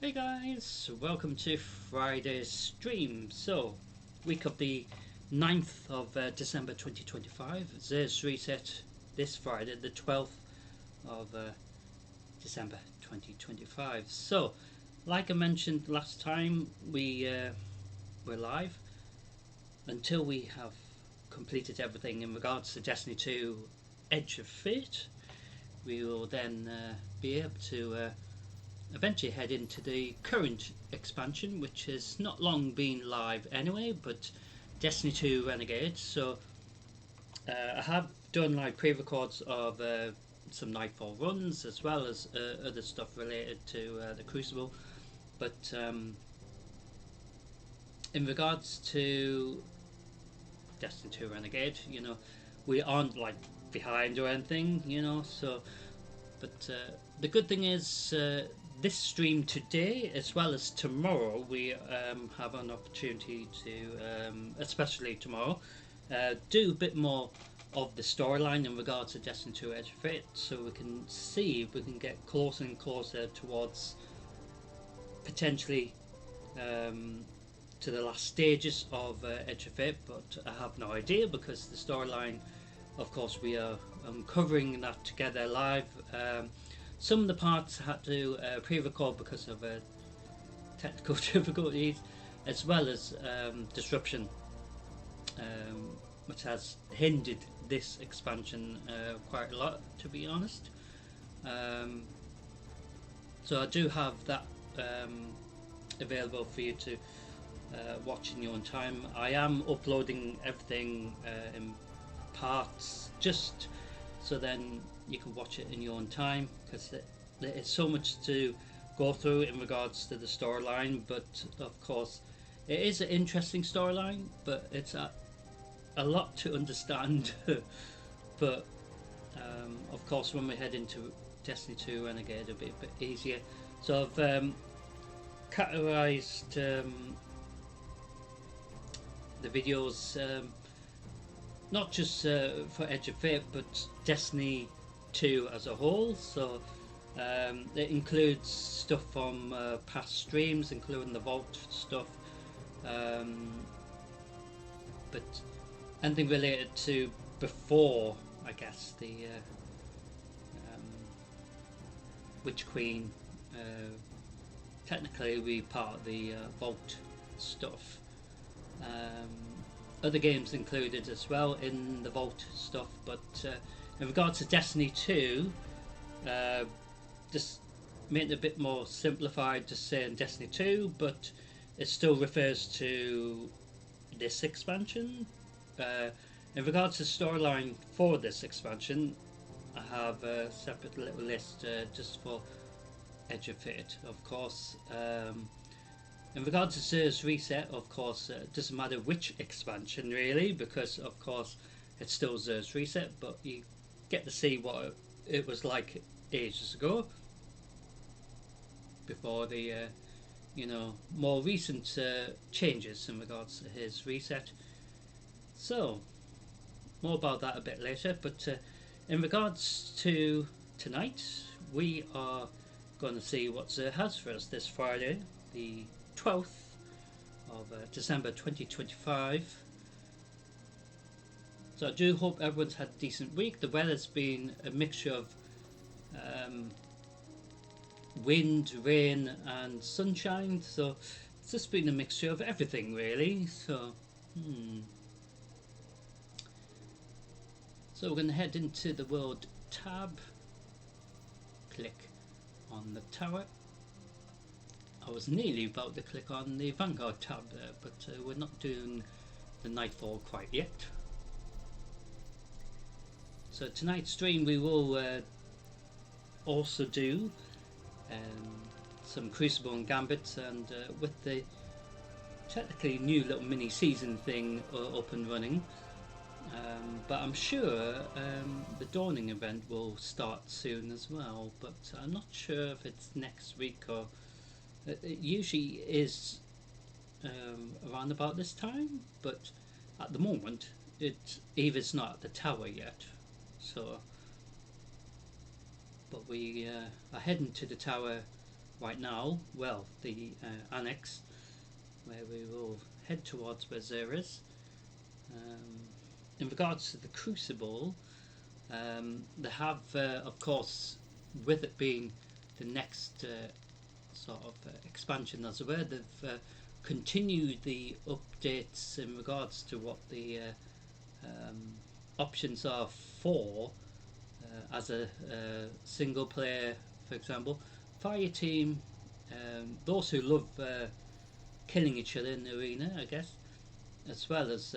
Hey guys, welcome to Friday's stream. So, week of the 9th of December 2025. There's reset this Friday, the 12th of December 2025. So, like I mentioned last time, we're live until we have completed everything in regards to Destiny 2 Edge of Fate. We will then be able to eventually head into the current expansion, which has not long been live anyway, but Destiny 2 Renegade. So I have done like pre-records of some Nightfall runs as well as other stuff related to the Crucible. But in regards to Destiny 2 Renegade, we aren't like behind or anything, so but the good thing is this stream today as well as tomorrow we have an opportunity to especially tomorrow do a bit more of the storyline in regards to Destiny 2 Edge of Fate, so we can see if we can get closer and closer towards potentially to the last stages of Edge of Fate, but I have no idea because the storyline, of course, we are covering that together live. Some of the parts I had to pre-record because of technical difficulties, as well as disruption, which has hindered this expansion quite a lot, to be honest. So I do have that available for you to watch in your own time. I am uploading everything in parts just so then you can watch it in your own time, because there is so much to go through in regards to the storyline. But of course it is an interesting storyline, but it's a lot to understand. But of course when we head into Destiny 2 Renegade it'll be a bit easier. So I've categorized the videos not just for Edge of Fate but Destiny 2 as a whole. So it includes stuff from past streams, including the Vault stuff, but anything related to before, I guess, the Witch Queen. Technically we part of the Vault stuff. Other games included as well in the Vault stuff, but in regards to Destiny 2, just made it a bit more simplified, just saying Destiny 2, but it still refers to this expansion. In regards to storyline for this expansion, I have a separate little list just for Edge of Fate, of course. In regards to Xur's Reset, of course, it doesn't matter which expansion really, because of course it's still Xur's Reset, but you get to see what it was like ages ago, before the more recent changes in regards to his reset. So more about that a bit later, but in regards to tonight, we are going to see what Xur has for us this Friday, the 12th of December 2025. So I do hope everyone's had a decent week. The weather's been a mixture of wind, rain and sunshine, so it's just been a mixture of everything really. So so we're going to head into the world tab, click on the tower. I was nearly about to click on the Vanguard tab there, but we're not doing the Nightfall quite yet. So tonight's stream we will also do some Crucible and Gambit, and with the technically new little mini season thing up and running, but I'm sure the Dawning event will start soon as well, but I'm not sure if it's next week or it usually is around about this time, but at the moment Eva's not at the tower yet. So but we are heading to the tower right now, well, the annex, where we will head towards where Xur is. In regards to the Crucible, they have, of course, with it being the next sort of expansion, as it were, they've continued the updates in regards to what the options are for as a single player, for example. Fire team, those who love killing each other in the arena, I guess, as well as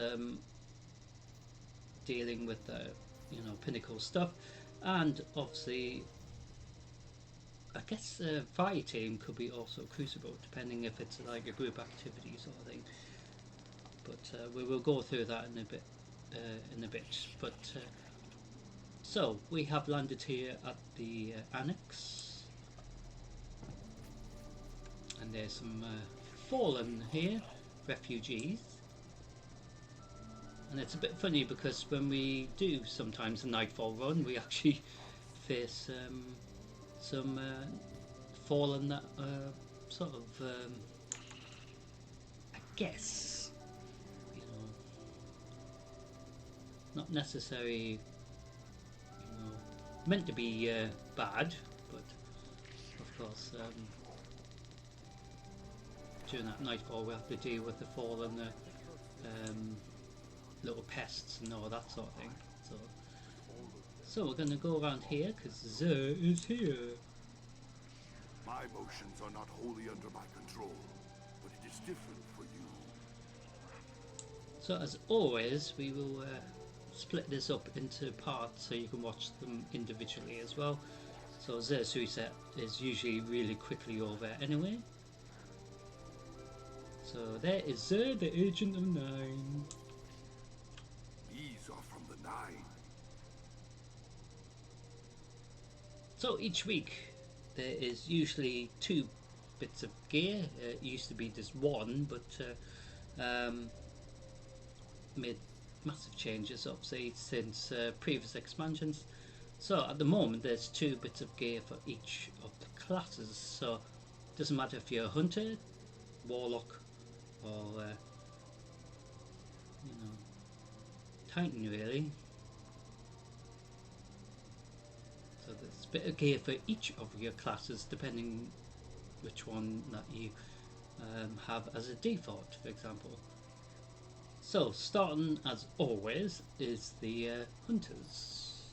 dealing with pinnacle stuff, and obviously I guess fire team could be also Crucible, depending if it's like a group activity sort of thing. But we will go through that in a bit. But so we have landed here at the annex, and there's some fallen here, refugees. And it's a bit funny because when we do sometimes a Nightfall run, we actually face some fallen that sort of, I guess, not necessarily, meant to be bad, but of course, during that Nightfall we have to deal with the fallen little pests and all that sort of thing. So we're going to go around here because Xur is here. My emotions are not wholly under my control, but it is different for you. So as always, we will split this up into parts so you can watch them individually as well. So Xur's reset is usually really quickly over anyway. So there is Xur, the Agent of Nine. These are from the Nine. So each week there is usually 2 bits of gear. It used to be just one, but made massive changes obviously since previous expansions. So at the moment there's 2 bits of gear for each of the classes. So it doesn't matter if you're a hunter, warlock, or Titan really. So there's a bit of gear for each of your classes depending which one that you have as a default, for example. So starting as always is the hunters.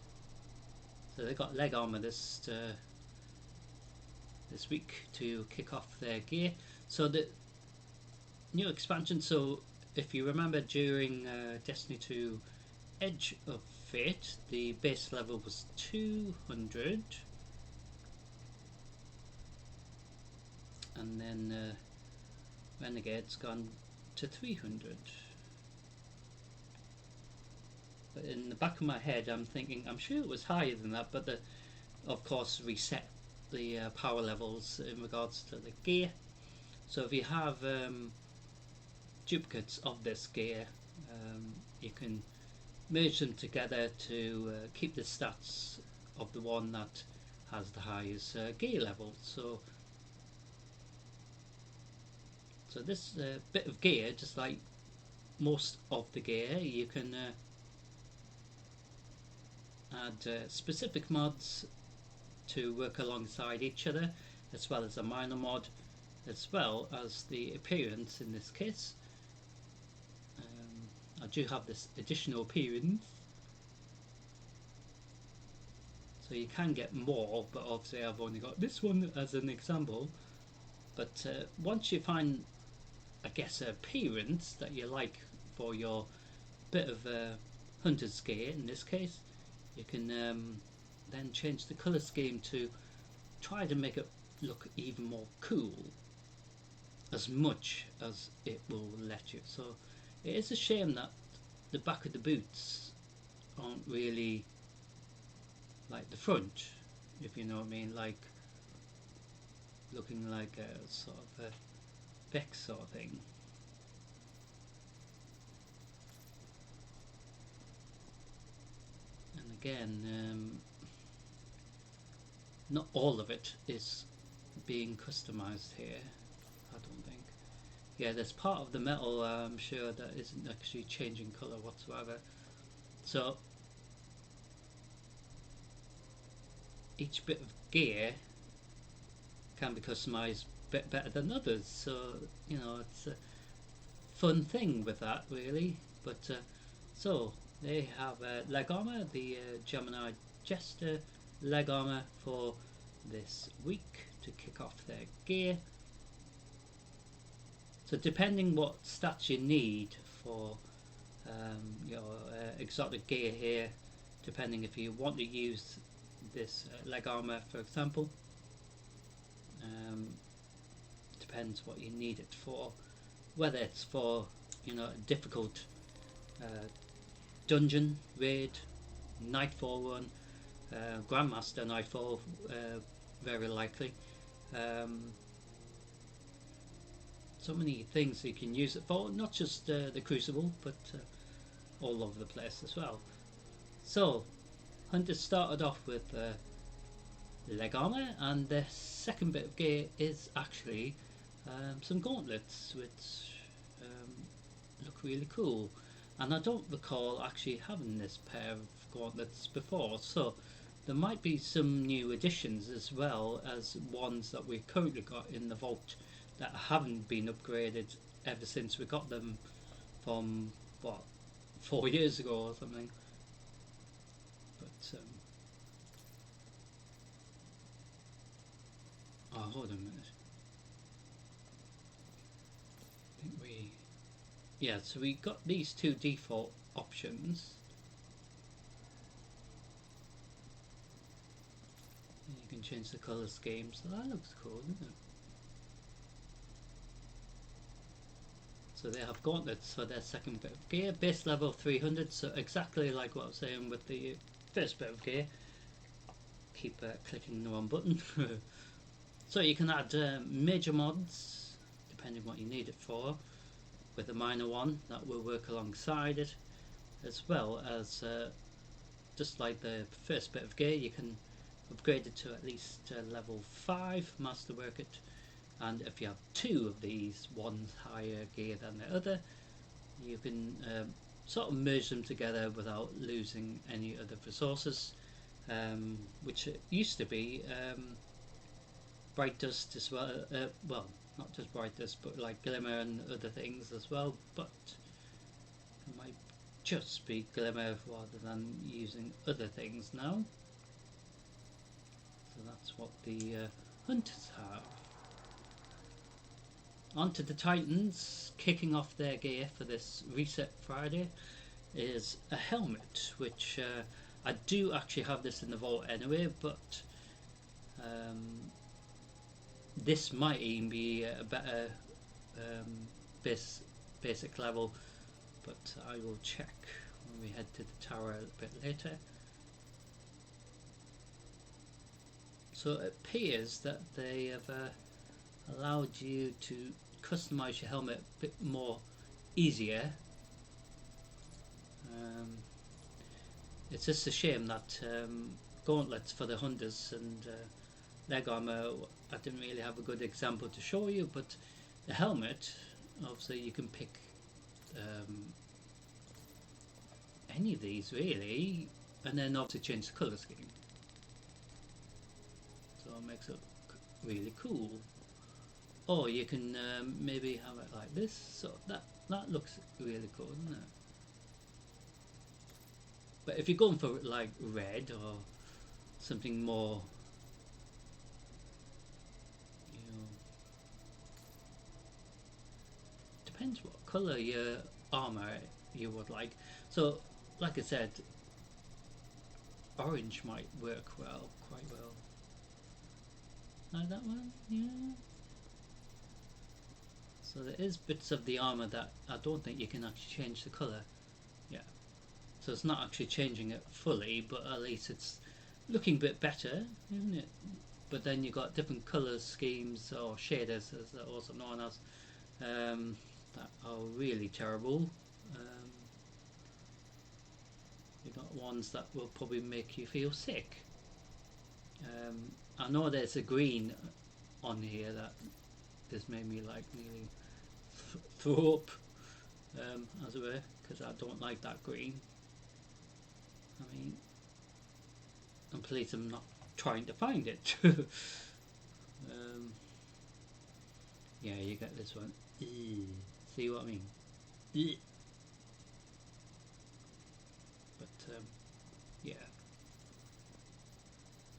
So they got leg armor this week to kick off their gear. So the new expansion, so if you remember during Destiny 2 Edge of Fate, the base level was 200, and then Renegade's gone to 300. But in the back of my head I'm thinking, I'm sure it was higher than that, but of course reset the power levels in regards to the gear. So if you have duplicates of this gear, you can merge them together to keep the stats of the one that has the highest gear level. So this bit of gear, just like most of the gear, you can add specific mods to work alongside each other, as well as a minor mod, as well as the appearance in this case. I do have this additional appearance, so you can get more, but obviously I've only got this one as an example. But once you find, I guess, an appearance that you like for your bit of hunter's gear in this case, you can then change the colour scheme to try to make it look even more cool, as much as it will let you. So it is a shame that the back of the boots aren't really like the front, if you know what I mean, like looking like a sort of a Vex sort of thing. And again, not all of it is being customized here. I don't think. Yeah, there's part of the metal I'm sure that isn't actually changing colour whatsoever. So each bit of gear can be customized a bit better than others. So you know, it's a fun thing with that really. But so they have leg armor, the Gemini Jester leg armor for this week to kick off their gear. So depending what stats you need for your exotic gear here, depending if you want to use this leg armor for example, depends what you need it for, whether it's for, you know, a difficult dungeon raid, Nightfall one, Grandmaster Nightfall, very likely. So many things you can use it for, not just the Crucible, but all over the place as well. So, Hunters started off with leg armor, and the second bit of gear is actually some gauntlets, which look really cool. And I don't recall actually having this pair of gauntlets before, so there might be some new additions as well as ones that we've currently got in the vault that haven't been upgraded ever since we got them from, what, 4 years ago or something. But oh, hold on a minute. I think we, yeah, so we got these two default options. And you can change the color scheme, so that looks cool, doesn't it? So they have gauntlets for their second bit of gear, base level 300, so exactly like what I was saying with the first bit of gear. Keep clicking the wrong button. So you can add major mods, depending what you need it for, with a minor one that will work alongside it, as well as just like the first bit of gear, you can upgrade it to at least level 5 masterwork it. And if you have two of these, one's higher gear than the other, you can sort of merge them together without losing any other resources, which it used to be bright dust as well. Well, not just bright dust, but like glimmer and other things as well. But it might just be glimmer rather than using other things now. So that's what the hunters have. Onto the Titans, kicking off their gear for this Reset Friday is a helmet, which I do actually have this in the vault anyway, but this might even be a better basic level, but I will check when we head to the tower a bit later. So it appears that they have allowed you to customize your helmet a bit more easier. It's just a shame that gauntlets for the hunters and leg armor, I didn't really have a good example to show you, but the helmet, obviously you can pick any of these really, and then obviously change the colour scheme, so it makes it really cool. Or you can maybe have it like this, so that looks really cool, doesn't it? But if you're going for like red or something more, you know, depends what colour your armour you would like. So like I said, orange might work well, quite well. Like that one, yeah. So there is bits of the armour that I don't think you can actually change the colour. Yeah. So it's not actually changing it fully, but at least it's looking a bit better, isn't it? But then you've got different colour schemes, or shaders as they're also known as, that are really terrible. You've got ones that will probably make you feel sick. I know there's a green on here that has made me like nearly throw up, as it were, because I don't like that green. I mean, and please, I'm not trying to find it. Yeah, you get this one. See what I mean? But yeah.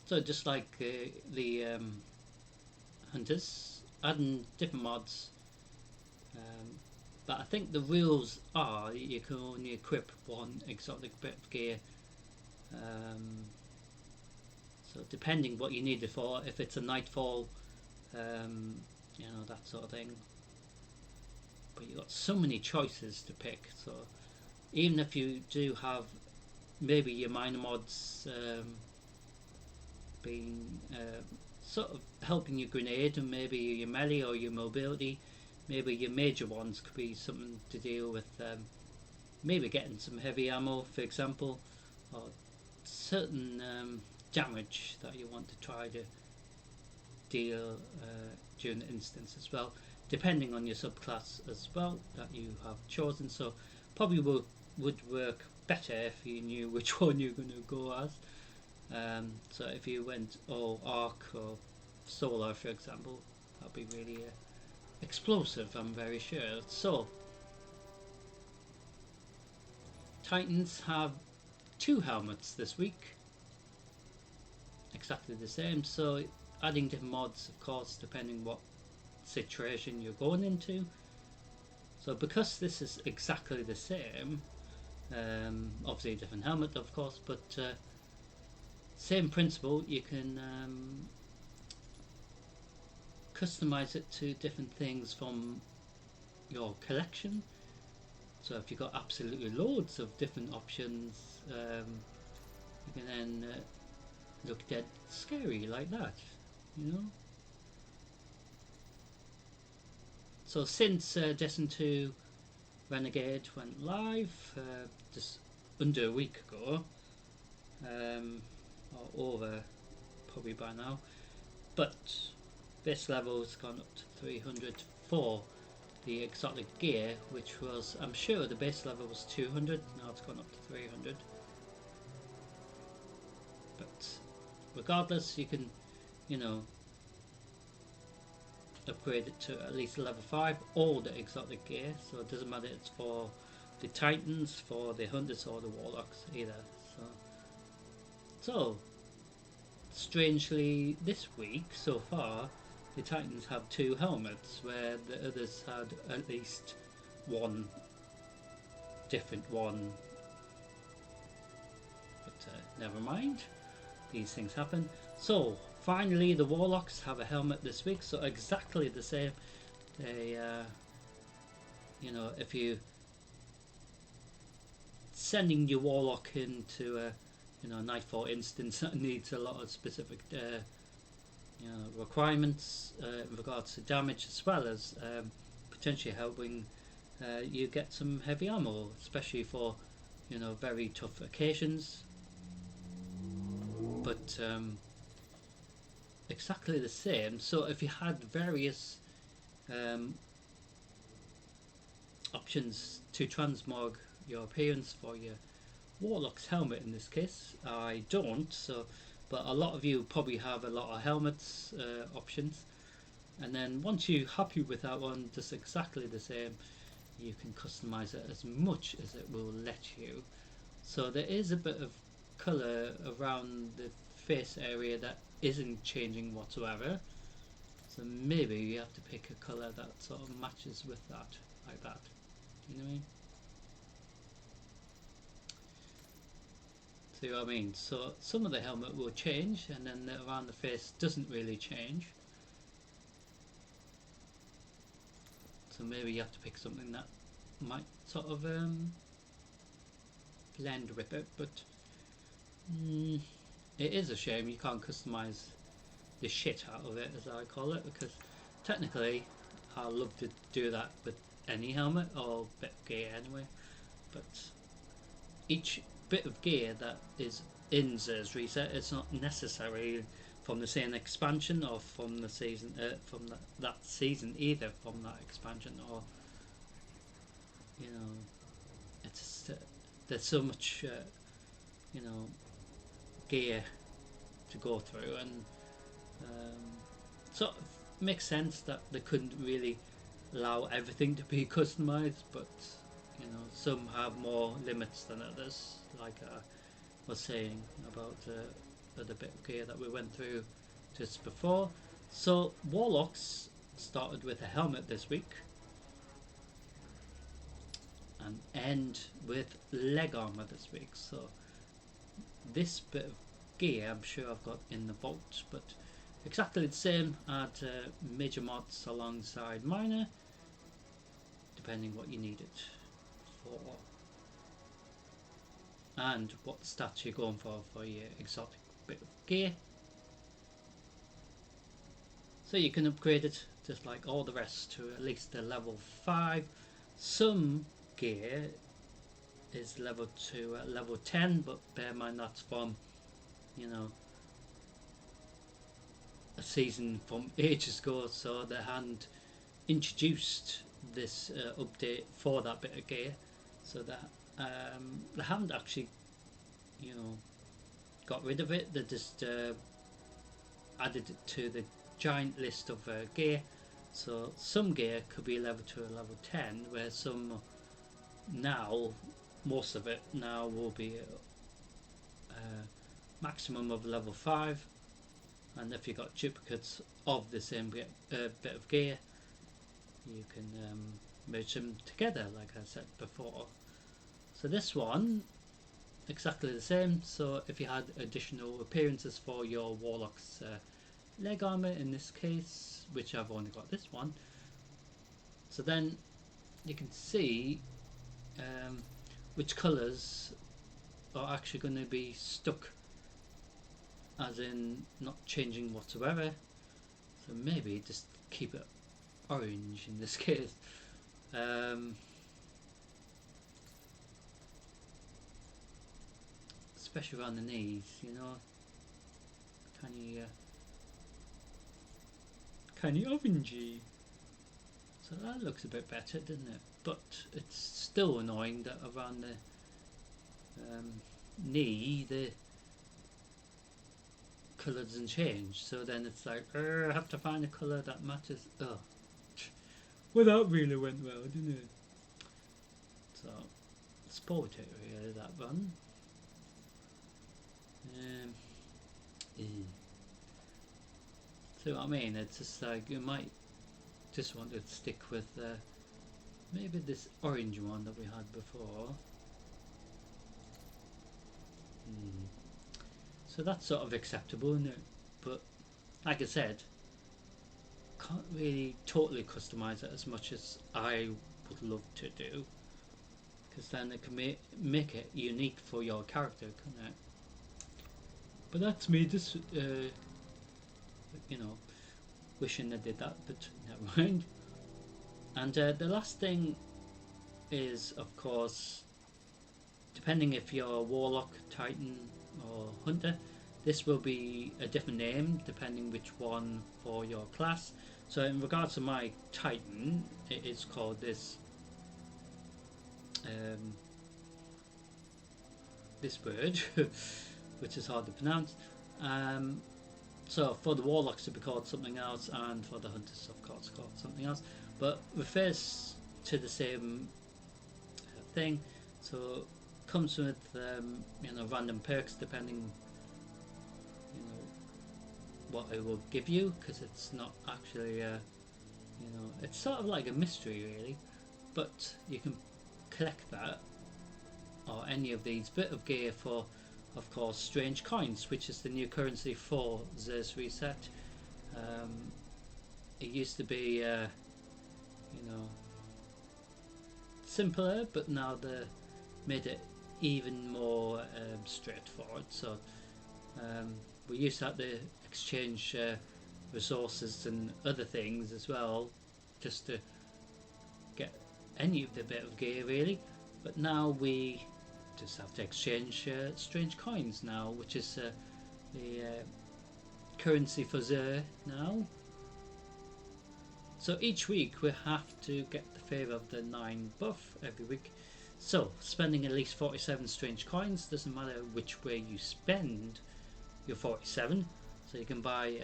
So just like the hunters, adding different mods. But I think the rules are you can only equip one exotic bit of gear. So depending what you need it for, if it's a nightfall, you know, that sort of thing. But you've got so many choices to pick, so even if you do have maybe your minor mods being sort of helping your grenade and maybe your melee or your mobility, maybe your major ones could be something to deal with, maybe getting some heavy ammo, for example, or certain damage that you want to try to deal during the instance as well, depending on your subclass as well that you have chosen. So probably would work better if you knew which one you're going to go as. So if you went arc or solar, for example, that'd be really explosive, I'm very sure. So Titans have 2 helmets this week, exactly the same. So adding different mods, of course, depending what situation you're going into. So because this is exactly the same, obviously a different helmet, of course, but same principle, you can customize it to different things from your collection. So if you've got absolutely loads of different options, you can then look dead scary like that, you know. So since Destiny 2 Renegade went live just under a week ago, or over probably by now, but base level's gone up to 300 for the exotic gear, which was, I'm sure the base level was 200, now it's gone up to 300. But regardless, you can, you know, upgrade it to at least level 5 or the exotic gear, so it doesn't matter, it's for the Titans, for the Hunters or the Warlocks either. So strangely this week so far the Titans have 2 helmets where the others had at least one different one, but never mind, these things happen. So finally the Warlocks have a helmet this week, so exactly the same. They you know, if you sending your Warlock into a, you know, Nightfall instance that needs a lot of specific you know, requirements in regards to damage, as well as potentially helping you get some heavy ammo, especially for, you know, very tough occasions. But exactly the same. So if you had various options to transmog your appearance for your Warlock's helmet, in this case I don't, so but a lot of you probably have a lot of helmets options, and then once you're happy with that one, just exactly the same, you can customize it as much as it will let you. So there is a bit of color around the face area that isn't changing whatsoever, so maybe you have to pick a color that sort of matches with that, like that, you know what I mean? See what I mean? So some of the helmet will change, and then around the face doesn't really change. So maybe you have to pick something that might sort of blend with it, but it is a shame you can't customize the shit out of it, as I call it, because technically I love to do that with any helmet or bit of gear anyway, but each bit of gear that is in Xur's Reset, it's not necessarily from the same expansion or from the season from that season either, from that expansion, or you know, it's there's so much you know, gear to go through, and sort of makes sense that they couldn't really allow everything to be customized, but you know, some have more limits than others, like I was saying about the bit of gear that we went through just before. So Warlocks started with a helmet this week and end with leg armor this week. So this bit of gear I'm sure I've got in the vault, but exactly the same at major mods alongside minor, depending what you need it for and what stats you're going for your exotic bit of gear. So you can upgrade it just like all the rest to at least a level 5. Some gear is level to level 10, but bear in mind that's from, you know, a season from ages ago, so they hadn't introduced this update for that bit of gear, so that they haven't actually, you know, got rid of it. They just added it to the giant list of gear. So some gear could be level to a level 10, where some now, most of it now will be a maximum of level 5, and if you've got duplicates of the same bit of gear, you can merge them together like I said before. So this one, exactly the same. So if you had additional appearances for your Warlock's leg armor in this case, which I've only got this one, so then you can see which colours are actually going to be stuck, as in not changing whatsoever. So maybe just keep it orange in this case. Especially around the knees, you know. Kind of orangey. So that looks a bit better, doesn't it? But it's still annoying that around the knee the colour doesn't change. So then it's like, I have to find a colour that matches. Oh, well, that really went well, didn't it? So spoiled it really, that one. See what I mean? It's just like you might just want to stick with maybe this orange one that we had before. So that's sort of acceptable, isn't it? But like I said, can't really totally customize it as much as I would love to do, because then it can make it unique for your character, couldn't it? But that's me just you know, wishing I did that, but never mind. And the last thing is, of course, depending if you're Warlock, Titan or Hunter, this will be a different name depending which one for your class. So in regards to my Titan, it is called this this word which is hard to pronounce. So for the Warlocks it will be called something else, and for the Hunters of course called something else, but refers to the same thing. So comes with you know, random perks depending, you know, what it will give you, because it's not actually you know, it's sort of like a mystery really, but you can collect that or any of these bit of gear for, of course, strange coins, which is the new currency for Xur Reset. It used to be you know, simpler, but now they made it even more straightforward. So we used to have to exchange resources and other things as well, just to get any of the bit of gear really, but now we just have to exchange strange coins now, which is the currency for Zer now. So each week we have to get the favour of the 9 buff every week. So spending at least 47 strange coins, doesn't matter which way you spend your 47. So you can buy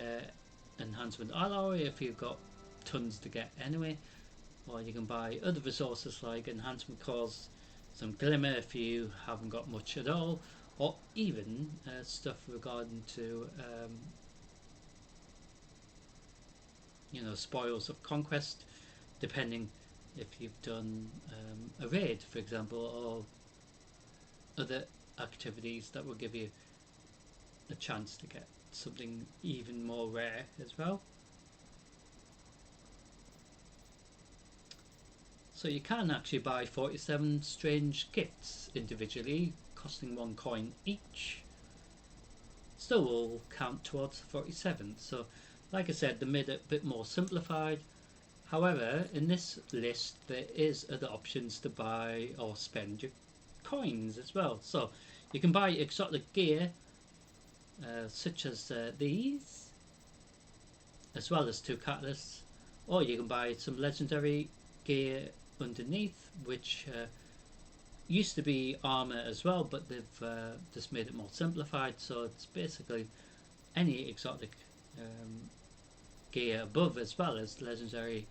enhancement alloy if you've got tons to get anyway, or you can buy other resources like enhancement cores, some glimmer if you haven't got much at all, or even stuff regarding to you know, spoils of conquest, depending if you've done a raid, for example, or other activities that will give you a chance to get something even more rare as well. So you can actually buy 47 strange gifts individually, costing 1 coin each. Still will count towards 47. So like I said, they made it a bit more simplified. However, in this list there is other options to buy or spend your coins as well. So you can buy exotic gear such as these, as well as 2 catalysts, or you can buy some legendary gear underneath, which used to be armor as well, but they've just made it more simplified. So it's basically any exotic gear above, as well as legendary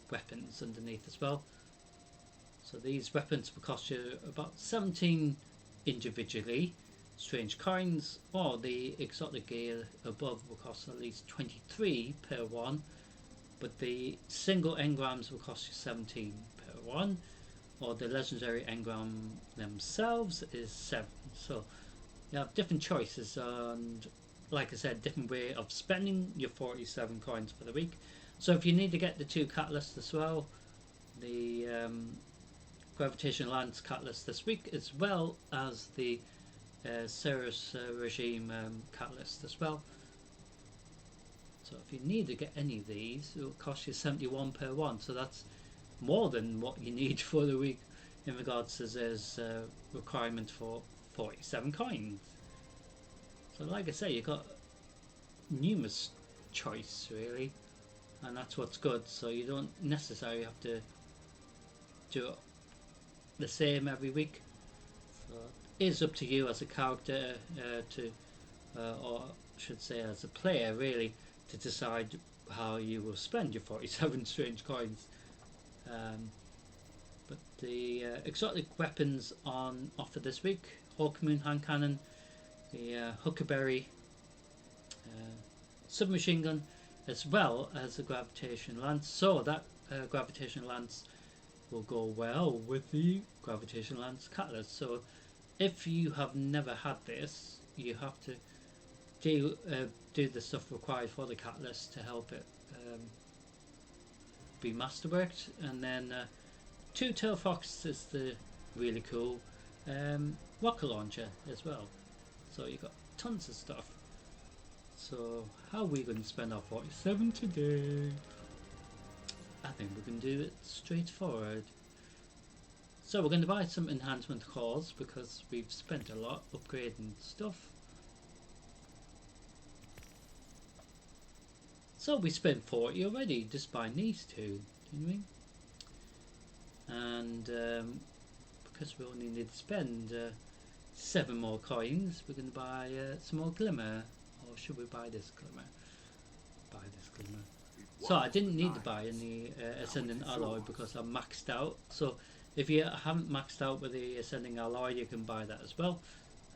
weapons underneath as well. So these weapons will cost you about 17 individually strange coins, or the exotic gear above will cost at least 23 per one, but the single engrams will cost you 17 per one, or the legendary engram themselves is 7. So you have different choices, and like I said, different way of spending your 47 coins for the week. So if you need to get the 2 catalysts as well, the Gravitation Lance catalyst this week, as well as the Cerus Regime catalyst as well. So if you need to get any of these, it will cost you 71 per one. So that's more than what you need for the week in regards to there's requirement for 47 coins. So like I say, you've got numerous choice really, and that's what's good. So you don't necessarily have to do it the same every week. So it is up to you as a character or I should say as a player really, to decide how you will spend your 47 strange coins. But the exotic weapons on offer this week: Hawk Moon hand cannon, the Huckleberry submachine gun, as well as a gravitation lance. So that gravitation lance will go well with the gravitation lance catalyst. So if you have never had this, you have to do the stuff required for the catalyst to help it be masterworked. And then 2 Tail Fox is the really cool rocket launcher as well. So you've got tons of stuff. So how are we going to spend our 47 today? I think we can do it straightforward. So we're going to buy some enhancement cores because we've spent a lot upgrading stuff. So we spent 40 already just buying these 2, didn't we? And because we only need to spend 7 more coins, we're going to buy some more glimmer. Or should we buy this glimmer? Buy this glimmer. So I didn't need to buy any ascending alloy because I'm maxed out. So if you haven't maxed out with the ascending alloy, you can buy that as well.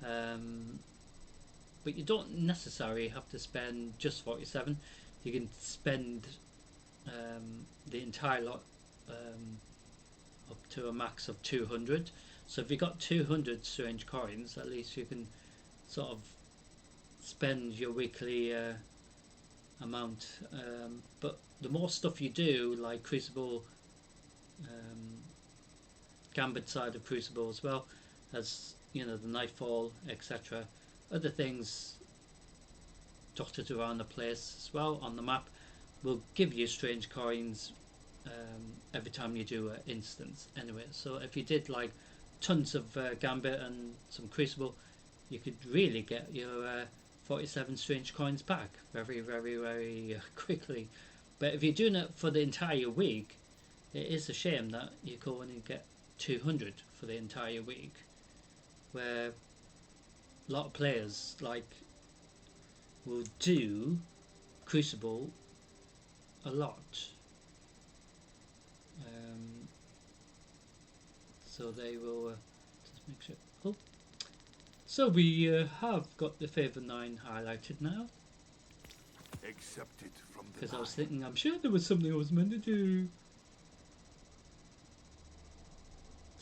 But you don't necessarily have to spend just 47. You can spend the entire lot up to a max of 200. So if you've got 200 strange coins, at least you can sort of spend your weekly amount. But the more stuff you do, like Crucible, Gambit side of Crucible, as well as, you know, the Nightfall, etc., other things dotted around the place as well on the map will give you strange coins every time you do an instance anyway. So if you did like tons of Gambit and some Crucible, you could really get your 47 strange coins back very, very, very quickly. But if you're doing it for the entire week, it is a shame that you can only get 200 for the entire week, where a lot of players like will do Crucible a lot. So they will just make sure. Oh, so we have got the Favor 9 highlighted now. Accept it from the Because I was nine. thinking, I'm sure there was something I was meant to do.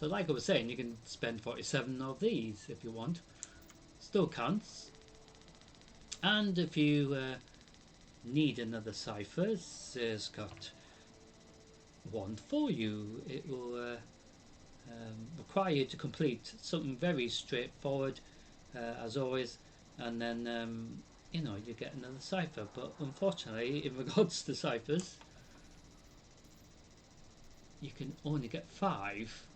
So like I was saying, you can spend 47 of these if you want. Still counts. And if you need another cipher, there's got one for you. It will require you to complete something very straightforward, as always, and then you know, you get another cipher. But unfortunately, in regards to ciphers, you can only get 5.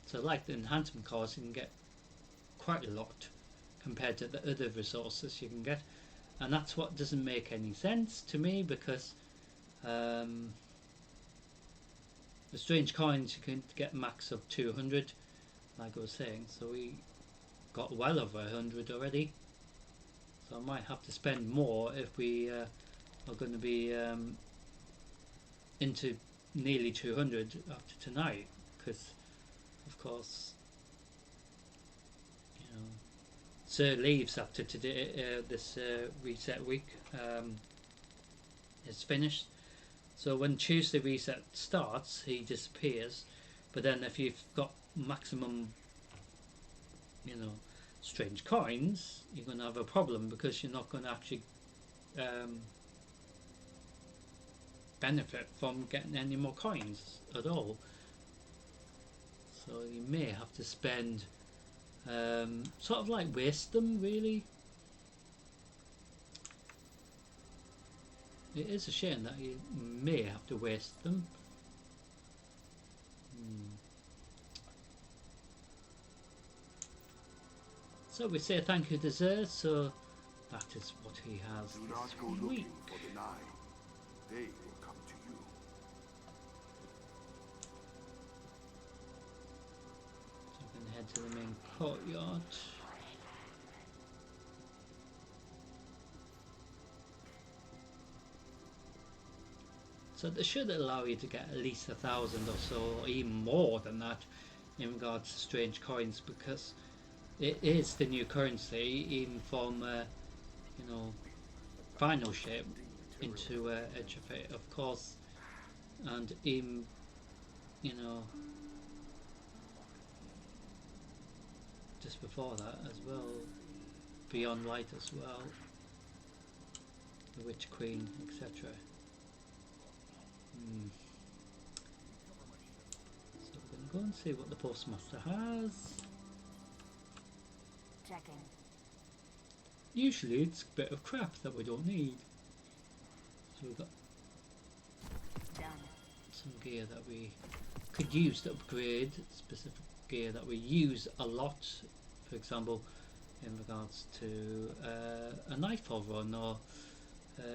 So like the enhancement cards, you can get quite a lot compared to the other resources you can get, and that's what doesn't make any sense to me, because the strange coins you can get max of 200, like I was saying, so we got well over 100 already, so I might have to spend more if we are going to be into nearly 200 after tonight, because of course, you know, Sir leaves after today. This reset week is finished. So when Tuesday reset starts, he disappears. But then if you've got maximum, you know, strange coins, you're going to have a problem, because you're not going to actually benefit from getting any more coins at all. So you may have to spend sort of like waste them, really. It is a shame that you may have to waste them. So we say thank you to Zer, so that is what he has Do not go this looking week. for the 9. They will come to you. So we can head to the main courtyard. So they should allow you to get at least 1,000 or so, or even more than that, in regards to strange coins, because it is the new currency, even from you know, final shape into Edge of Fate, of course, and even, you know, just before that as well, Beyond Light as well, the Witch Queen, etc. So we're going to go and see what the Postmaster has. Checking. Usually it's a bit of crap that we don't need. So we've got Done. some gear that we could use to upgrade, specific gear that we use a lot, for example in regards to a Nightfall run, or you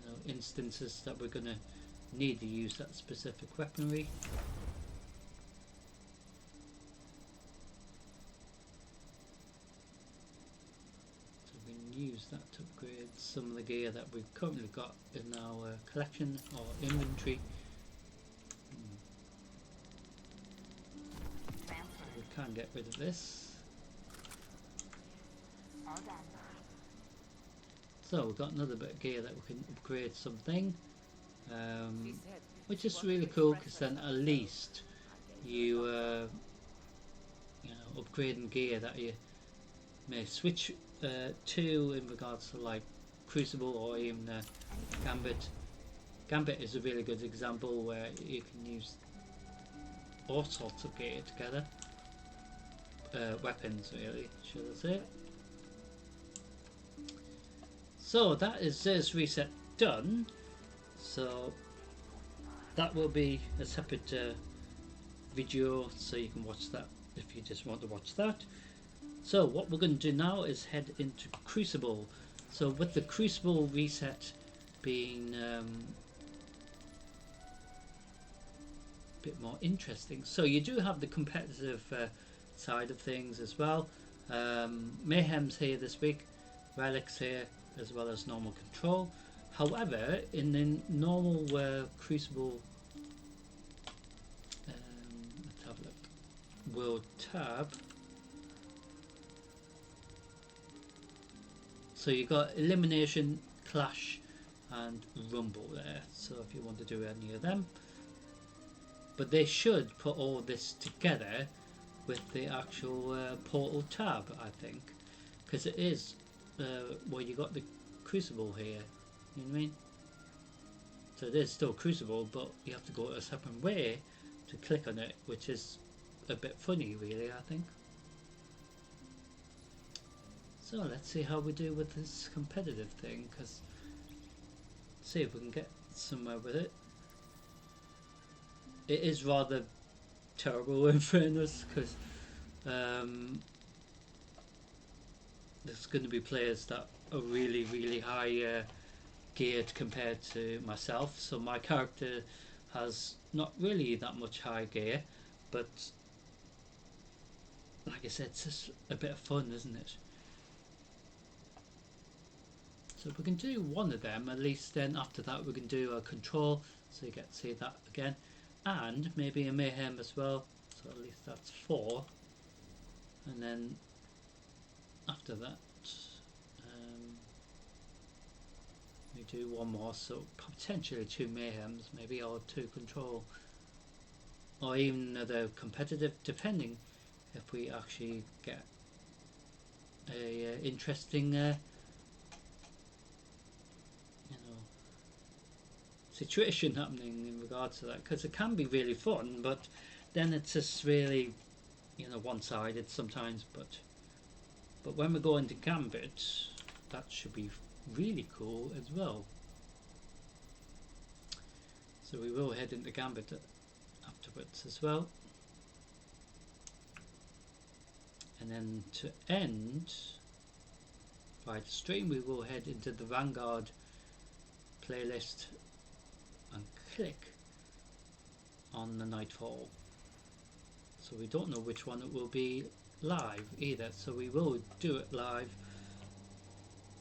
know, instances that we're going to need to use that specific weaponry. So we can use that to upgrade some of the gear that we've currently got in our collection or inventory. Transfer. We can get rid of this. All done. So we've got another bit of gear that we can upgrade something, which is really cool, because then at least you you know, upgrading gear that you may switch to in regards to like Crucible or even Gambit. Gambit is a really good example where you can use all sorts of gear together, weapons really, should I say. So that is this reset done, so that will be a separate video, so you can watch that if you just want to watch that. So what we're going to do now is head into Crucible. So with the Crucible reset being a bit more interesting, so you do have the competitive side of things as well. Mayhem's here this week, Relic's here, as well as normal control. However, in the normal Crucible, let's have a look, World tab, so you got Elimination, Clash and Rumble there, so if you want to do any of them. But they should put all this together with the actual Portal tab, I think, because it is well, you got the Crucible here, you know what I mean? So it is still Crucible, but you have to go a separate way to click on it, which is a bit funny really, I think. So let's see how we do with this competitive thing, because see if we can get somewhere with it. It is rather terrible in fairness, because there's going to be players that are really high geared compared to myself, so my character has not really that much high gear, but like I said, it's just a bit of fun, isn't it? So if we can do one of them, at least then after that we can do a control, so you get to see that again, and maybe a Mayhem as well, so at least that's 4, and then after that we do one more, so potentially 2 Mayhems maybe, or 2 control, or even another competitive, depending if we actually get a interesting situation happening in regards to that, because it can be really fun, but then it's just really, one-sided sometimes. But when we go into Gambit, that should be really cool as well. So we will head into Gambit afterwards as well, and then to end by the stream we will head into the Vanguard playlist and click on the Nightfall. So we don't know which one it will be live either, so we will do it live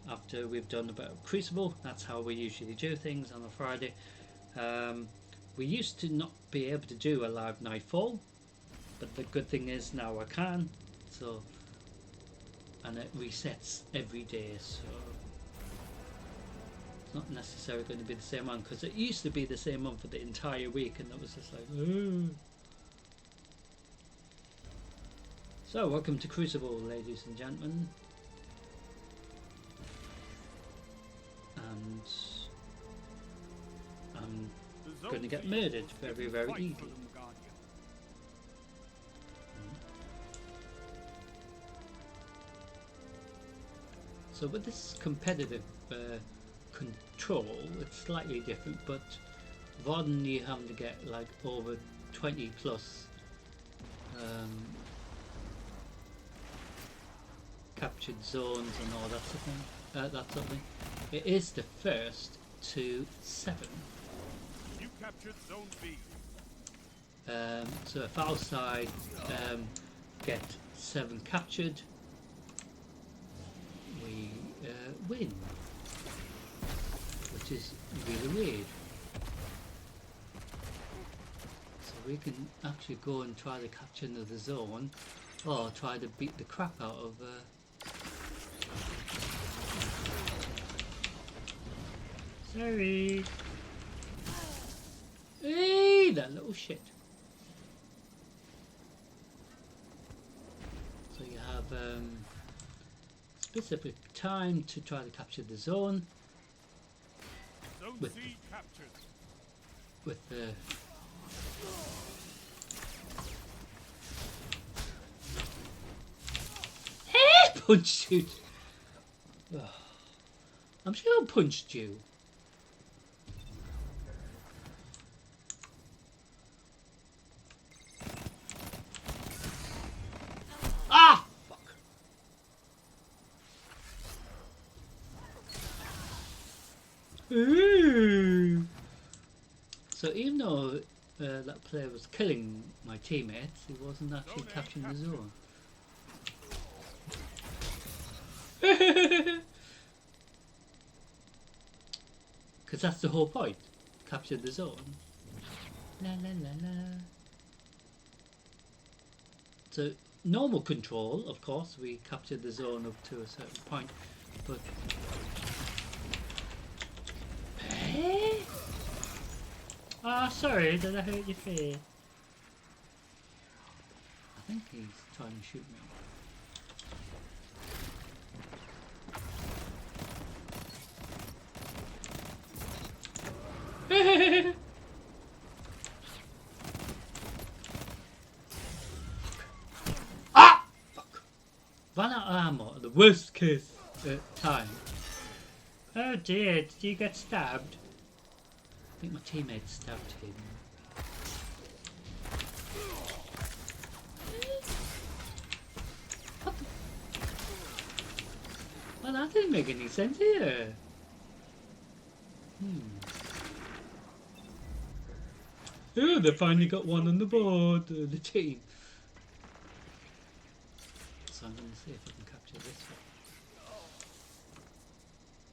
after we've done about Crucible. That's how we usually do things on a Friday. We used to not be able to do a live Nightfall, but the good thing is now I can, so, and it resets every day, so not necessarily going to be the same one, because it used to be the same one for the entire week, and that was just like, ooh. So welcome to Crucible, ladies and gentlemen, and I'm going to get murdered very easily. So with this competitive control, it's slightly different, but rather than you having to get like over 20 plus captured zones and all that sort of thing, it is the first to 7. You captured Zone B. So if our side get 7 captured, we win, which is really weird. So we can actually go and try to capture another zone, or try to beat the crap out of sorry. Hey, that little shit. So you have specific time to try to capture the zone. Zone C captured. With the punched you. Oh, I'm sure I punched you. Ooh. So even though that player was killing my teammates, he wasn't actually capturing the zone. Because that's the whole point. Capture the zone. La la la la. So normal control, of course, we capture the zone up to a certain point, but ah, sorry, did I hurt your face? I think he's trying to shoot me. Ah! Fuck. Ran out of ammo at the worst case time. Oh dear, did you get stabbed? I think my teammate stabbed him. What the? Well, that didn't make any sense here. Oh, they finally got one on the board, the team. So I'm going to see if I can capture this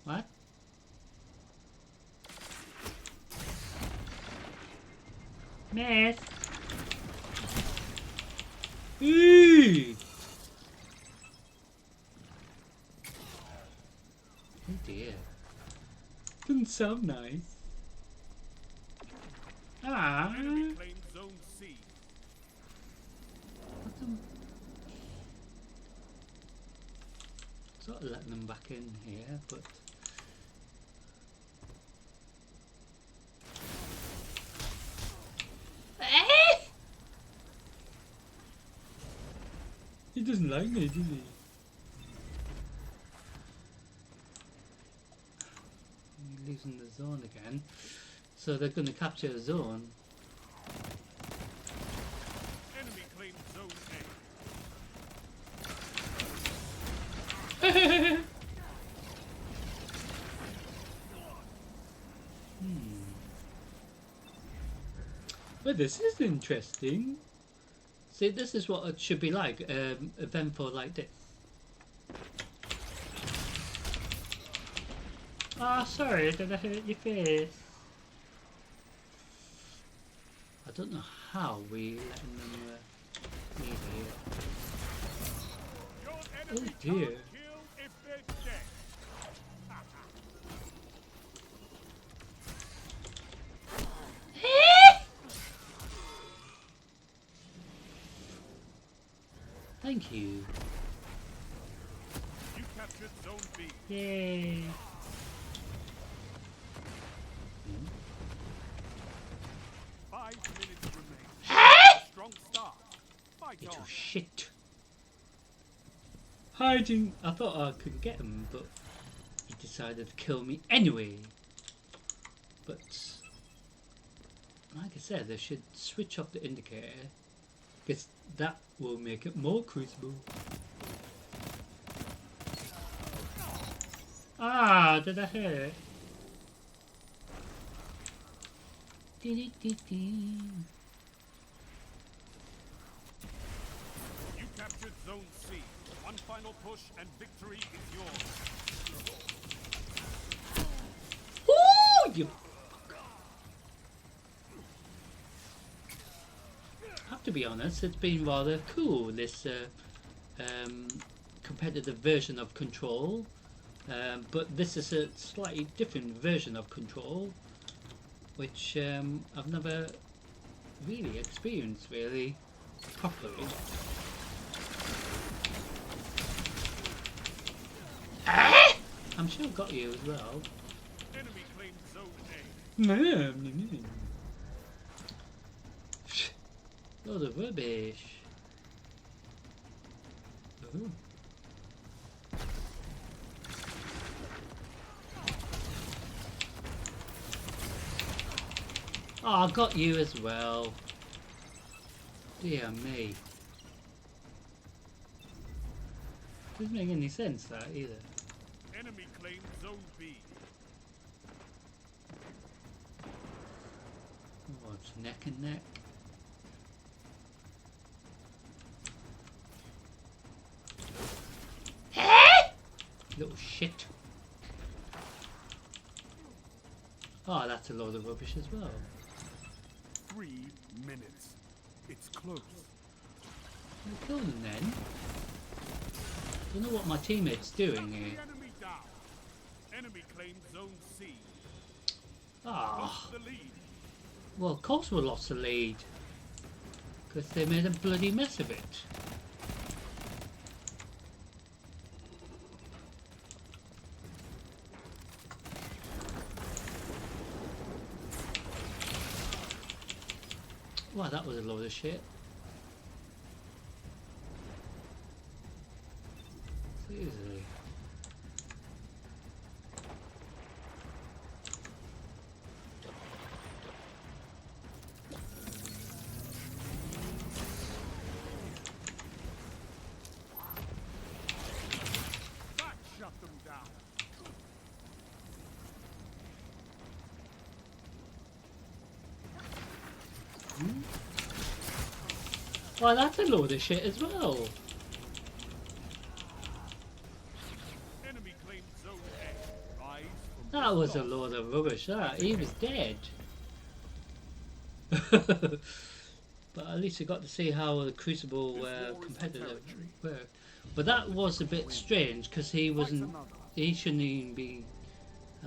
one. What? Miss! Eee! Oh dear. Doesn't sound nice. Ah! Enemy claimed Zone C. Sort of letting them back in here, but he doesn't like me, does he? He's losing the zone again, so they're going to capture a zone. Enemy claimed Zone Well, this is interesting. See, this is what it should be like, eventful like this. Ah, sorry, did I hurt your face? I don't know how we letting them leave here. Oh dear. kill if they're dead. Thank you. You captured Zone B. Yay. 5 minutes remain. Strong start. Fight Little on. shit. Hiding. I thought I could get him, but he decided to kill me anyway. But like I said, I should switch off the indicator, because that will make it more crucible. Ah, did I hurt? You captured Zone C. One final push and victory is yours. Ooh, you I have to be honest, it's been rather cool, this competitive version of Control, but this is a slightly different version of Control, which I've never really experienced really properly. I'm sure I've got you as well. Enemy claimed Zone A. Load of rubbish. Ooh. Oh, I got you as well. Dear me. Doesn't make any sense that either. Enemy claimed Zone B. Oh, it's neck and neck. Little shit. Oh, that's a load of rubbish as well. 3 minutes. It's close. We'll kill them then. Don't know what my teammate's doing here. Enemy down. Enemy claims zone C. Ah, Lost the lead. well, of course we lost the lead. Because they made a bloody mess of it. Wow, that was a load of shit. Seriously. That shut them down. Well, that's a load of shit as well. Enemy claims zone A. Rise from That this was a loss. load of rubbish. That he was dead. But at least I got to see how the Crucible competitive worked. But that was a bit strange because he wasn't. He shouldn't even be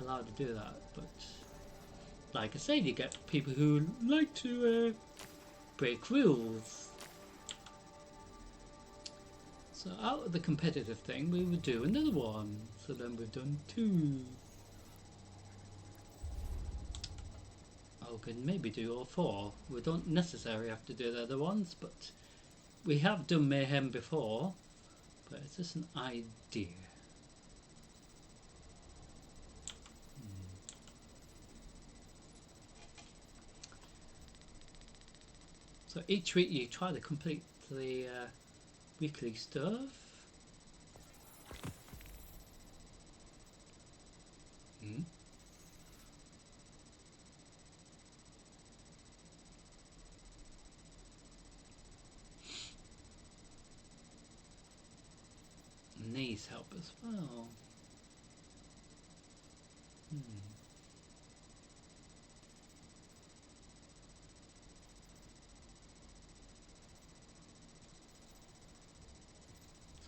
allowed to do that. But like I said, you get people who like to break rules. So out of the competitive thing, we would do another one. So then we've done 2. Oh, we can maybe do all 4. We don't necessarily have to do the other ones, but we have done Mayhem before. But it's just an idea. So each week you try to complete the weekly stuff. And these help as well.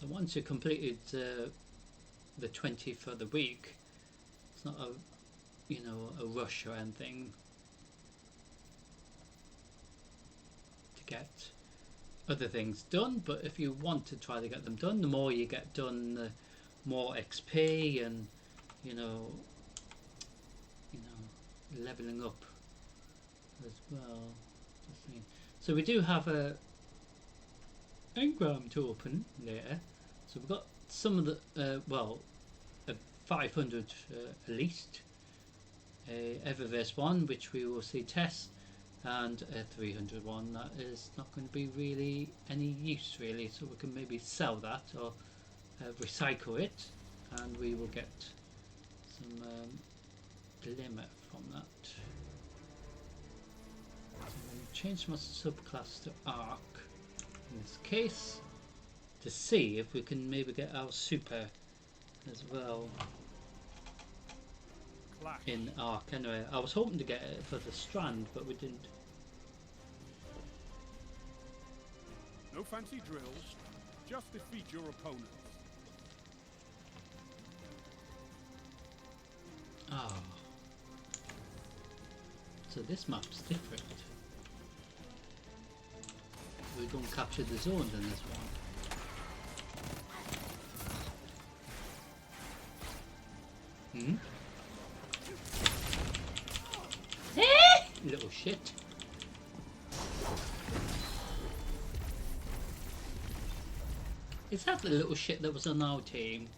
So once you completed the 20 for the week, it's not a rush or anything to get other things done. But if you want to try to get them done, the more you get done, the more XP and leveling up as well. So we do have a engram to open later. So we've got some of the a 500 at least, a Eververse one which we will see test, and a 300 one that is not going to be really any use really. So we can maybe sell that or recycle it, and we will get some glimmer from that. So we change my subclass to Arc in this case to see if we can maybe get our super as well Clash. in Arc. Anyway, I was hoping to get it for the Strand, but we didn't. No fancy drills. Just defeat your opponents. Ah. So this map's different. We don't capture the zones in this one. Little shit. Is that the little shit that was on our team?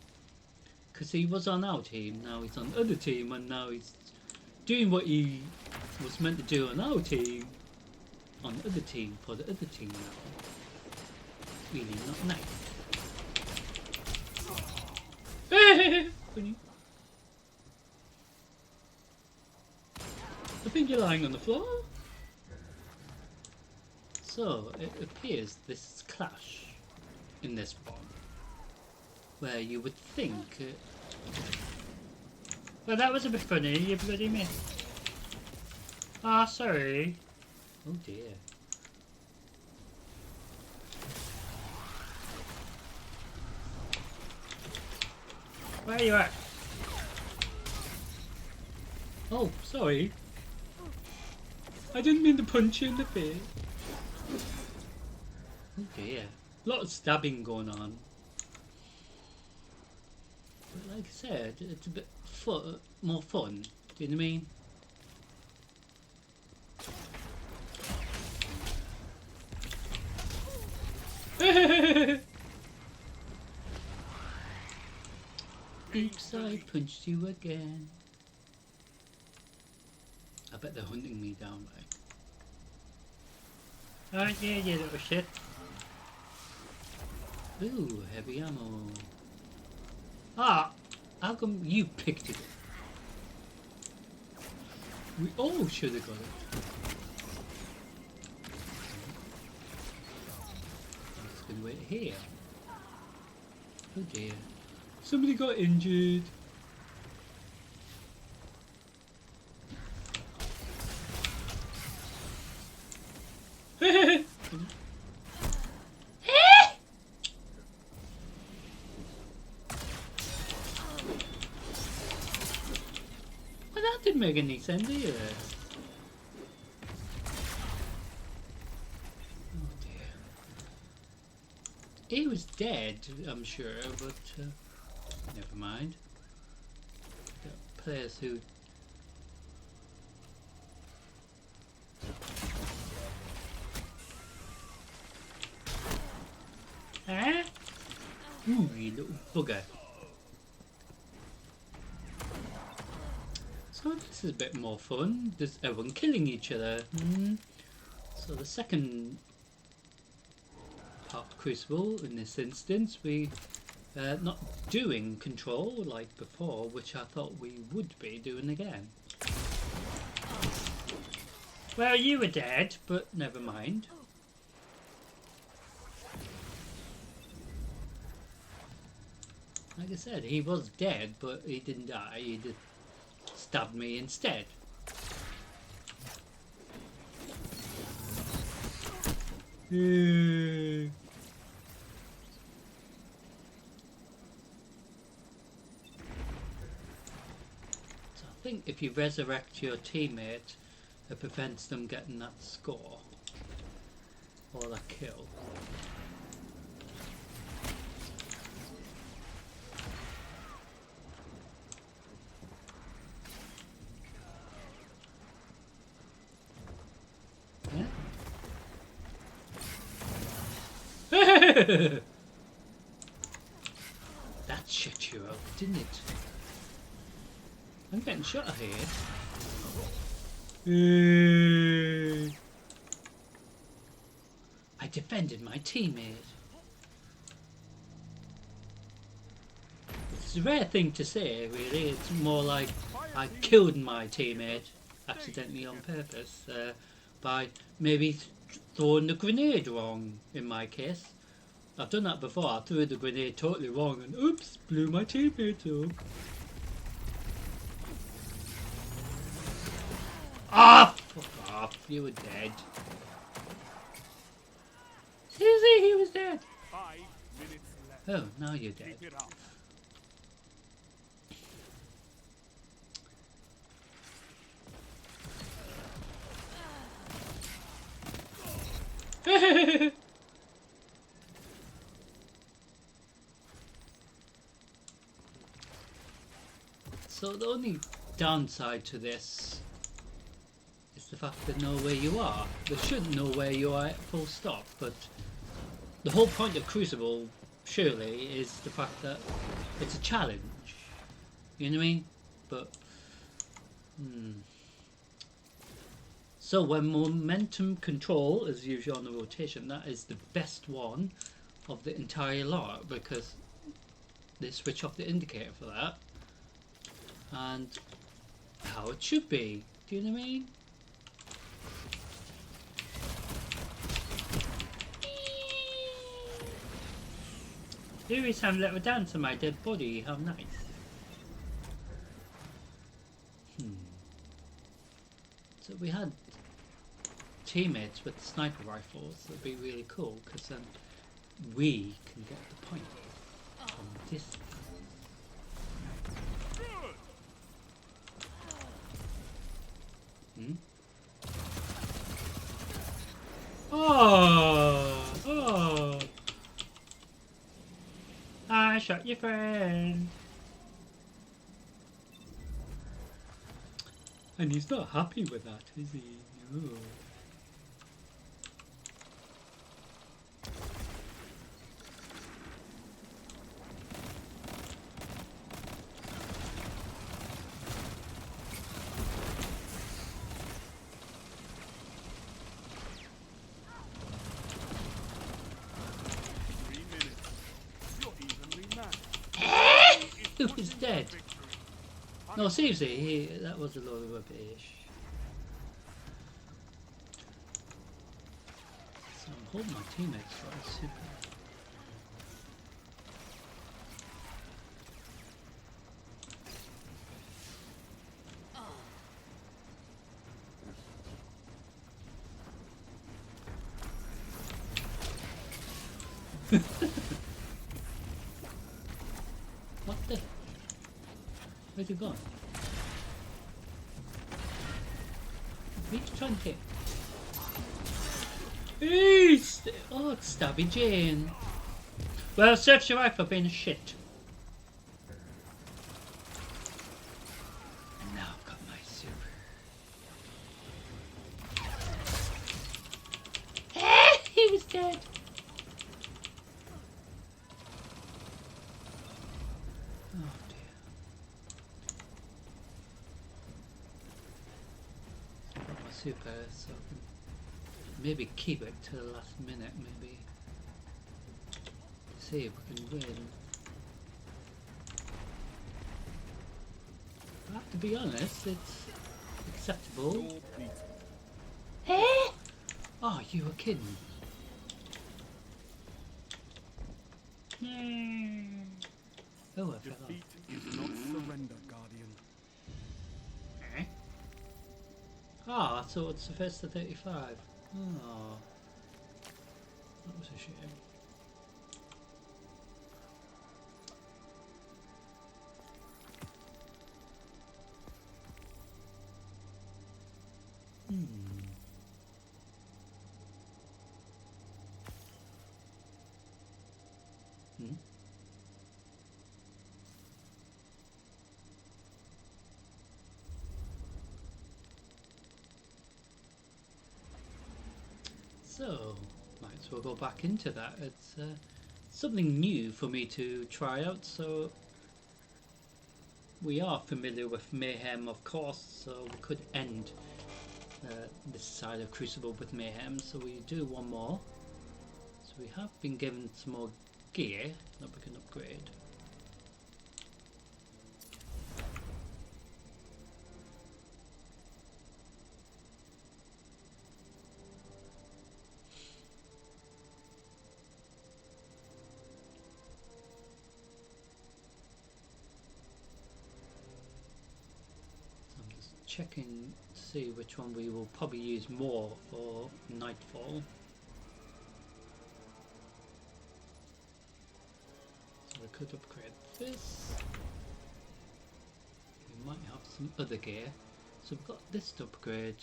Because he was on our team, now he's on the other team, and now he's doing what he was meant to do on our team, on the other team, for the other team now. Really not nice. Funny. I think you're lying on the floor. So it appears this clash in this one, where you would think. Well, that was a bit funny. You bloody missed. Ah, sorry. Oh dear. Where are you at? Oh, sorry. I didn't mean to punch you in the face. Oh dear. A lot of stabbing going on. But like I said, it's a bit more fun. Do you know what I mean? Oops, I punched you again. I bet they're hunting me down, like. Oh yeah, you little shit. Ooh, heavy ammo. Ah, how come you picked it up? We all should have got it. Let's go wait here. Oh dear. Somebody got injured. Well, that didn't make any sense either. Oh dear. He was dead, I'm sure, but never mind. Got players who. Huh? Ooh, you little bugger. So this is a bit more fun. There's everyone killing each other. So the second part of Crucible, in this instance, we not doing control like before, which I thought we would be doing again. Well, you were dead, but never mind. Like I said, he was dead, but he didn't die. He just stabbed me instead. So I think if you resurrect your teammate, it prevents them getting that score or that kill. That shut you up, didn't it? I'm getting shot here. I defended my teammate. It's a rare thing to say, really. It's more like I killed my teammate accidentally on purpose by maybe throwing the grenade wrong, in my case. I've done that before. I threw the grenade totally wrong and oops, blew my teammate up. Ah, fuck off, you were dead. Seriously, he was dead. 5 minutes left. Oh, now you're dead. Keep it up. So the only downside to this is the fact they know where you are. They should know where you are, full stop, but the whole point of Crucible, surely, is the fact that it's a challenge. You know what I mean? But so when momentum control is usually on the rotation, that is the best one of the entire lot, because they switch off the indicator for that. And how it should be. Do you know what I mean? Louis have a little dance on my dead body. How nice. So we had teammates with sniper rifles. That'd be really cool because then we can get the point from this. Oh! I shot your friend. And he's not happy with that, is he? No. He was dead. No, seriously, that was a load of rubbish. So I'm holding my teammates right, super. What the? Where's he gone? Who's trying to hit? Oh, it's Stabby Jane. Well, search your wife for being a shit. And now I've got my super. He was dead. Oh dear. I've got my super, so I can maybe keep it to the last minute, maybe. See if we can win. I have to be honest, it's acceptable. Eh? Oh, you were kidding. Oh, I fell off. Defeat is not surrender, Guardian. Eh? Ah, I thought it's the first to 35. Oh, that was a shame. So, might as well go back into that. It's something new for me to try out, so we are familiar with Mayhem, of course, so we could end this side of Crucible with Mayhem, so we do one more. So we have been given some more gear that we can upgrade. Checking to see which one we will probably use more for Nightfall. So we could upgrade this. We might have some other gear. So we've got this to upgrade.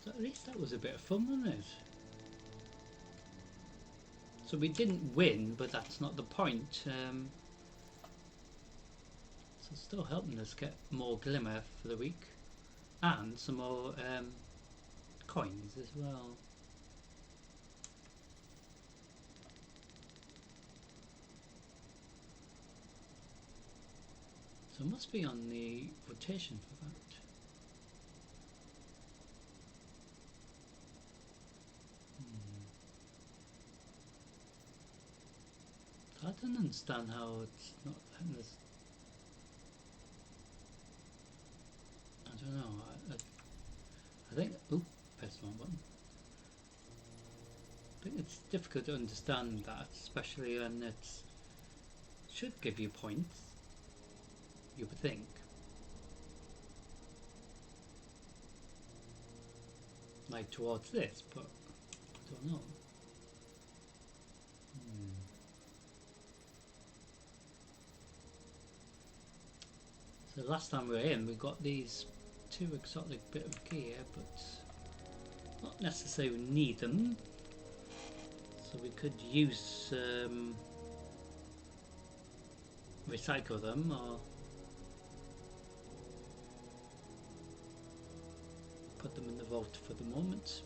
So at least that was a bit of fun, wasn't it? So we didn't win, but that's not the point. So it's still helping us get more glimmer for the week. And some more coins as well. So it must be on the rotation for that. Hard don't understand how it's not letting us. I don't know. I think. Oh, press the wrong button. I think it's difficult to understand that, especially when it should give you points. You would think. Like towards this, but I don't know. So last time we were in, we got these two exotic bit of gear, but not necessarily need them. So we could use recycle them or put them in the vault for the moment.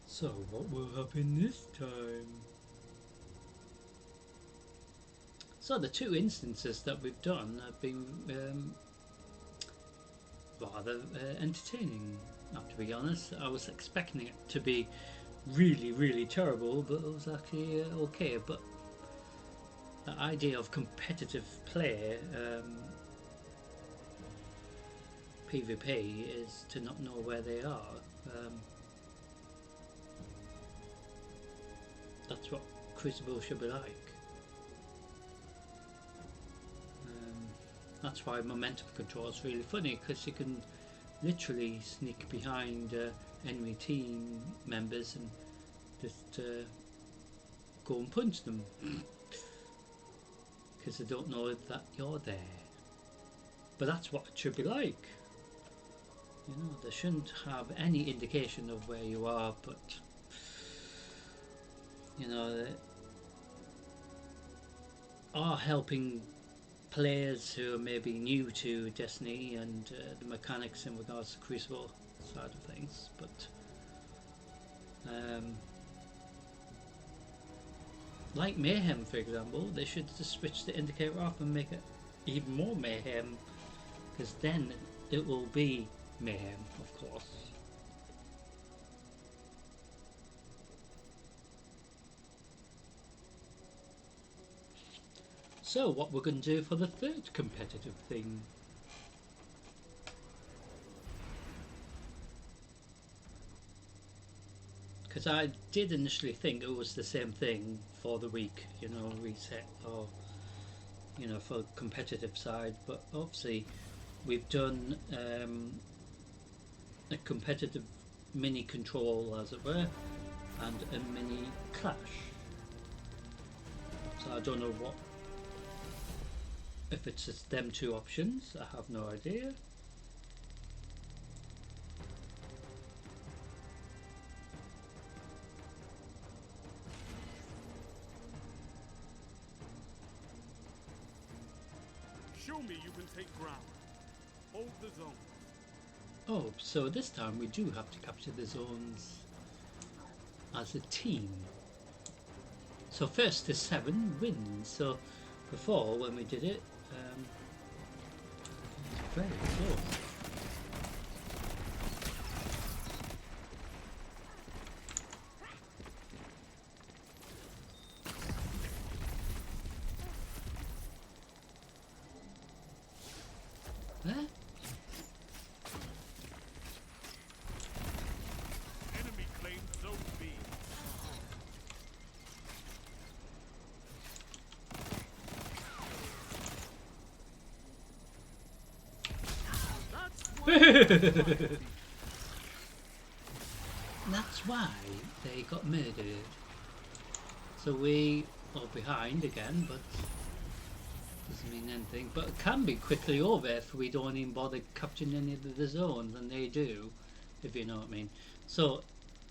So what will happen this time? So the two instances that we've done have been rather entertaining. I have to be honest. I was expecting it to be really, really terrible, but it was actually okay. But the idea of competitive play, PvP, is to not know where they are. That's what Crucible should be like. That's why momentum control is really funny, because you can literally sneak behind enemy team members and just go and punch them because they don't know that you're there. But that's what it should be like. You know, they shouldn't have any indication of where you are, but you know, they are helping players who are maybe new to Destiny and the mechanics in regards to Crucible side of things, but like Mayhem, for example, they should just switch the indicator off and make it even more Mayhem, because then it will be Mayhem, of course. So what we're going to do for the third competitive thing. Because I did initially think it was the same thing for the week, you know, reset, or you know, for competitive side, but obviously we've done a competitive mini control, as it were, and a mini clash. So I don't know what, if it's just them two options, I have no idea. Show me you can take ground. Hold the zone. Oh, so this time we do have to capture the zones as a team. So first to 7 wins. So before, when we did it, very close. Huh? Enemy claims zone B. That's why they got murdered. So we are behind again, but doesn't mean anything. But it can be quickly over if we don't even bother capturing any of the zones, and they do, if you know what I mean. So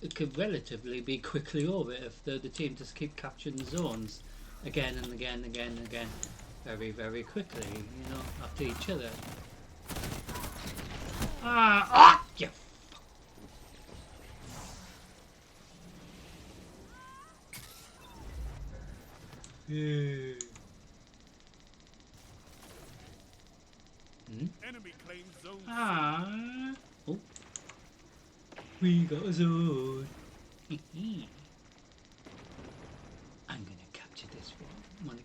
it could relatively be quickly over if the team just keep capturing the zones again and again and again and again, very, very quickly, you know, after each other. You fuck. Yeah. Enemy claims zone C. Oh. We got a zone.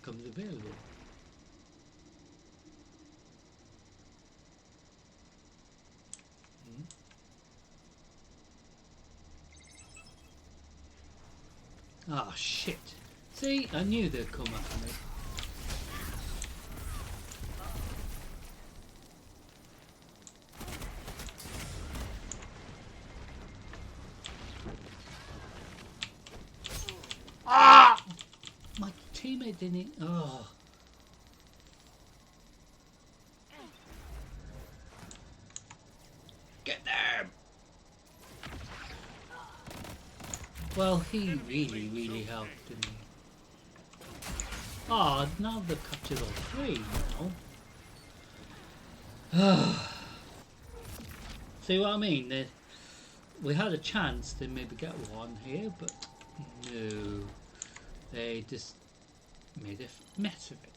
becomes available. Ah, shit. See, I knew they'd come after me. Ah! My teammate didn't. Oh. Get them! Well, he really helped, didn't he? Ah, now they've captured all three now. See what I mean? We had a chance to maybe get one here, but no. They just made a mess of it.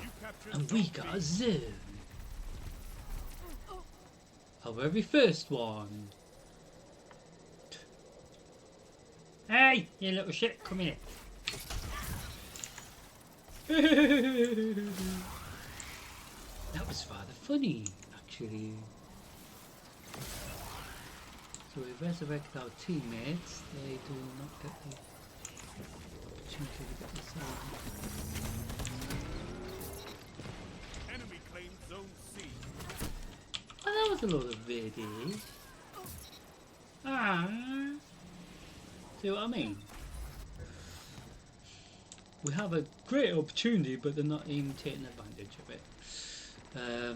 You captured And we Zone got B. a zone. Our very first one. Hey, you little shit, come here. That was rather funny, actually. So we resurrect our teammates. They do not get the opportunity to get the zone. Enemy claimed Zone C. Oh, that was a lot of videos. Ah. See what I mean? We have a great opportunity, but they're not even taking advantage of it. Oh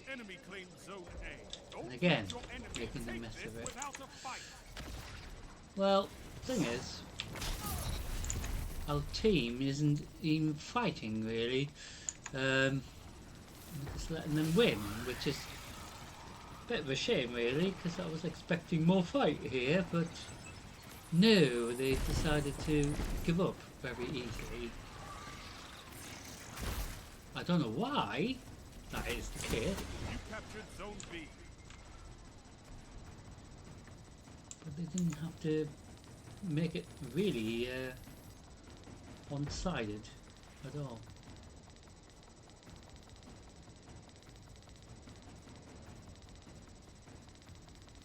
dear. Enemy claimed Zone A. Don't And again, let your enemy making a take mess this of it. without a fight. Well, thing is, our team isn't even fighting really. We're just letting them win, which is a bit of a shame really, because I was expecting more fight here, but no, they decided to give up very easily. I don't know why that is the case, You captured Zone B. but they didn't have to make it really one-sided at all.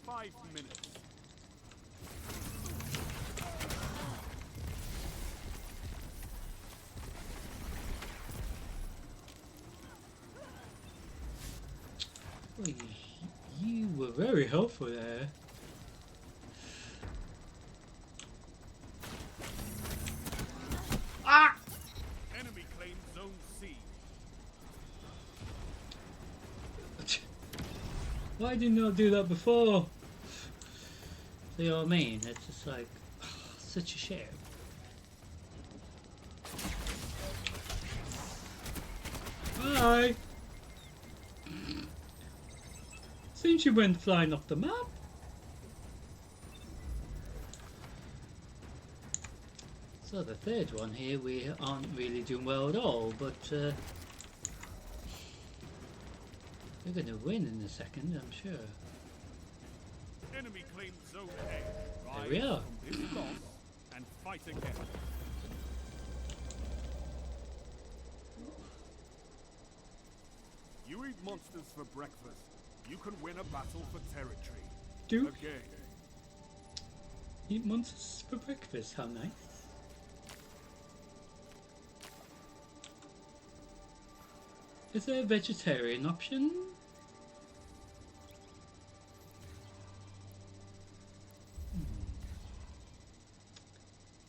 Five minutes. Well, you were very helpful there. Ah! Enemy claimed Zone C. Why didn't I do that before? See what I mean? It's just like such a shame. Bye. Since you went flying off the map. So the third one here, we aren't really doing well at all, but we're going to win in a second, I'm sure. Enemy claimed Zone A. There we are. Rise from this loss and fight again. You eat monsters for breakfast. You can win a battle for territory. Do Again. eat monsters for breakfast, how nice. Is there a vegetarian option?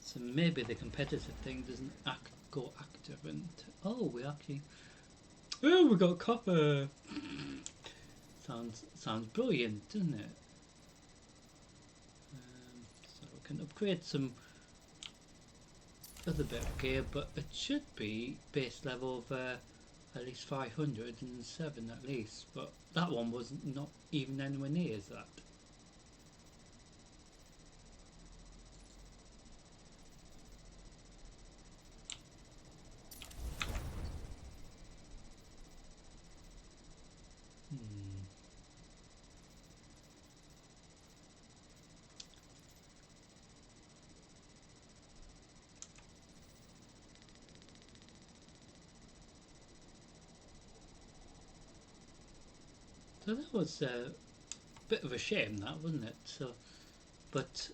So maybe the competitive thing doesn't go active and oh, we actually Oh, we got copper. Sounds brilliant, doesn't it? So we can upgrade some other bit of gear, but it should be base level of at least 507 at least. But that one was not even anywhere near as that. So that was a bit of a shame, that, wasn't it? So, but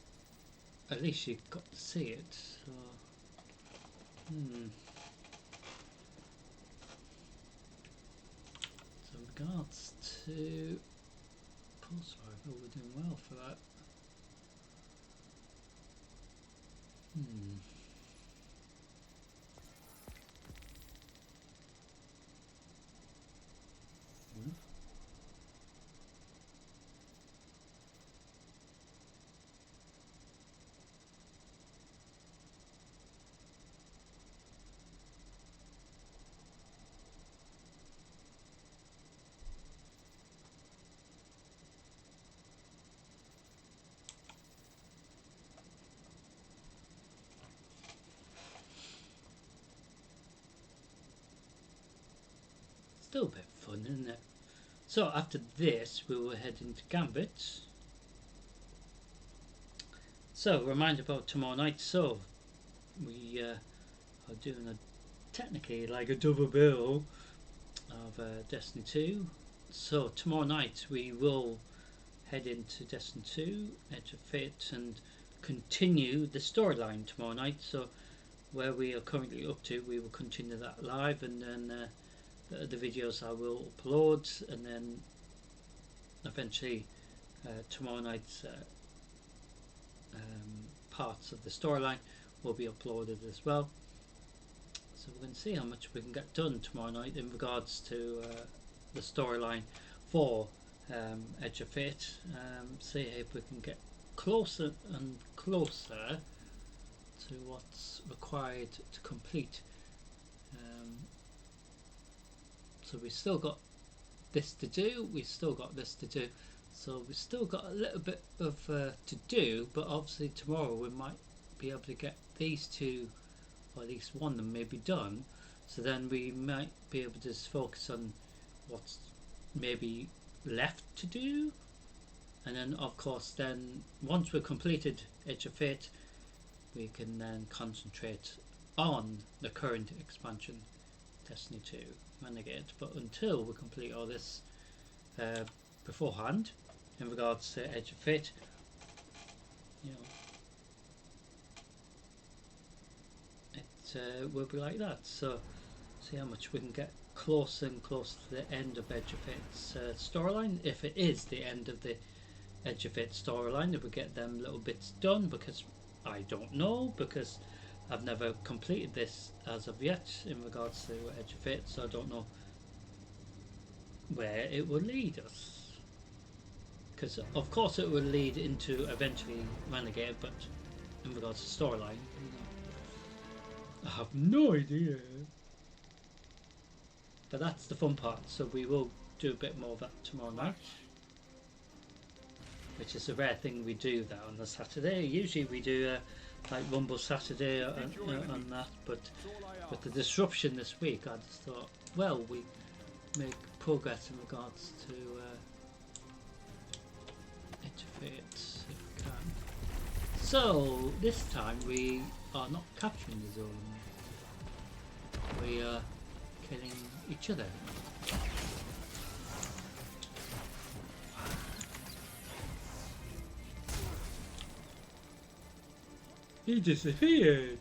at least you got to see it. So, so in regards to pulse rifle, we're doing well for that. Still a bit fun, isn't it? So after this, we will head into Gambit. So, reminder about tomorrow night. So, we are doing technically like a double bill of Destiny 2. So, tomorrow night we will head into Destiny 2, Edge of Fate, and continue the storyline tomorrow night. So, where we are currently up to, we will continue that live, and then the videos I will upload, and then eventually tomorrow night's parts of the storyline will be uploaded as well. So we're going to see how much we can get done tomorrow night in regards to the storyline for Edge of Fate. See if we can get closer and closer to what's required to complete. So we've still got this to do, so we've still got a little bit of to do, but obviously tomorrow we might be able to get these two, or at least one of them maybe done, so then we might be able to just focus on what's maybe left to do, and then of course then once we've completed Edge of Fate, we can then concentrate on the current expansion, Destiny 2 Renegade. But until we complete all this beforehand, in regards to Edge of Fate, you know, it will be like that. So see how much we can get closer and closer to the end of Edge of Fate's storyline, if it is the end of the Edge of Fate storyline, if we get them little bits done, because I don't know, because I've never completed this as of yet in regards to Edge of Fate, so I don't know where it will lead us. Because of course it will lead into eventually Renegade, but in regards to storyline, I have no idea. But that's the fun part, so we will do a bit more of that tomorrow night, which is a rare thing we do that on a Saturday. Usually we do like Rumble Saturday on that, but with the disruption this week, I just thought, well, we make progress in regards to Edge of Fate if we can. So this time we are not capturing the zone, we are killing each other. He disappeared.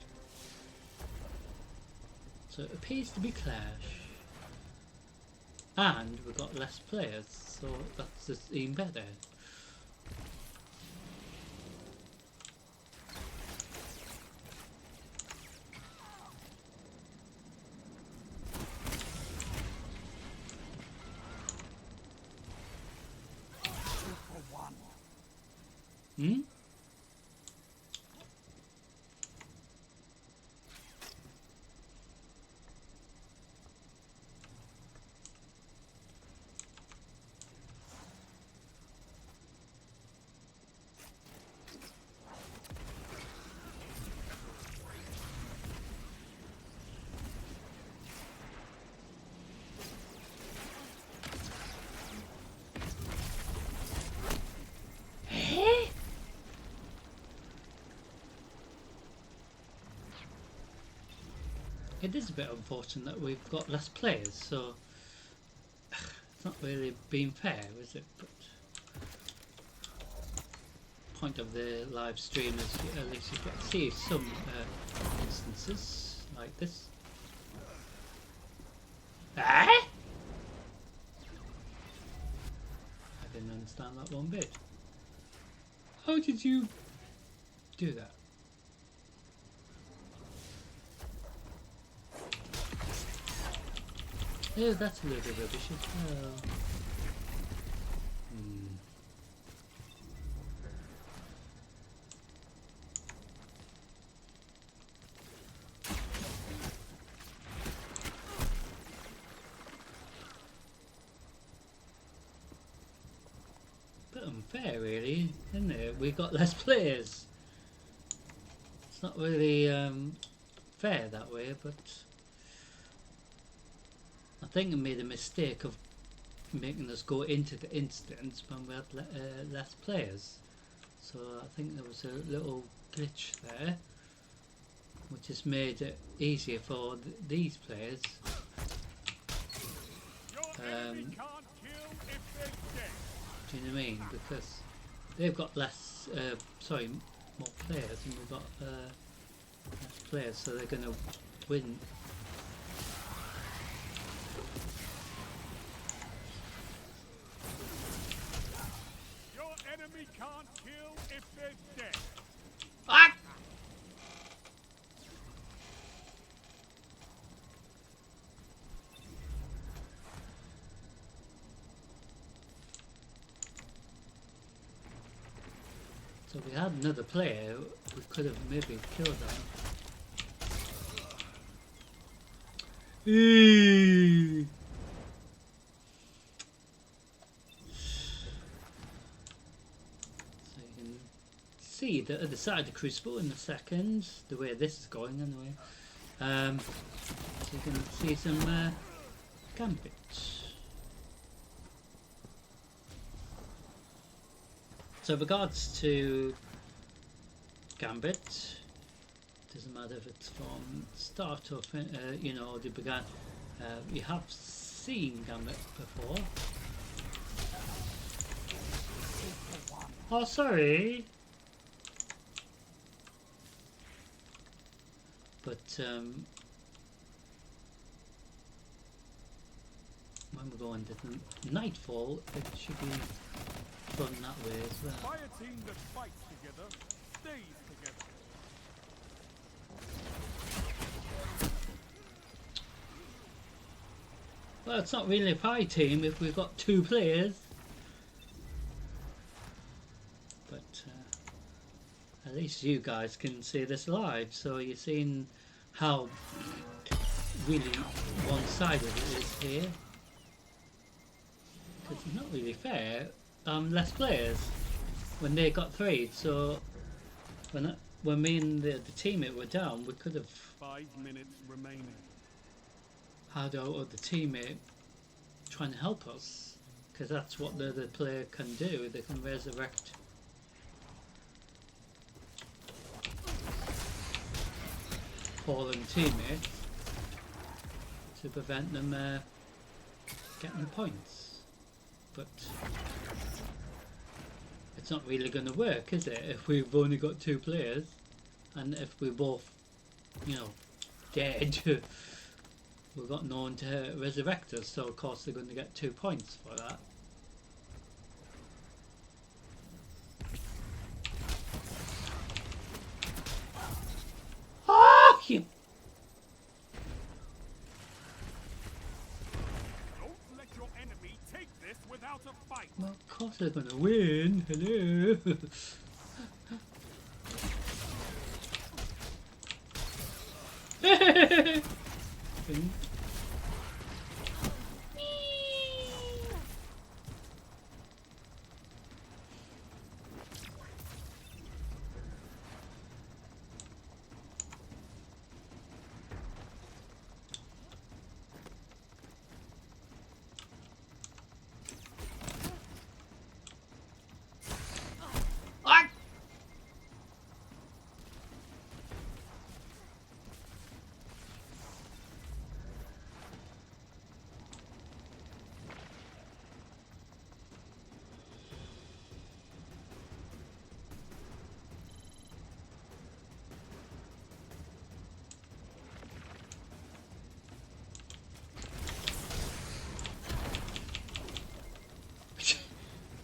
So it appears to be Clash. And we've got less players, so that's just even better. Hmm? It is a bit unfortunate that we've got less players, so it's not really being fair, is it? But point of the live stream is at least you get to see some instances like this. Ah! I didn't understand that one bit. How did you do that? Oh, that's a little bit rubbish as well. Bit unfair really, isn't it? We got less players. It's not really fair that way, but I think I made a mistake of making us go into the instance when we had less players. So I think there was a little glitch there, which has made it easier for these players. Do you know what I mean? Because they've got less, more players, and we've got less players, so they're going to win. Your enemy can't kill if they're dead. Ah! So if we had another player, we could have maybe killed them. Eee! So you can see the other side of the crucible in a second, the way this is going anyway. So you can see some gambit. So regards to Gambit, doesn't matter if it's from start or you know, the began. You have seen Gambit before. Oh, sorry. But when we go into Nightfall, it should be fun that way as well. By a team that fights together, stays together. Well, it's not really a pie team if we've got two players. But at least you guys can see this live, so you're seeing how really one-sided it is here. Because it's not really fair. Less players when they got three, so when me and the teammate were down, we could have 5 minutes remaining. had our other teammate trying to help us, because that's what the other player can do. They can resurrect fallen teammates to prevent them getting points. But it's not really going to work, is it, if we've only got two players and if we're both, you know, dead. We've got no one to resurrect us, so of course they're going to get 2 points for that. Ah! Don't let your enemy take this without a fight. Well, of course they're going to win. Hello. Ah!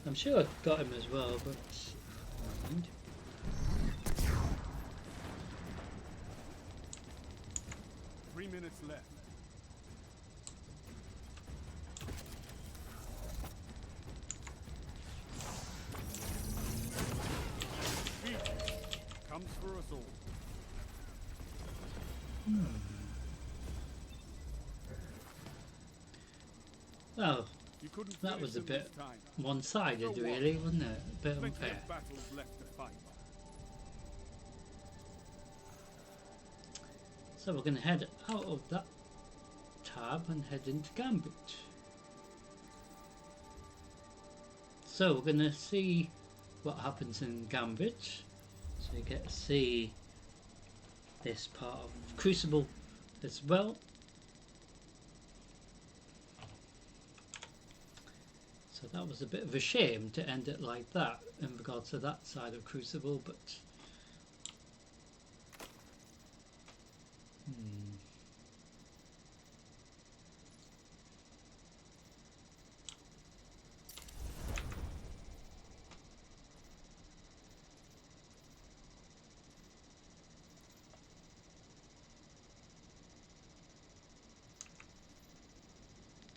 I'm sure I got him as well, but never mind. 3 minutes left. Defense comes for us all. Well, You couldn't that finish was a them bit this time. one-sided, really, wasn't it? A bit Plenty unfair. of battles left to fight. So we're going to head out of that tab and head into Gambit. So we're going to see what happens in Gambit. So you get to see this part of Crucible as well. So that was a bit of a shame to end it like that in regards to that side of Crucible, but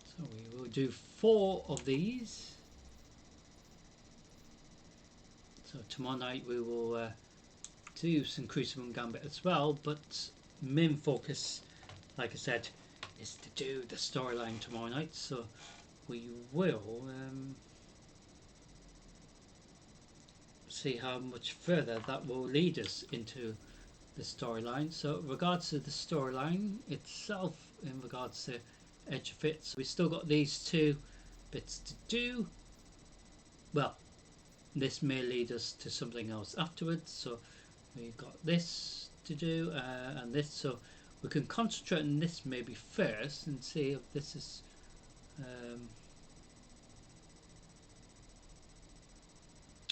so we will do 4 of these. So tomorrow night we will do some Crucible and Gambit as well, but main focus, like I said, is to do the storyline tomorrow night. So we will see how much further that will lead us into the storyline. So in regards to the storyline itself, in regards to Edge of It, so we still got these 2 bits to do. Well, this may lead us to something else afterwards, so we've got this to do and this, so we can concentrate on this maybe first and see if this is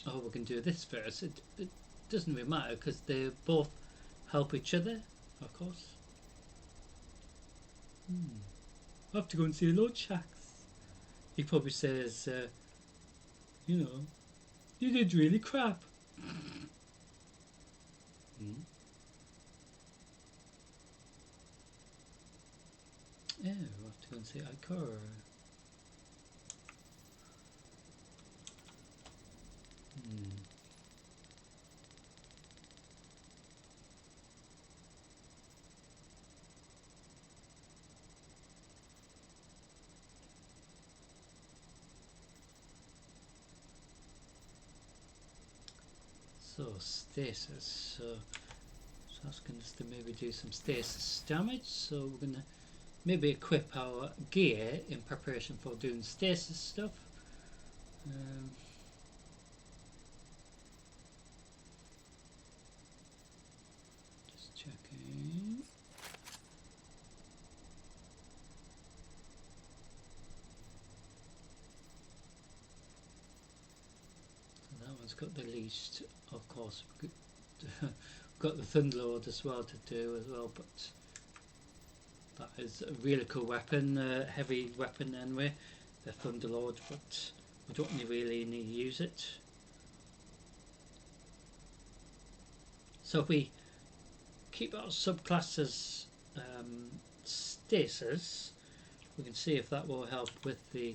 oh, we can do this first. It doesn't really matter because they both help each other, of course. I have to go and see Lord Shax. He probably says, you know, you did really crap. Yeah, we'll have to go and see Ikora. So stasis, so it's asking us to maybe do some stasis damage, so we're gonna maybe equip our gear in preparation for doing stasis stuff. Just checking. So that one's got the least, of course. We've got the Thunderlord as well to do as well, but that is a really cool weapon, heavy weapon anyway, the Thunderlord, but we don't really need to use it. So if we keep our subclasses stasis, we can see if that will help with the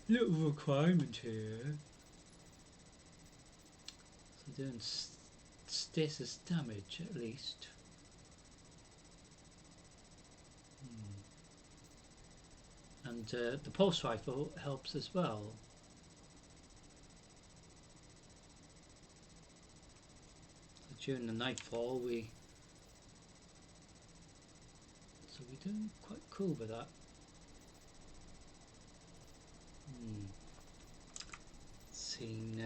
little requirement here. So doing stasis damage at least. and the pulse rifle helps as well. So during the nightfall we're doing quite cool with that. Seeing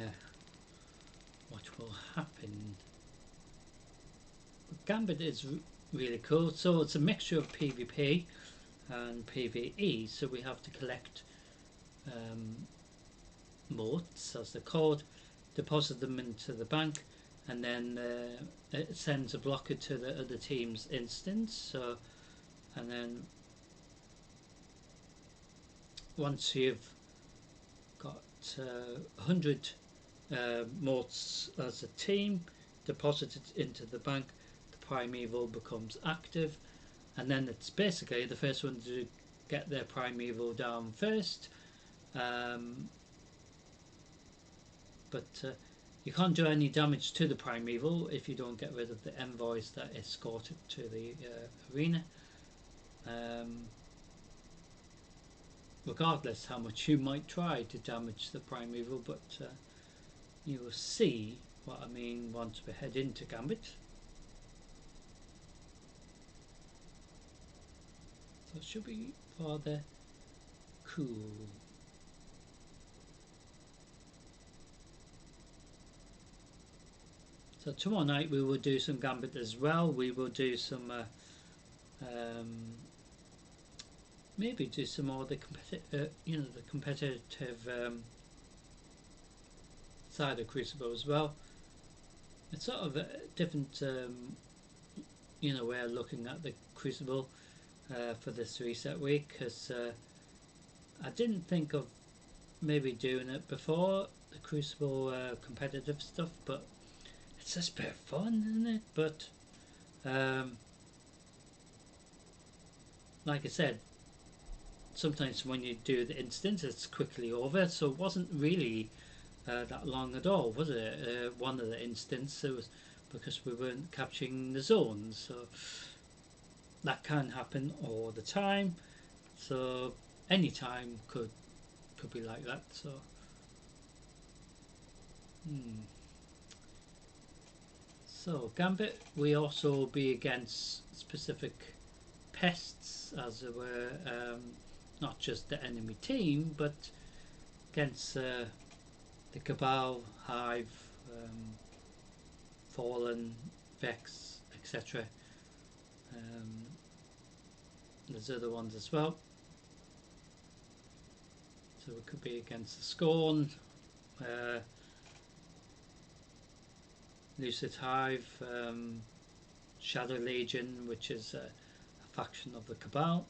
what will happen. Gambit is really cool. So it's a mixture of PvP and PvE. So we have to collect motes, as they're called, deposit them into the bank, and then it sends a blocker to the other team's instance. So, and then once you've got 100 motes as a team deposited into the bank, the primeval becomes active, and then it's basically the first one to get their primeval down first. But you can't do any damage to the primeval if you don't get rid of the envoys that escort it to the arena. Regardless how much you might try to damage the primeval, but you will see what I mean once we head into Gambit. So it should be rather cool. So tomorrow night we will do some Gambit as well. We will do some maybe do some more of the the competitive side of Crucible as well. It's sort of a different way of looking at the Crucible for this reset week, because I didn't think of maybe doing it before the Crucible competitive stuff, but it's just a bit of fun, isn't it? But like I said, sometimes when you do the instance it's quickly over, so it wasn't really that long at all, was it? One of the instances was because we weren't capturing the zones, so that can happen all the time. So any time could be like that. So so Gambit, we also be against specific pests, as it were, not just the enemy team, but against the Cabal, Hive, Fallen, Vex, etc. There's other ones as well. So we could be against the Scorn, Lucid Hive, Shadow Legion, which is a faction of the Cabal,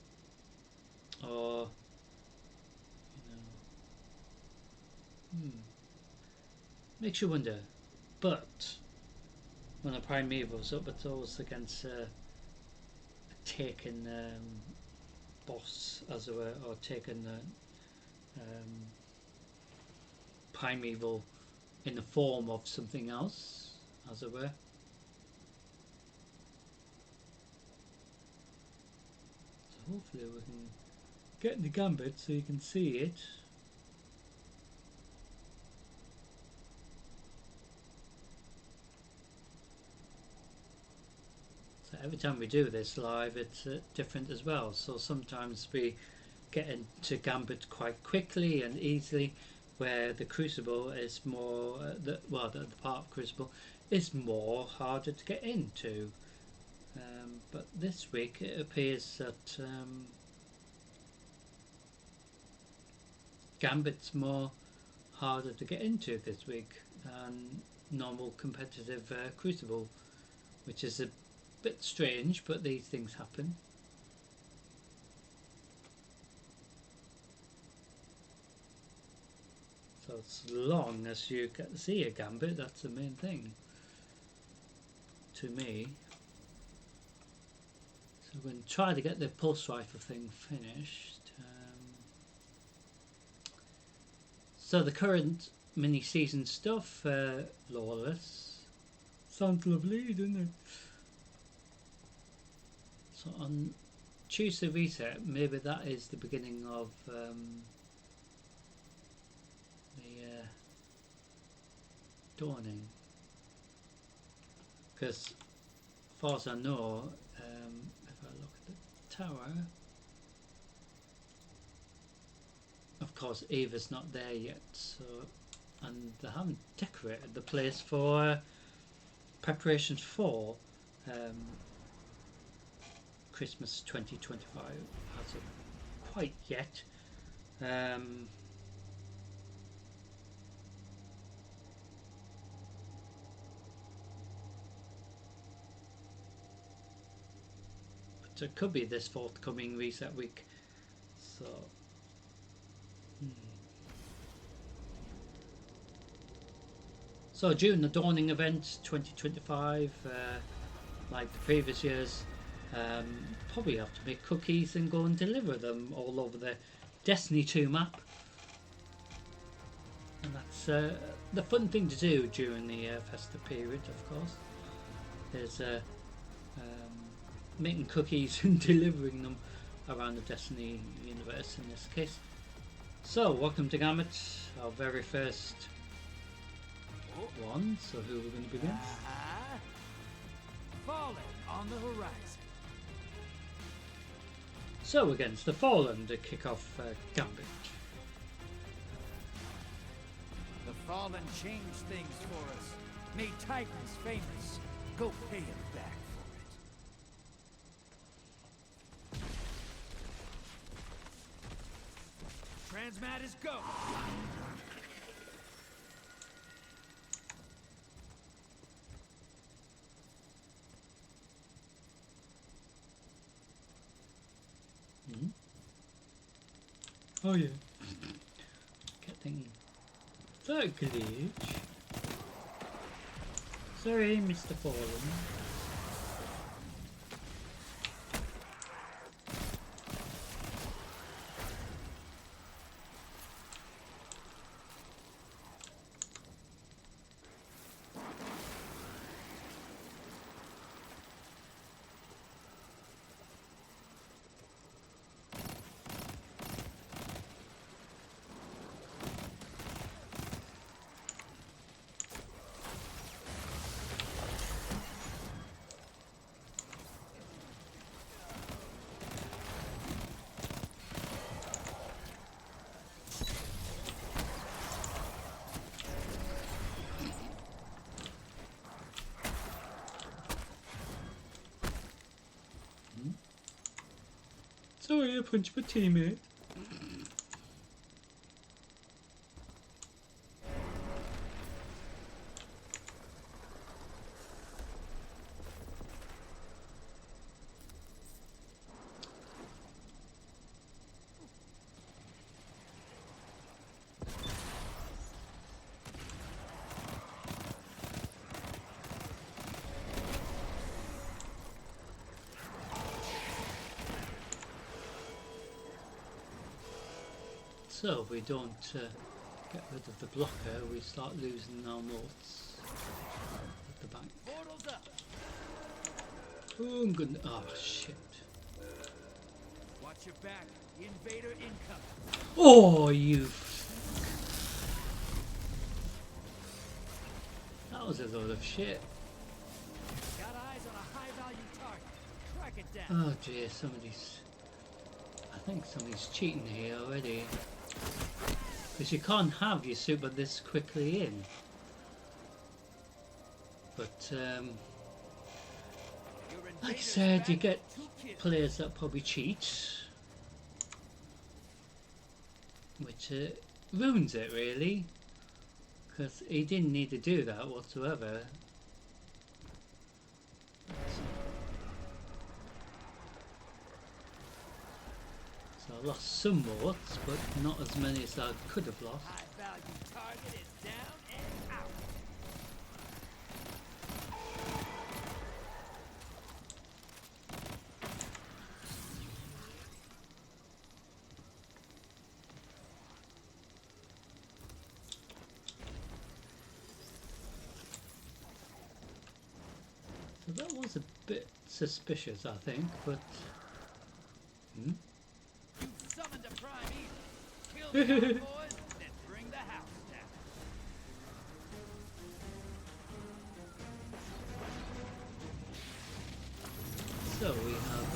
or makes you wonder. But when a primeval's up, it's always against a taken boss, as it were, or taken primeval in the form of something else, as it were. So hopefully we can get in the Gambit so you can see it. So every time we do this live, it's different as well. So sometimes we get into Gambit quite quickly and easily, where the Crucible is more the part of Crucible is more harder to get into. But this week it appears that Gambit's more harder to get into this week than normal competitive Crucible, which is a bit strange, but these things happen. So as long as you get to see a Gambit, that's the main thing to me. So we're going to try to get the pulse rifle thing finished. So the current mini season stuff, Lawless, sounds lovely, doesn't it? So on Tuesday reset, maybe that is the beginning of the dawning. Because, as far as I know, if I look at the tower, of course, Eva's not there yet, so, and they haven't decorated the place for preparations for Christmas 2025 as of quite yet. But it could be this forthcoming reset week. So. So during the Dawning event 2025, like the previous years, probably have to make cookies and go and deliver them all over the Destiny 2 map. And that's the fun thing to do during the festive period, of course, is making cookies and delivering them around the Destiny universe in this case. So, welcome to Gambit, our very first one. So who are we going to begin? Fallen on the horizon. So against the Fallen to kick off Gambit. The Fallen changed things for us, made Titans famous. Go pay him back for it. Transmat is go. Oh yeah. Getting that glitch. Sorry, Mr. Fallen. Sorry, I punched my teammate. So if we don't get rid of the blocker, we start losing our motes at the bank. Portals up. Oh, I'm gonna. Oh shit! Watch your back. Invader incoming. Oh, you! That was a load of shit. Got eyes on a high-value target. Track it down. Oh dear, somebody's. I think somebody's cheating here already. Because you can't have your super this quickly in. But like I said, you get players that probably cheat, which ruins it really. Because he didn't need to do that whatsoever. So I lost some motes, but not as many as I could have lost. High-value target is down and out. So that was a bit suspicious, I think, but Hmm? You summoned a prime evil. Kill the envoys, then bring the house down. So we have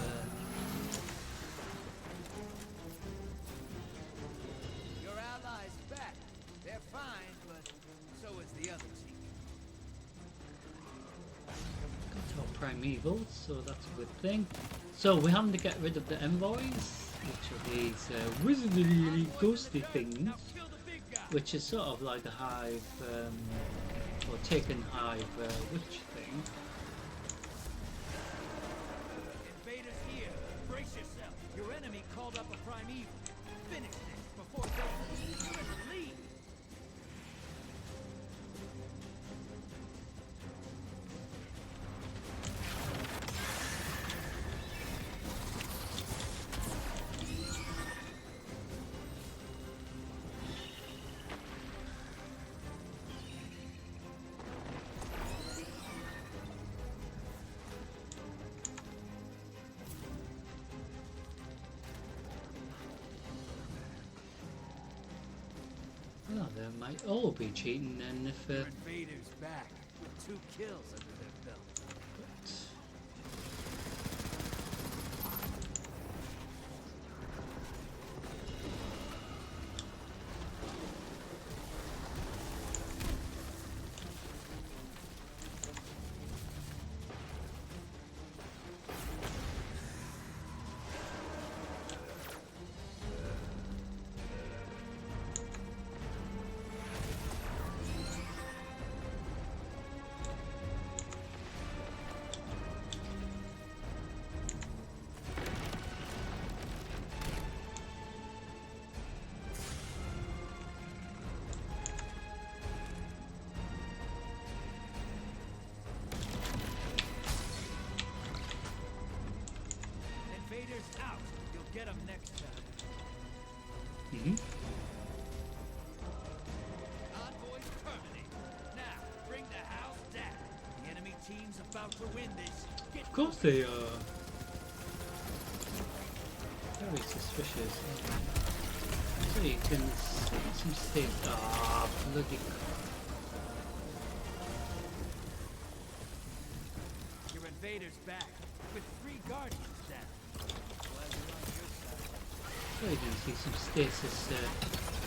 Your allies back. They're fine, but so is the other team. got our primeval, so that's a good thing. So we have to get rid of the envoys, which are these wizardly ghostly things, Now kill the big guy. which is sort of like a hive or taken hive witch thing. Invaders here. Brace yourself. Your enemy called up a prime evil. Finish this before it goes. You're in the lead. Well, they might all be cheating then if Your invaders back with 2 kills under their belt. Invaders out. You'll get them next time. Envoys terminated. Now, bring the house down. The enemy team's about to win this. Get Of course they are. Very suspicious. So you can see some state. Ah, bloody. your invaders back with 3 guardians down. Glad we're on your side. So you can see some stasis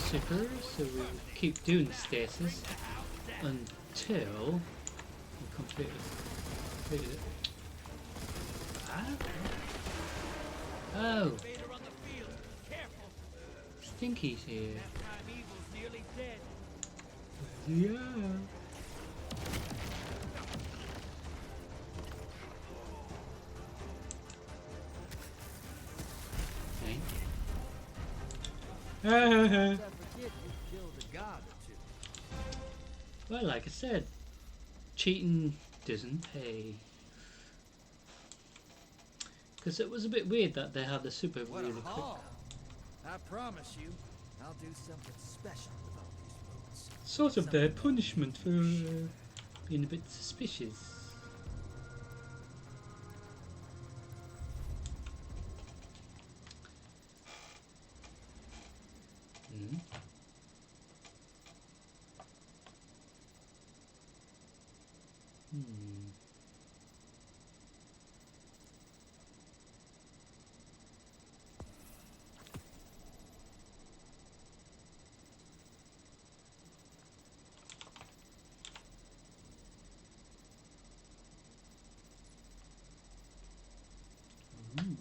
supers. So we keep doing stasis until we complete it. Ah? Oh, Invader on the field. Careful. Stinky's here. That prime evil's nearly dead. Yeah. I forget you killed a god or 2. Well, like I said, cheating doesn't pay. Because it was a bit weird that they had the super What really a quick. haul. I promise you, I'll do something special with all these roads. Sort of their punishment for being a bit suspicious. Hmm. Hmm. Hmm.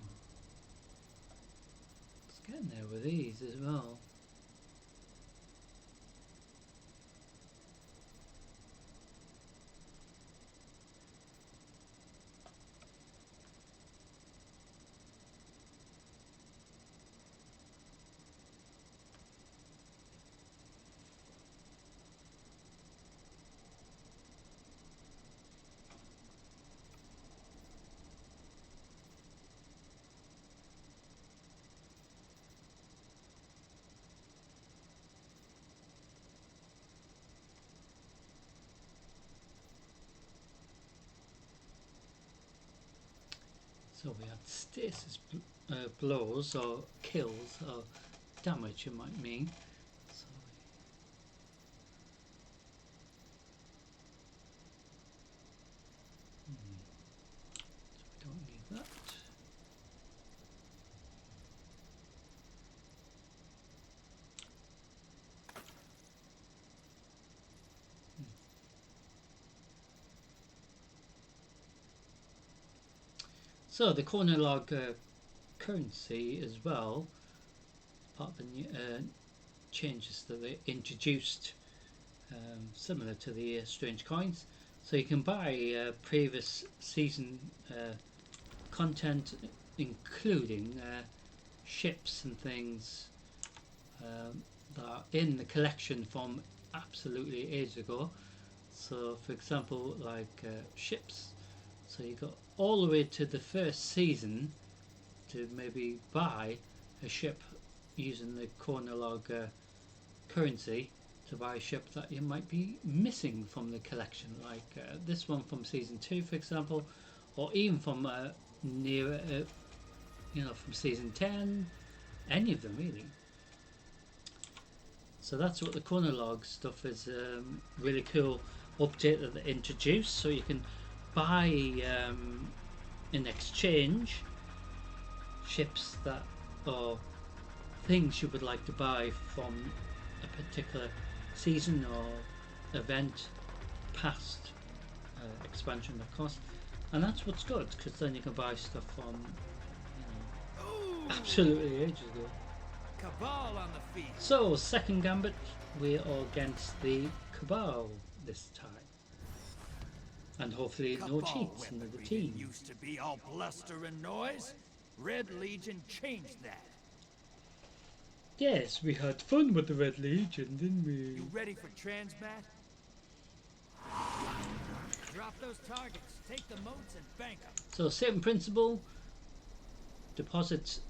It's getting there with these as well. So we had stasis blows or kills or damage, it might mean. So, so we don't need that. So the corner log currency as well, part of the new, changes that they introduced, similar to the strange coins. So you can buy previous season content, including ships and things that are in the collection from absolutely ages ago. So for example, like ships. So you got all the way to the first season to maybe buy a ship using the corner log currency to buy a ship that you might be missing from the collection, like this one from season 2 for example, or even from near from season 10, any of them really. So that's what the corner log stuff is. Really cool update that they introduced, so you can buy in exchange ships that or things you would like to buy from a particular season or event past expansion of cost. And that's what's good, because then you can buy stuff from absolutely ages ago. Cabal on the feet. So second gambit, we are against the Cabal this time. And hopefully no cheats in the team. Used to be all bluster and noise. Red Legion changed that. Yes, we had fun with the Red Legion, didn't we? You ready for transmat? Drop those targets, take the moats and bank them. So same principle. Deposit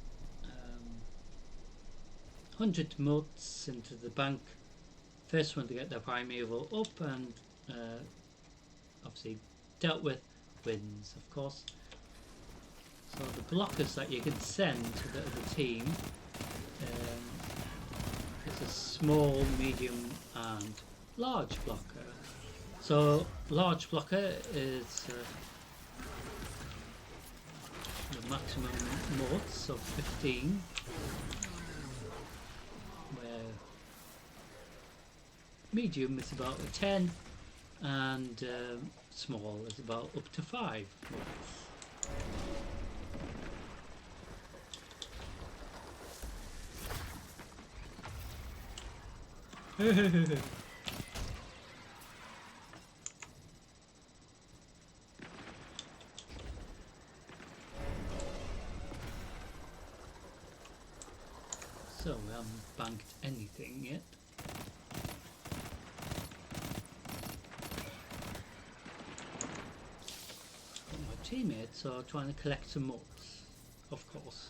100 moats into the bank. First one to get their primeval up and obviously dealt with wins, of course. So the blockers that you can send to the other team is a small, medium and large blocker. So large blocker is the maximum moats of 15, where medium is about a 10 and small is about up to 5 moats. So we haven't banked anything yet. My teammates are trying to collect some moats, of course.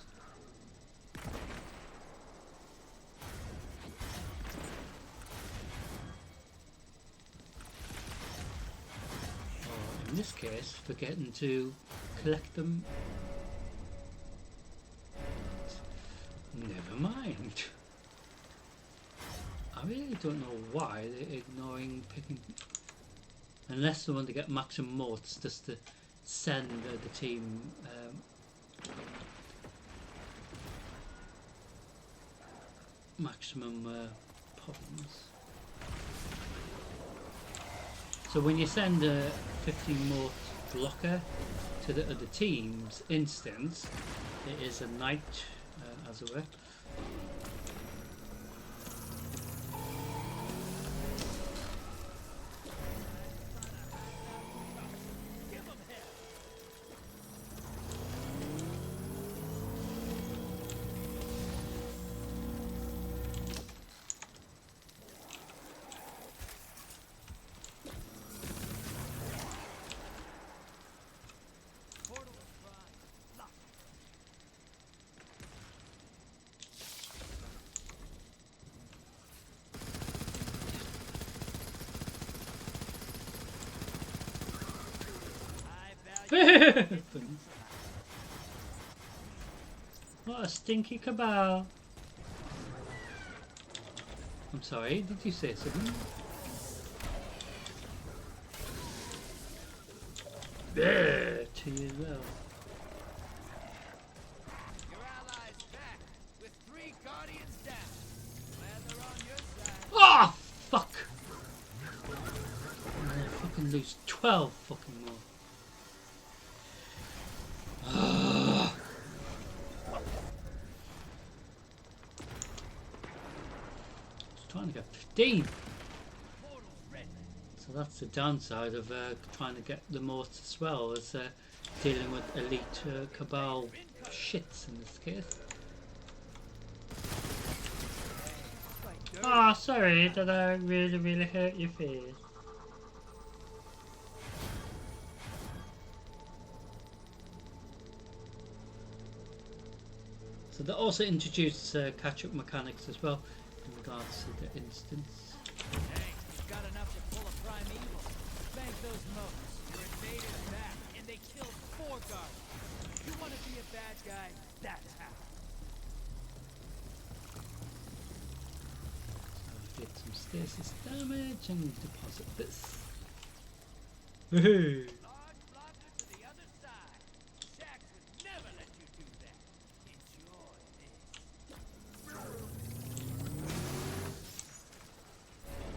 Or in this case, forgetting to collect them. Never mind. I really don't know why they're ignoring picking, unless they want to get maximum moats just to send the team maximum problems. So when you send a 15 moat blocker to the other team's instance, it is a knight, as it were. What a stinky cabal. I'm sorry, did you say something? There to you as well. Your allies back with 3 guardians down. Glad they're on your side. Oh fuck! I'm gonna fucking lose 12 fucking more. Trying to get 15. So that's the downside of trying to get the most as well as dealing with elite cabal shits in this case. Ah, sorry, did I really hurt your face? So they also introduced catch-up mechanics as well in regards to the instance. Hey, you've got enough to pull a primeval. Bank those motes. Your invaders back, and they killed 4 guards. You want to be a bad guy? That's how. So get some stasis damage and deposit this. Hey. Large blocker to the other side. Shax would never let you do that. Enjoy this.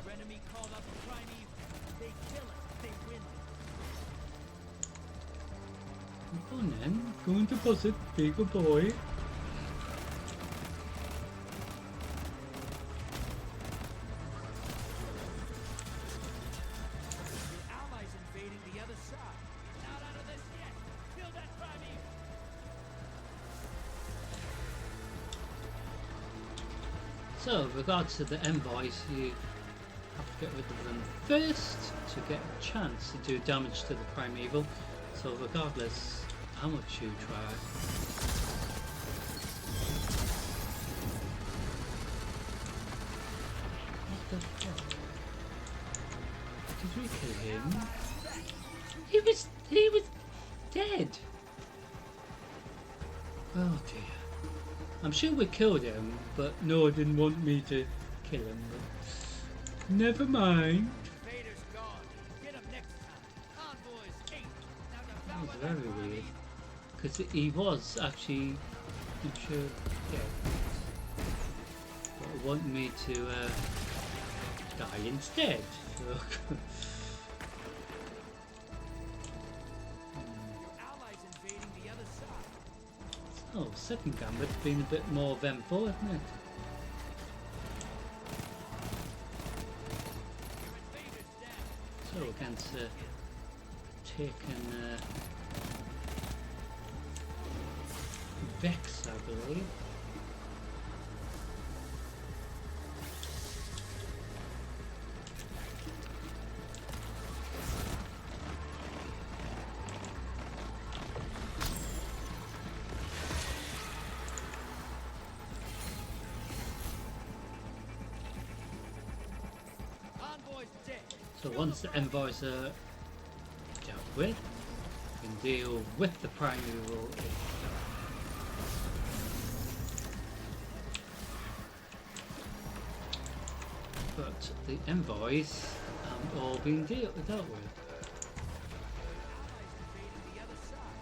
Your enemy called up a primeval. They kill it. They win it. Go on then, go and deposit, big boy. Your allies invading the other side. You're not out of this yet. Kill that primeval. So, with regards to the envoys, you have to get rid of them first to get a chance to do damage to the primeval. So, regardless how much you try. What the fuck? Did we kill him? He was dead. Oh dear. I'm sure we killed him, but Noah didn't want me to kill him. But never mind. Vader's gone. Get him next time. Envoys 8. Now That was devour very that weird. primeval. Because he was actually, I'm sure, dead. But it wanted me to die instead. So Your allies invading the other side. oh, second gambit's been a bit more eventful, isn't it? Your invaders down. So against taken Vex, I believe. Envoys dead. So once the envoys are dealt with, you can deal with the primeval itself. But the envoys haven't all been dealt with. Allies invading the other side.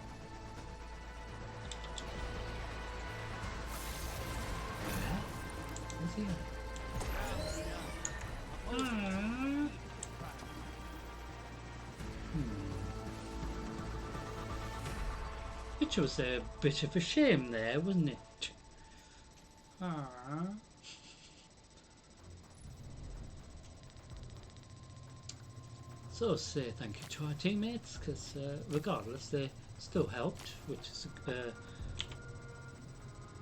Where's he at? Which was a bit of a shame there, wasn't it? So say thank you to our teammates, because regardless they still helped, which is the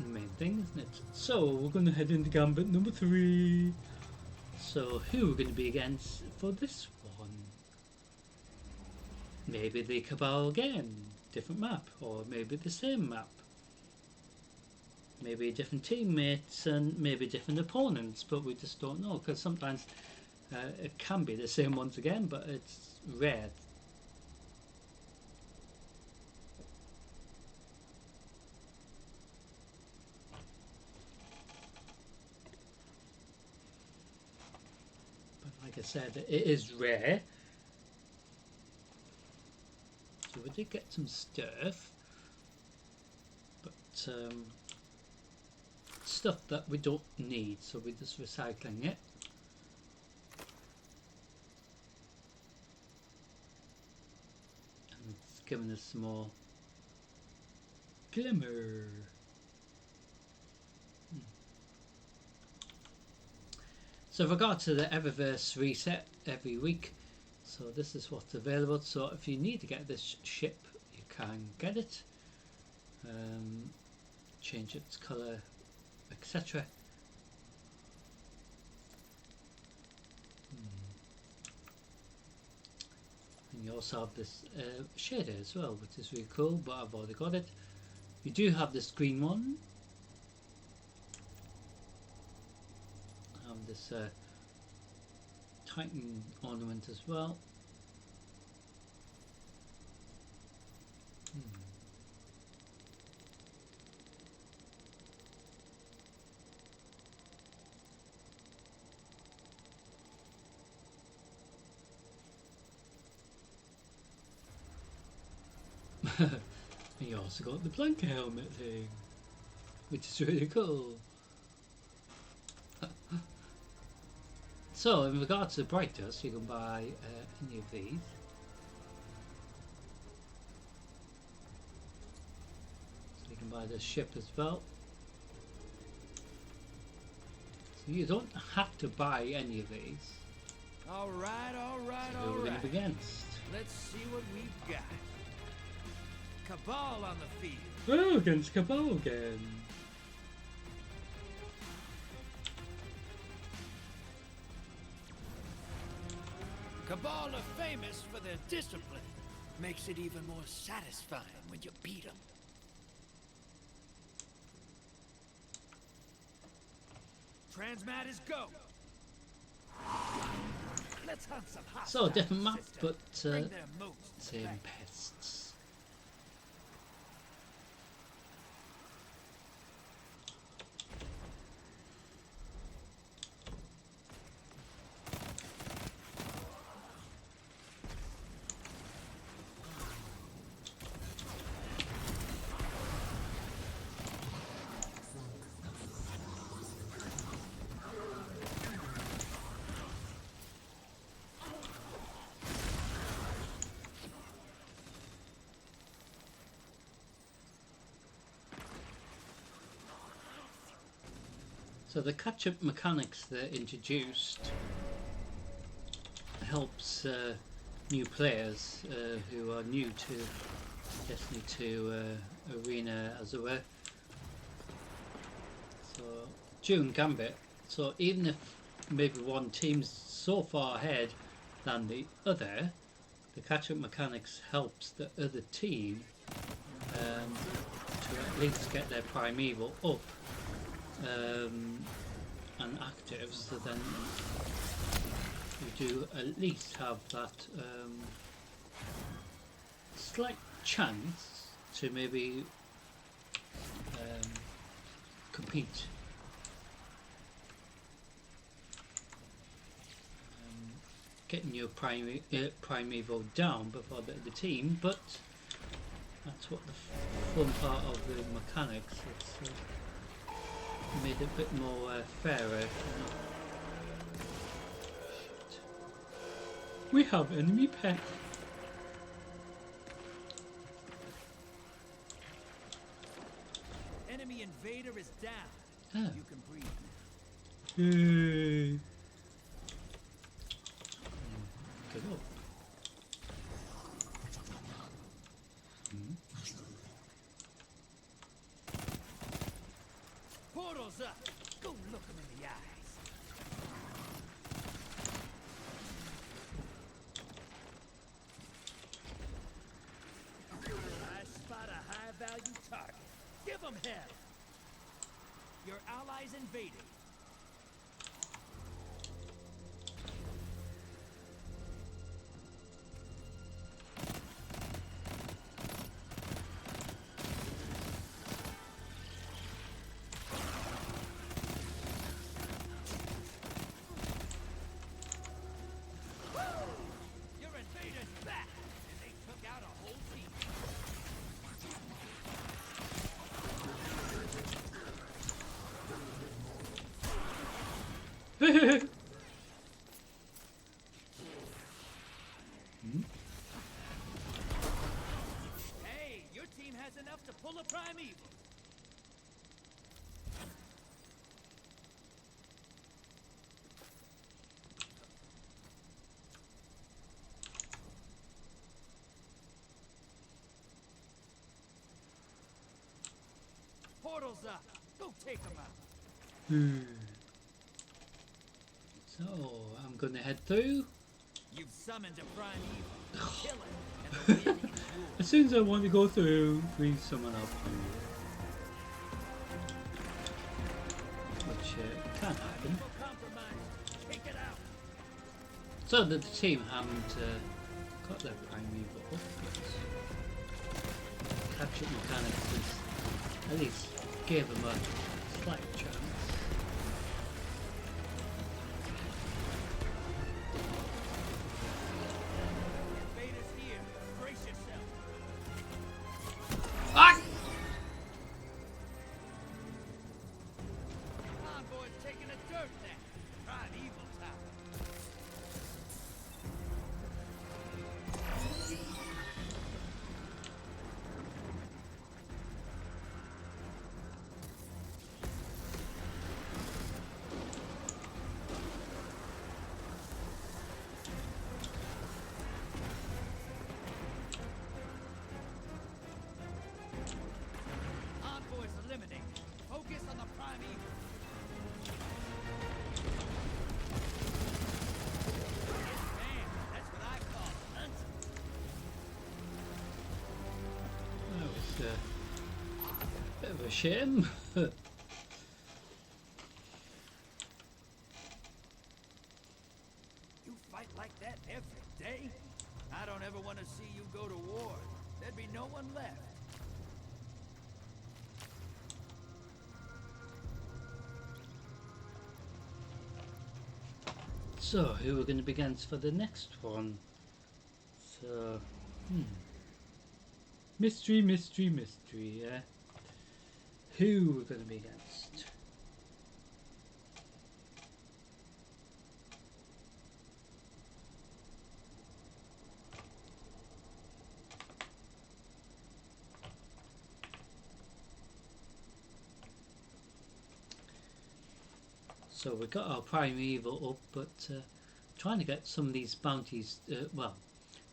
main thing, isn't it? So we're going to head into Gambit number 3. So who we're going to be against for this one? Maybe the Cabal again, different map, or maybe the same map. Maybe different teammates and maybe different opponents, but we just don't know, because sometimes it can be the same ones again, but it's rare. I said, it is rare. So we did get some stuff, but stuff that we don't need, so we're just recycling it. And it's giving us some more glimmer. So with regard to the Eververse reset every week, so this is what's available. So if you need to get this ship, you can get it, change its colour, etc. And you also have this shader as well, which is really cool, but I've already got it. You do have this green one. This Titan ornament as well. You also got the blanket helmet thing, which is really cool. So, in regards to Brightus, you can buy any of these. So you can buy this ship as well. So you don't have to buy any of these. Alright, alright, So who we're going alright. to be against? Let's see what we've got. Cabal on the field. Oh, against Cabal again. Cabal are famous for their discipline. Makes it even more satisfying when you beat them. Transmat is go. Let's hunt some So, hostiles, different map, sister. but Bring their moats to same back. pests. So the catch-up mechanics that introduced helps new players who are new to Destiny 2 Arena, as it were. So during Gambit, so even if maybe one team's so far ahead than the other, the catch-up mechanics helps the other team to at least get their primeval up and active, so then you do at least have that slight chance to maybe compete. Getting your primeval down before the team, but that's what the fun part of the mechanics. It's made it a bit more fairer. We have enemy pet. Enemy invader is down. Ah. You can breathe. Yay. Good up. Portal's up. Go look him in the eyes. I spot a high-value target. Give him hell. Your allies invaded. Hey, your team has enough to pull a primeval. Portal's up. Go take them out. So I'm gonna head through. You've summoned a primeval. Kill it, and the win is yours. As soon as I want to go through, bring someone up. Which can happen. No compromise. Take it out. So the team haven't got their primeval up yet. Capture mechanics is at least gave them a slight chance. Invaders here. Brace yourself. Ah! Convoy's taking a dirt nap. Primeval time. Envoys eliminated. Focus on the primeval. Man, that's what I call hunting. That was a bit of a shame. You fight like that every day? I don't ever want to see you go to war. There'd be no one left. So, who we're going to be against for the next one? So, mystery, mystery, mystery. Yeah, who we're going to be against? So we got our primeval up, but trying to get some of these bounties, well,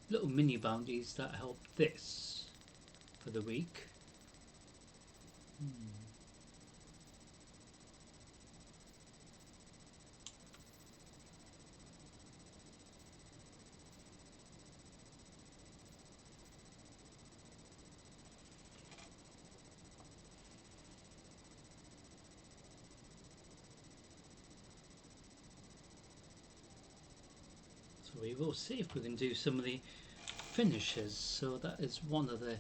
little mini bounties that help this for the week. So we will see if we can do some of the finishes. So that is one of the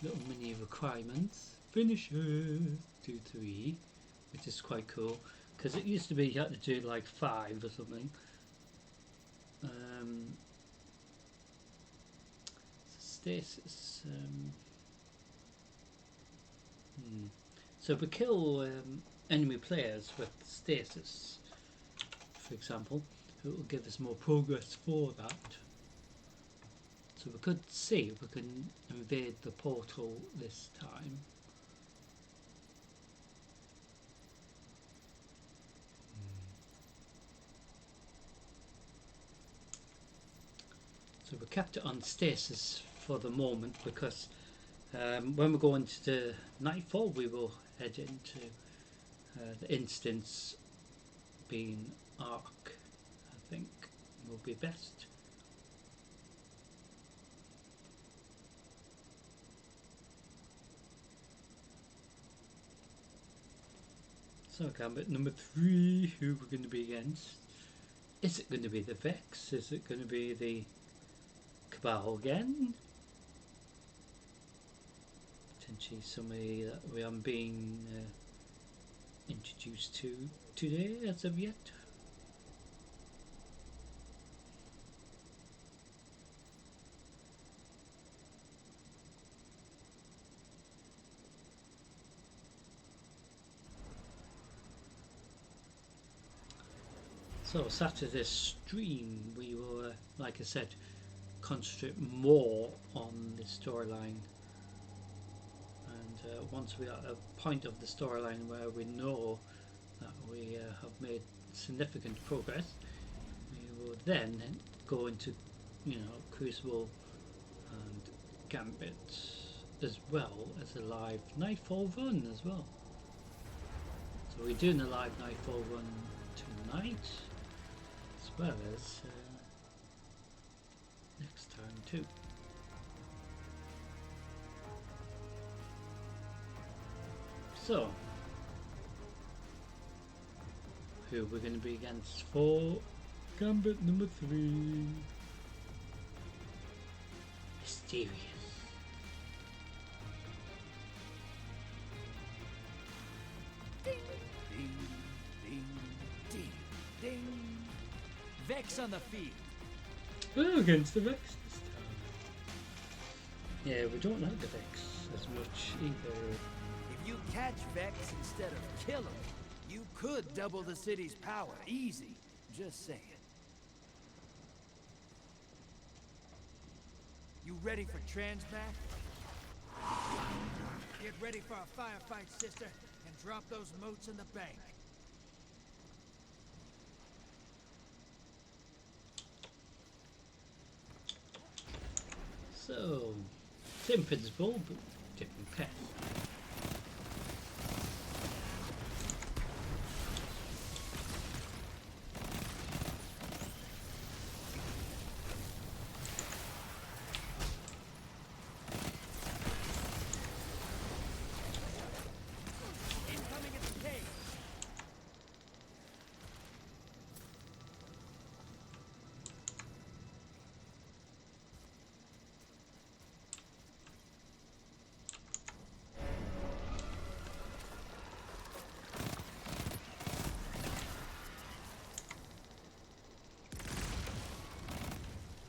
little mini requirements. Finishes 2, 3, which is quite cool because it used to be you had to do like 5 or something. Stasis. So if we kill enemy players with stasis, for example, it will give us more progress for that. So we could see if we can invade the portal this time. So we kept it on stasis for the moment because when we go into the nightfall we will head into the instance being arc, I think will be best. So gambit number 3, who we're going to be against. Is it going to be the Vex? Is it going to be the Cabal again? Potentially somebody that we haven't been introduced to today as of yet. So Saturday's stream, we will, like I said, concentrate more on the storyline. And once we are at a point of the storyline where we know that we have made significant progress, we will then go into, Crucible and Gambit, as well as a live Nightfall run as well. So we're doing a live Nightfall run tonight, as well as next time too. So, who we're going to be against for Gambit number 3? Mysterious. Ding, ding, ding, ding. Vex on the field. Oh, against the Vex this time. Yeah, we don't like the Vex as much either. If you catch Vex instead of kill him, you could double the city's power. Easy. Just saying. You ready for transmat? Get ready for a firefight, sister, and drop those motes in the bank. So, same principle, but different path. Incoming at the cave.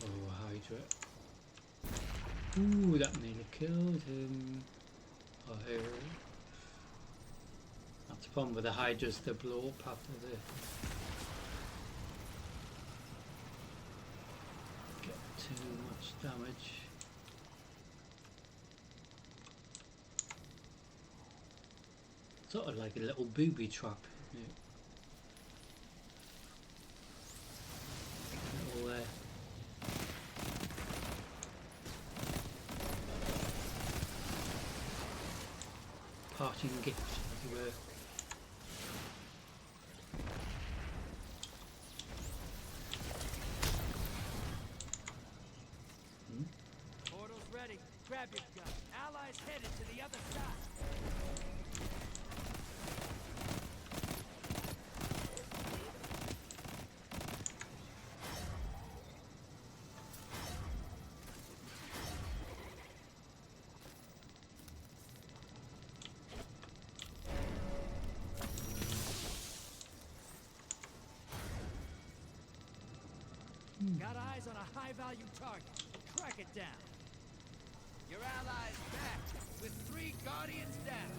Oh, Hydra. Ooh, that nearly killed him. Or her. That's the problem with the Hydras, they blow up after they get too much damage. Sort of like a little booby trap. Yeah. Little, parting gift, as it were. Portal's ready. Grab your gun. Allies headed to the other side. Got eyes on a high-value target. Track it down. Your allies back with 3 Guardians down.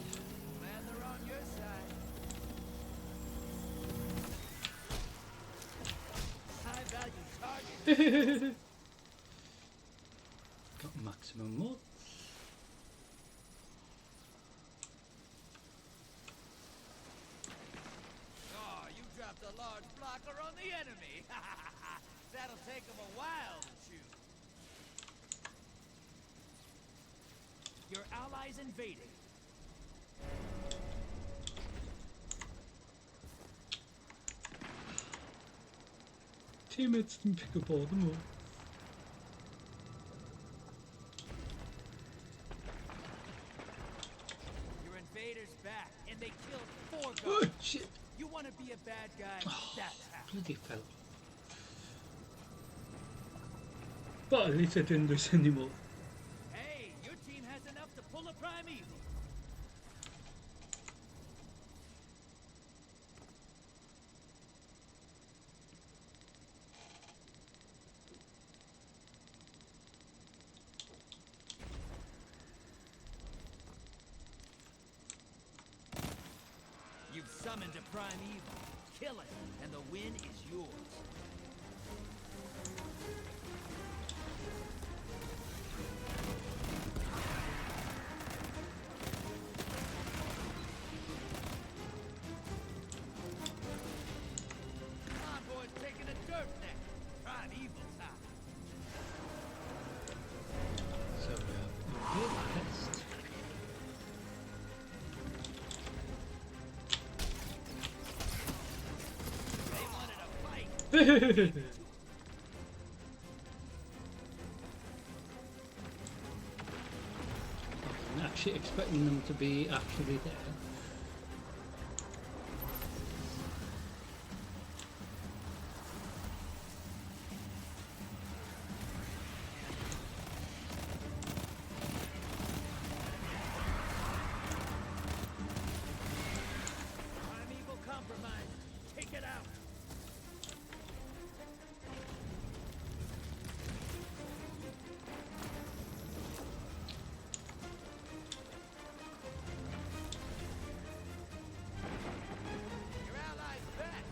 Glad they're on your side. High-value target. Got maximum mod. Oh, you dropped a large blocker on the enemy. That'll take them a while to shoot. Your allies invading. Teammates didn't pick up all the mod. Your invaders back, and they killed 4 Oh guards. shit! You want to be a bad guy? That's how. Bloody fell. But at least I didn't lose anymore. Hey, your team has enough to pull a primeval. You've summoned a primeval. kill it, and the win is yours. Come on, boys, taking a dirt neck. Primeval time. So we have a test. They wanted a fight. I'm actually expecting them to be actually there. Primeval compromise. Take it out. Your allies back.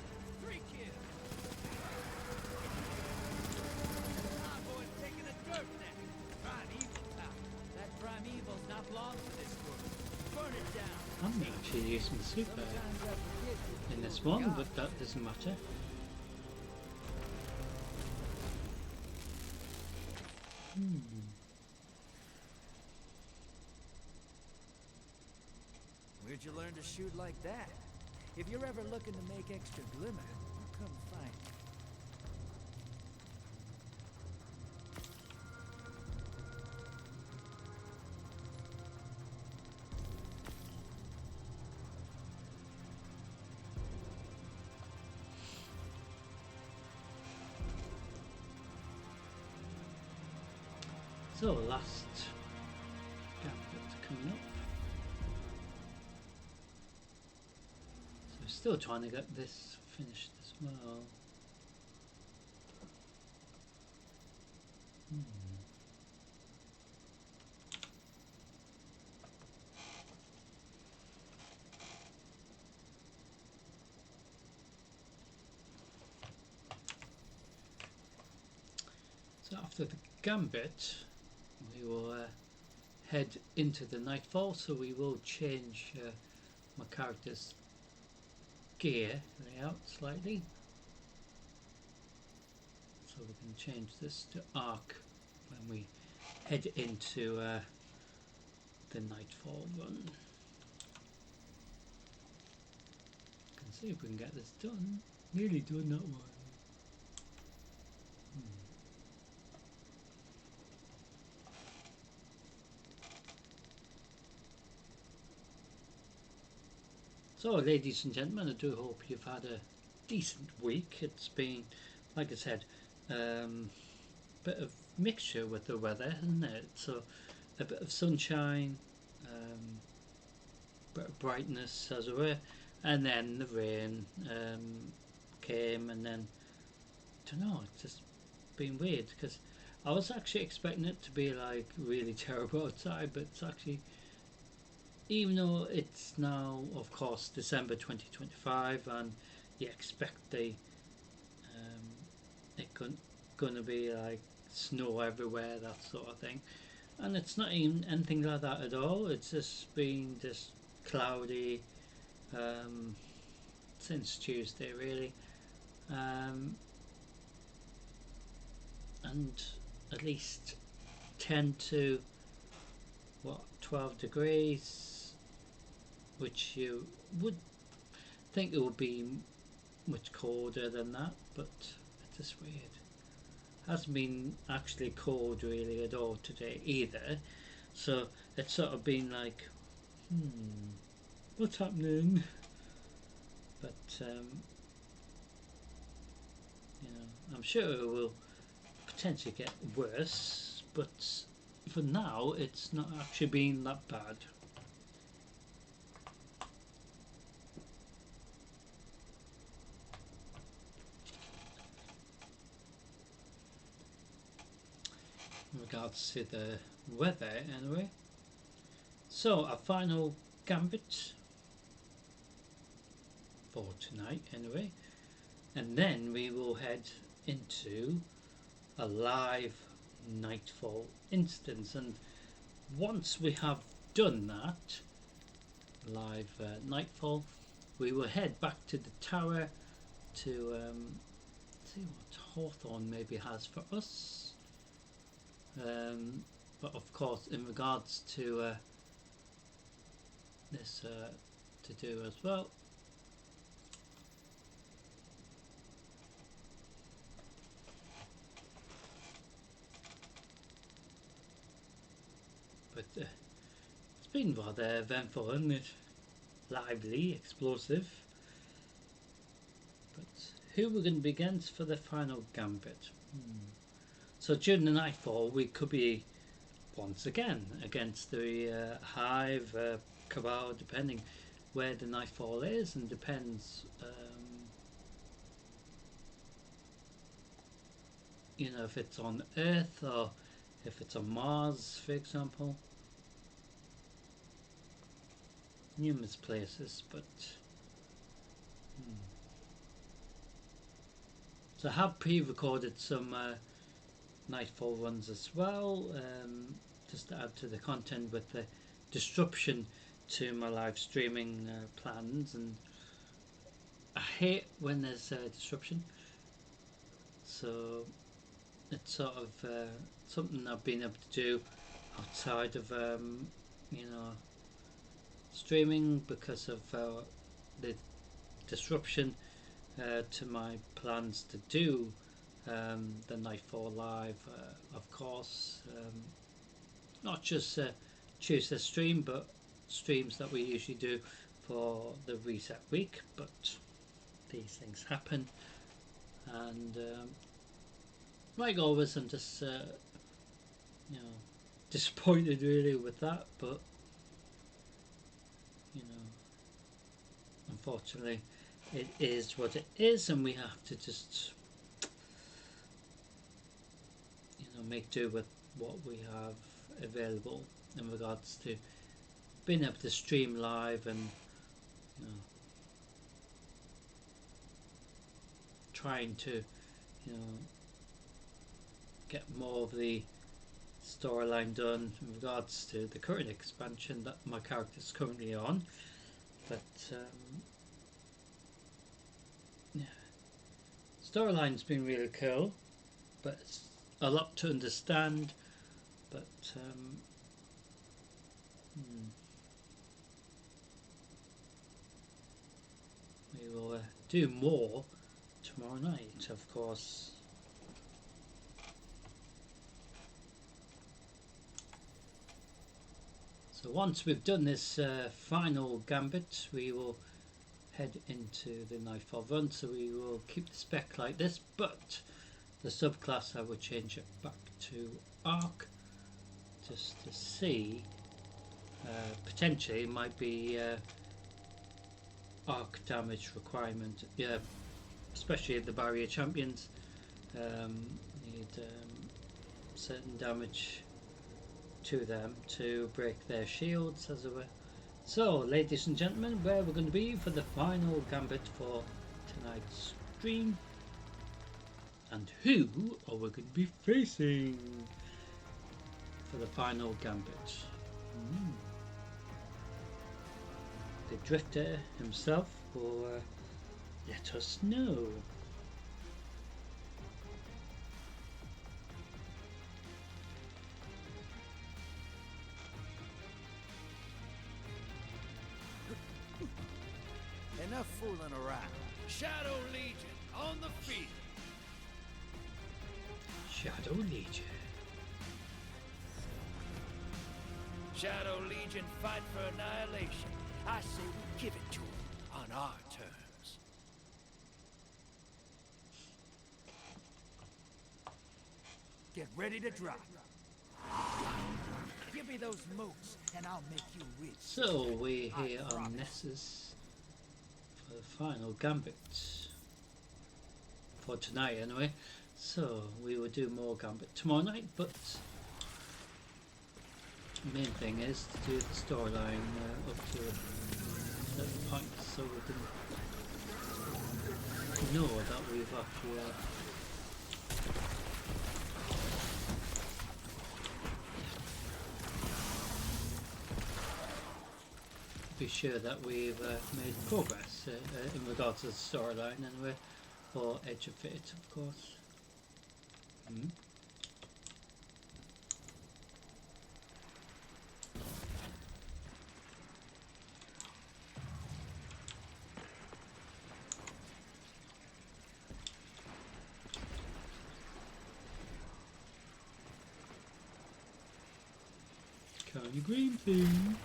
3 kills. Come on, boys, taking a dirt neck. Primeval time. That primeval's not long for this world. Burn it down. I'm actually using super in this one, but that doesn't matter. Where'd you learn to shoot like that? If you're ever looking to make extra glimmer, you come find me. So last gambit coming up. So we're still trying to get this finished as well. So after the gambit, we will head into the nightfall. So we will change my character's gear layout slightly. So we can change this to arc when we head into the nightfall run. Can see if we can get this done. Nearly done that one. So, ladies and gentlemen, I do hope you've had a decent week. It's been, like I said, bit of mixture with the weather, isn't it? So, a bit of sunshine, bit of brightness, as it were, and then the rain came, and then I don't know. It's just been weird because I was actually expecting it to be like really terrible outside, but it's actually. Even though it's now, of course, December 2025, and you expect it gonna be like snow everywhere, that sort of thing, and it's not even anything like that at all. It's just been just cloudy since Tuesday, really, and at least 10 to 12 degrees. Which you would think it would be much colder than that, but it's just weird. Hasn't been actually cold really at all today either, so it's sort of been like, what's happening? But I'm sure it will potentially get worse, but for now it's not actually been that bad. In regards to the weather anyway. So our final gambit for tonight anyway and then we will head into a live Nightfall instance. And once we have done that live Nightfall, we will head back to the tower to see what Hawthorne maybe has for us. But of course, in regards to this to do as well. But it's been rather eventful, isn't it? Lively, explosive. But who we're going to be against for the final gambit? So during the Nightfall, we could be once again against the Hive, Cabal, depending where the Nightfall is, and depends, you know, if it's on Earth or if it's on Mars, for example. Numerous places, but so I have pre-recorded some Nightfall runs as well, just to add to the content with the disruption to my live streaming plans. And I hate when there's disruption, so it's sort of something I've been able to do outside of you know, streaming, because of the disruption to my plans to do the Nightfall live, of course. Not just Tuesday stream, but streams that we usually do for the reset week. But these things happen, and like always, I'm just you know, disappointed really with that, but you know, unfortunately it is what it is, and we have to just, you know, make do with what we have available in regards to being able to stream live, and you know, trying to, you know, get more of the storyline done in regards to the current expansion that my character is currently on. But yeah, storyline's been really cool, but it's a lot to understand. But we will do more tomorrow night, of course. So once we've done this final gambit, we will head into the Nightfall run. So we will keep the spec like this, but the subclass I will change it back to Arc, just to see. Potentially it might be arc damage requirement, yeah, especially the barrier champions need certain damage to them to break their shields, as it were. So ladies and gentlemen, where we're going to be for the final gambit for tonight's stream, and who are we going to be facing for the final gambit? The Drifter himself will let us know. Enough fooling around. Shadow Legion on the field. Shadow Legion. Shadow Legion fight for annihilation. I say we give it to them on our terms. Get ready to drop. Give me those mooks, and I'll make you rich. So we're here on Nessus for the final gambit for tonight anyway. So we will do more gambit tomorrow night, but the main thing is to do the storyline up to a certain point, so we can know that we've actually be sure that we've made progress in regards to the storyline anyway, or Edge of Fate, of course. Tiny green thing.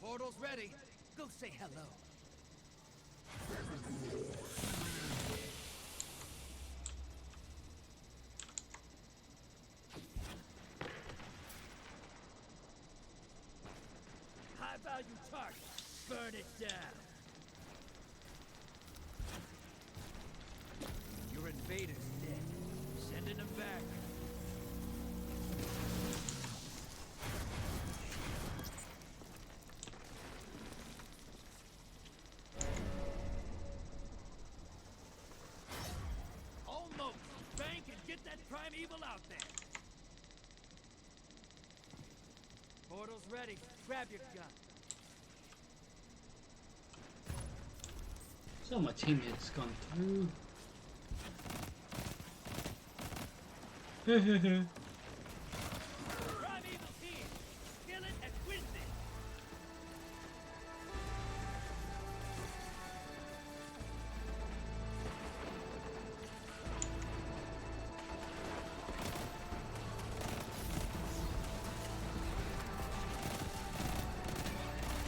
Portal's ready. Go say hello. High value target. Burn it down. Your invader's dead. Sending him back. Almost. Bank and get that primeval out there. Portal's ready. Grab your gun. So my teammate's gone through. Primeval's here. Kill it and win it.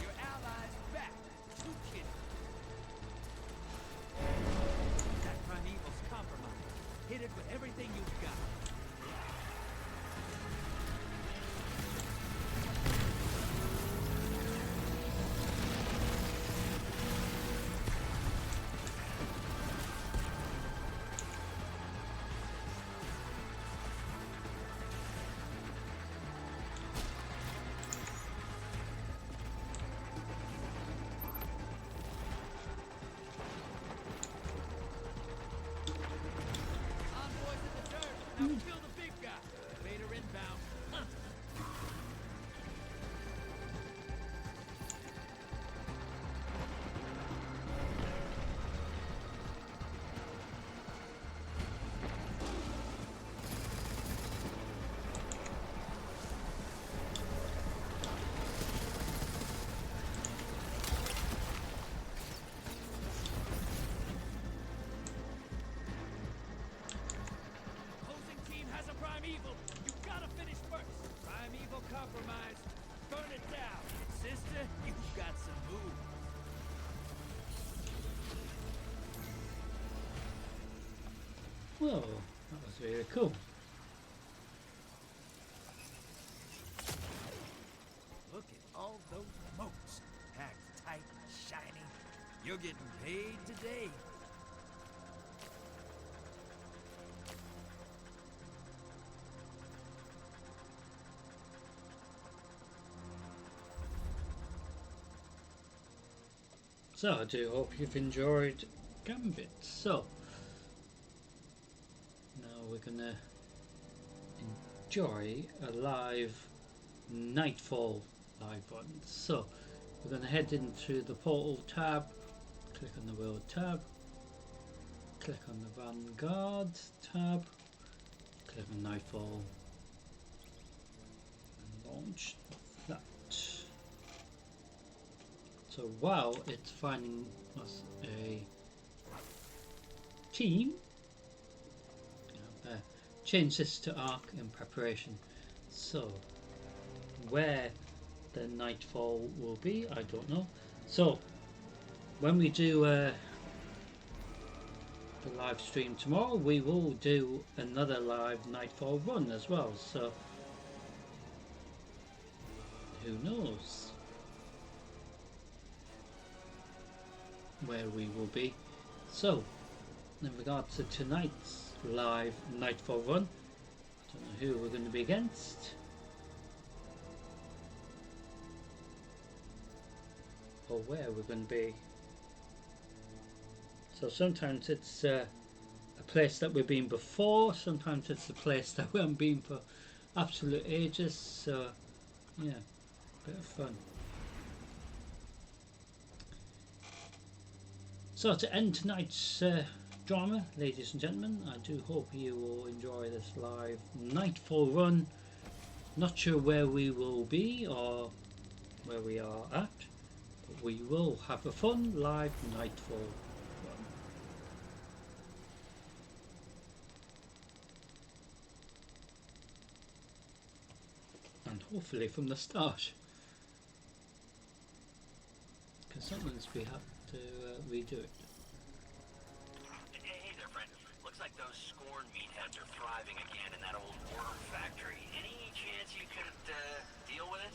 Your allies back. Two kids. That primeval's compromised. Hit it with everything you've got. Envoys in the dirt. Now kill the big guy. Vader inbound. Hunt. Opposing team has a primeval. You gotta finish first. Primeval compromised. Burn it down. Sister, you've got some moves. Whoa, that was really cool. Look at all those moats. Packed tight and shiny. You're getting paid today. So I do hope you've enjoyed Gambit. So now we're gonna enjoy a live Nightfall live run. So we're gonna head into the portal tab, click on the world tab, click on the Vanguard tab, click on Nightfall and launch that. So while it's finding us a team, change this to arc in preparation. So where the nightfall will be, I don't know. So when we do the live stream tomorrow, we will do another live nightfall run as well, so who knows where we will be. So in regards to tonight's live nightfall run, I don't know who we're going to be against or where we're going to be. So sometimes it's a place that we've been before, sometimes it's a place that we haven't been for absolute ages, so yeah, bit of fun. So to end tonight's drama, ladies and gentlemen, I do hope you will enjoy this live nightfall run. Not sure where we will be or where we are at, but we will have a fun live nightfall run. And hopefully from the start, because sometimes we have to redo it. Hey there, friend. Looks like those Scorn meatheads are thriving again in that old worm factory. Any chance you could deal with it?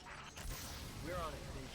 We're on it, Major.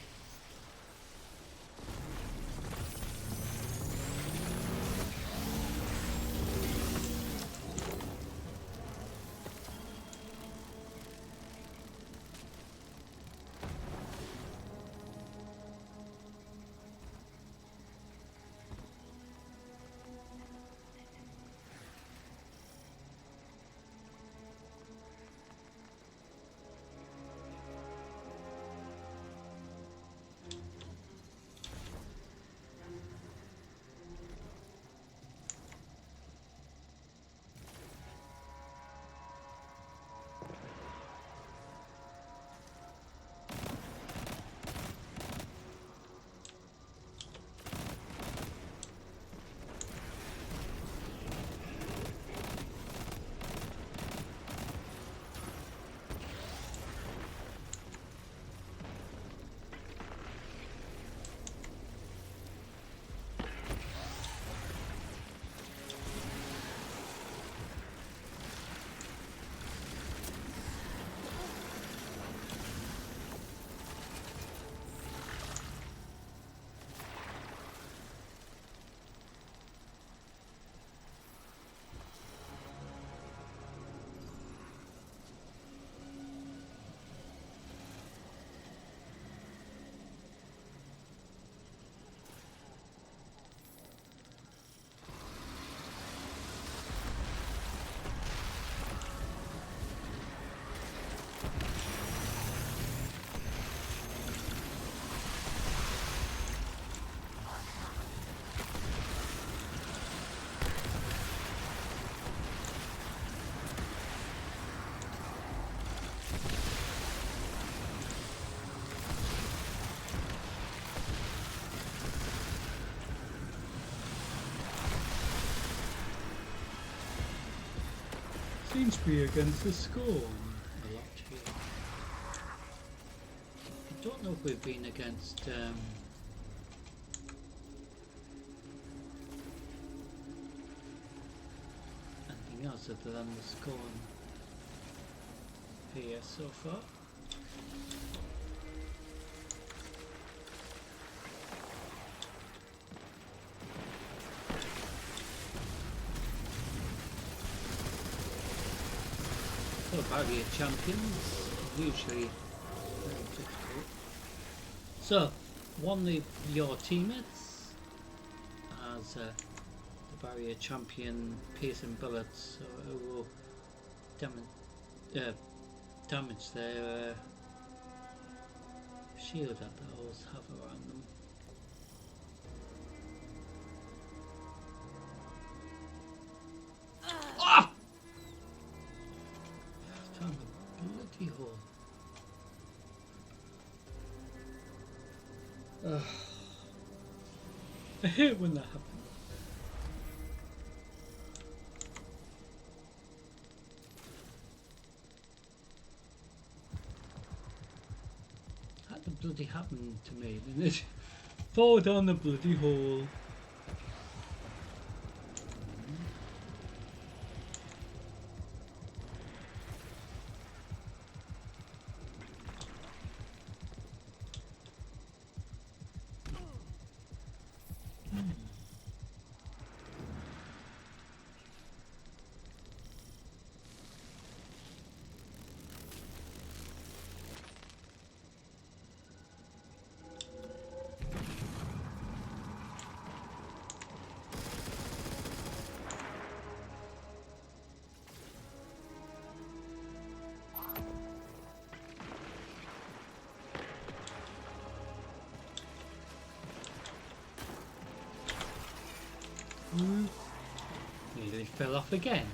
Seems to be against the Scorn a lot here. I don't know if we've been against anything else other than the Scorn here so far. So barrier champions, usually very difficult. So, one of your teammates has the barrier champion piercing bullets, so it will damage their shield that they always have around them. Ah! Found a bloody hole. I hate when that happens. bloody happened to me? Didn't it fall down the bloody hole? Nearly fell off again.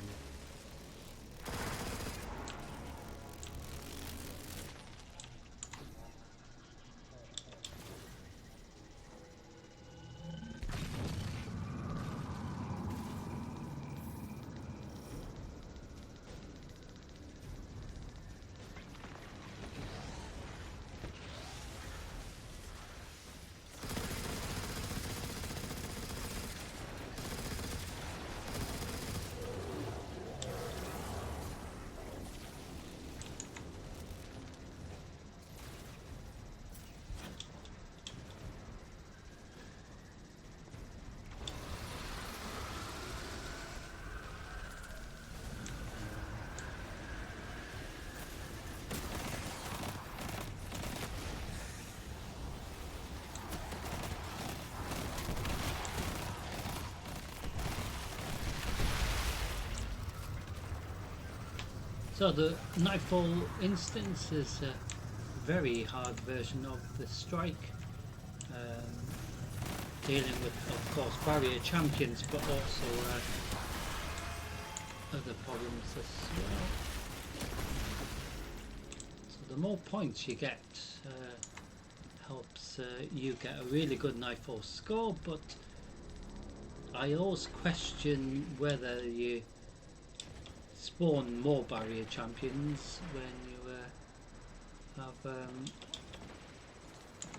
So the Nightfall instance is a very hard version of the Strike, dealing with, of course, barrier champions, but also other problems as well. So the more points you get helps you get a really good Nightfall score, but I always question whether you spawn more barrier champions when you have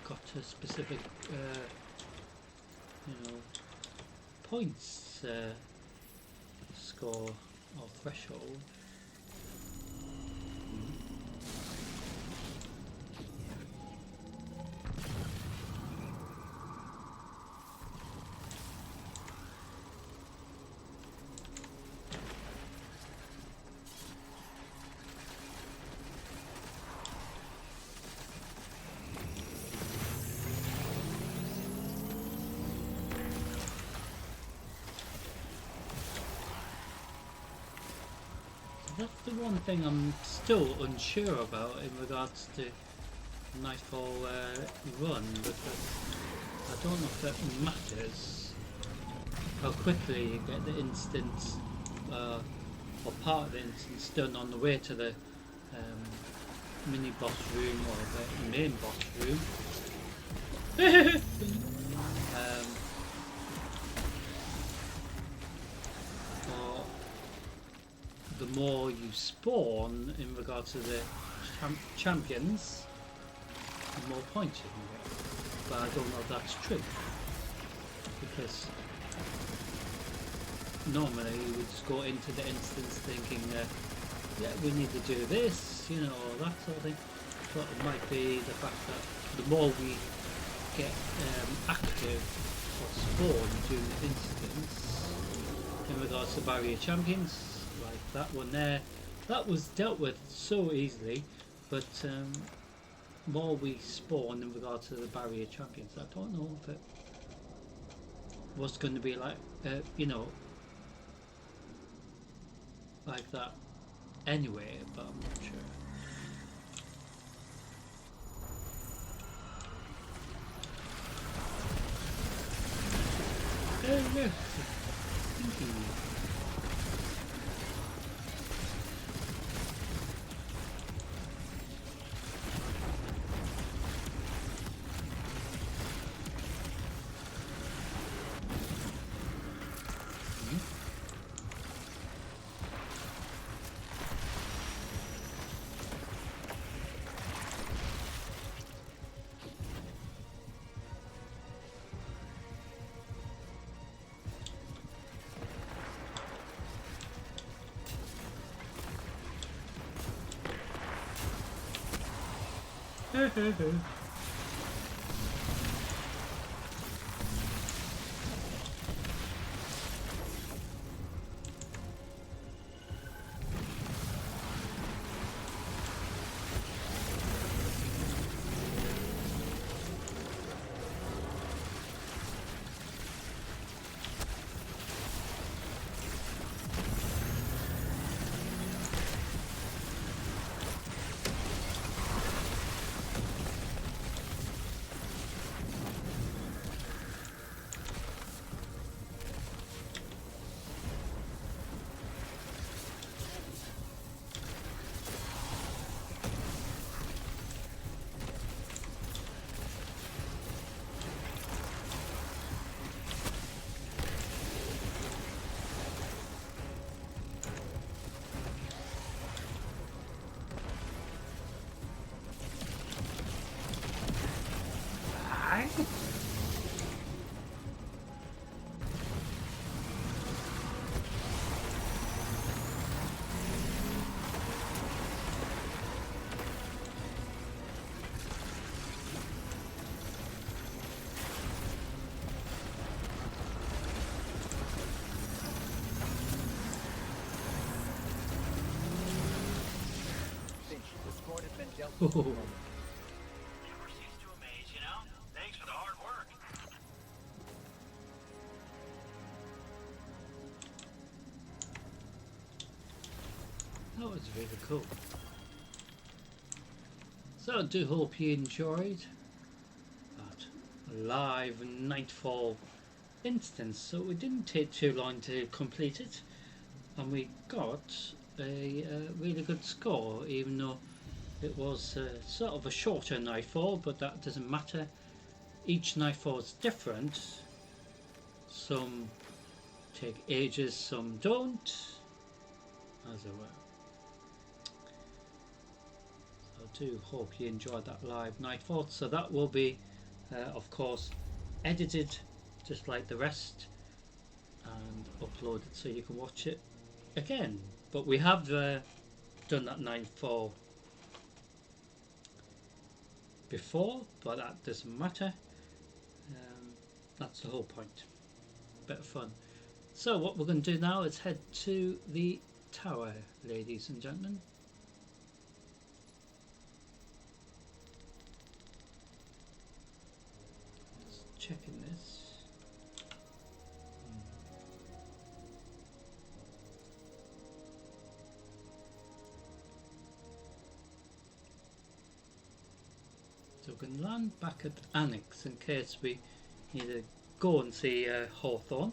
got a specific points score or threshold. That's the one thing I'm still unsure about in regards to Nightfall run, because I don't know if it matters how quickly you get the instance or part of the instance done on the way to the mini boss room or the main boss room. Or the more you spawn in regard to the champions, the more points you can get. But I don't know if that's true, because normally you would just go into the instance thinking yeah, we need to do this, you know, or that sort of thing. But it might be the fact that the more we get active or spawn during the instance in regards to barrier champions, like that one there, that was dealt with so easily, but more we spawn in regard to the barrier champions, I don't know if it was going to be like you know, like that anyway, but I'm not sure. Yes. Finch, the scorn has been dealt Oh. Never cease to amaze, you know? Thanks for the hard work. That was really cool. So I do hope you enjoyed that live Nightfall instance. So it didn't take too long to complete it, and we got a really good score, even though it was sort of a shorter Nightfall, but that doesn't matter. Each Nightfall is different. Some take ages, some don't, as it were. I do hope you enjoyed that live Nightfall. So that will be, of course, edited just like the rest and uploaded so you can watch it again. But we have done that Nightfall before, but that doesn't matter. That's the whole point. Bit of fun. So what we're going to do now is head to the tower, ladies and gentlemen. Just checking this. So we can land back at Annex in case we need to go and see Hawthorne.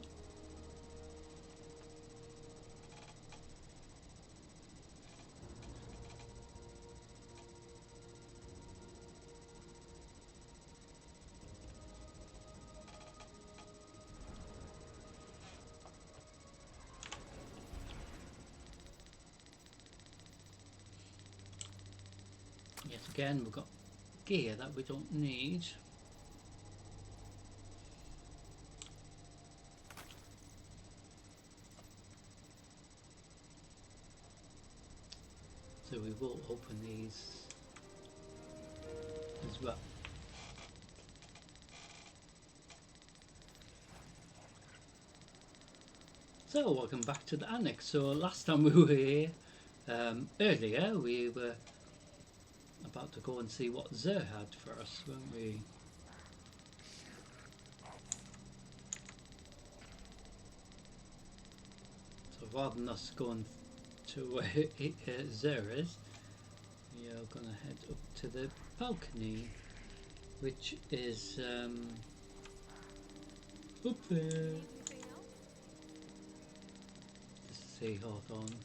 Yet again, we've got gear that we don't need. So we will open these as well. So welcome back to the Annex. So last time we were here, earlier we were about to go and see what Xur had for us, weren't we? So rather than us going to where Xur is, we are going to head up to the balcony, which is up there. Just to see Hawthorne.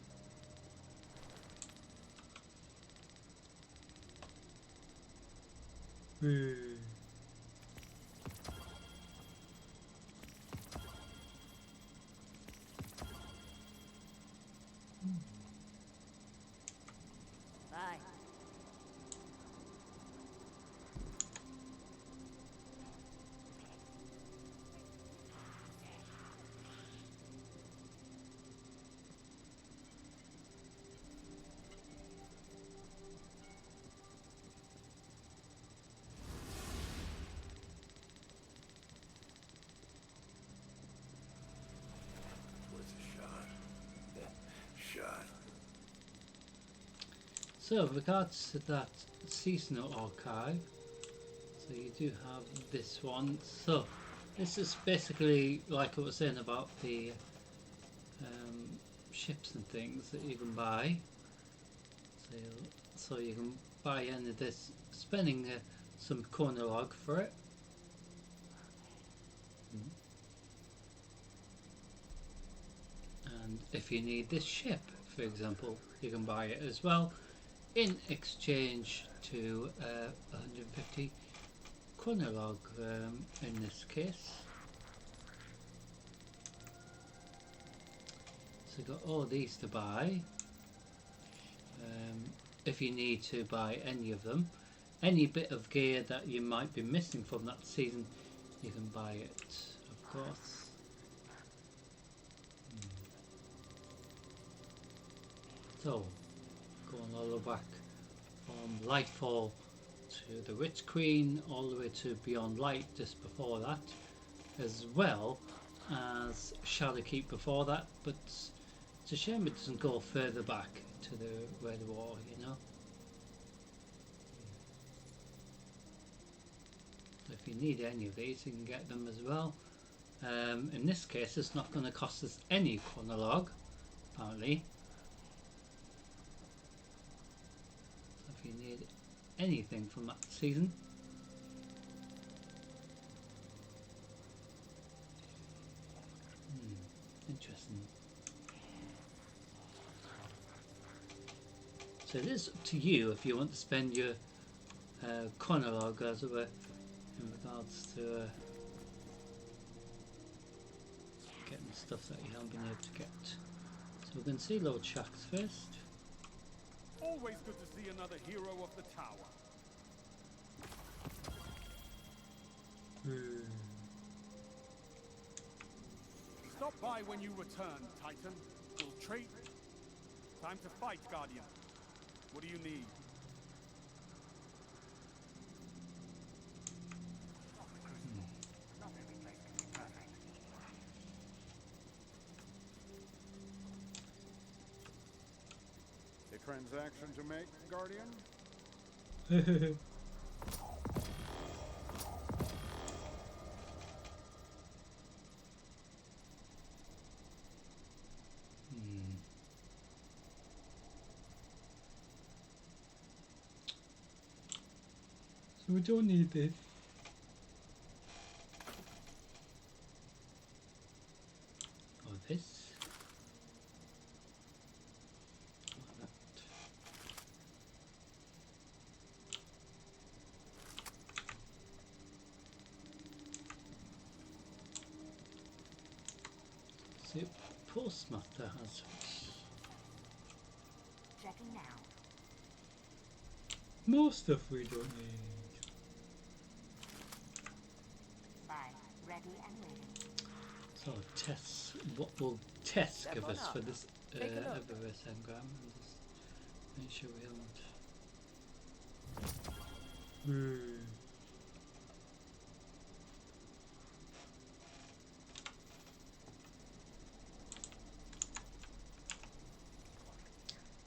Bye. So, with regards to that seasonal archive, so you do have this one. So, this is basically like I was saying about the ships and things that you can buy. So you can buy any of this, spending some corner log for it. And if you need this ship, for example, you can buy it as well in exchange to 150 corner log in this case. So you've got all these to buy. If you need to buy any of them, any bit of gear that you might be missing from that season, you can buy it, of course. So, going all the way back from Lightfall to the Witch Queen, all the way to Beyond Light just before that, as well as Shadowkeep before that, but it's a shame it doesn't go further back to the Red War, you know. So if you need any of these, you can get them as well. In this case, it's not going to cost us any chronolog, apparently. So if you need anything from that season, interesting. So it is up to you if you want to spend your chronolog, as it were, in regards to getting stuff that you haven't been able to get. So we're going to see Lord Shaxx first. Always good to see another hero of the tower. Stop by when you return, Titan. We'll trade. Time to fight, Guardian. What do you need? A transaction to make, Guardian? So we don't need this. Or this. Or that. See, Postmaster has. Checking now. More stuff we don't need. Ready and waiting. So tests, what will tests give us for this Eververse engram? And just make sure we haven't.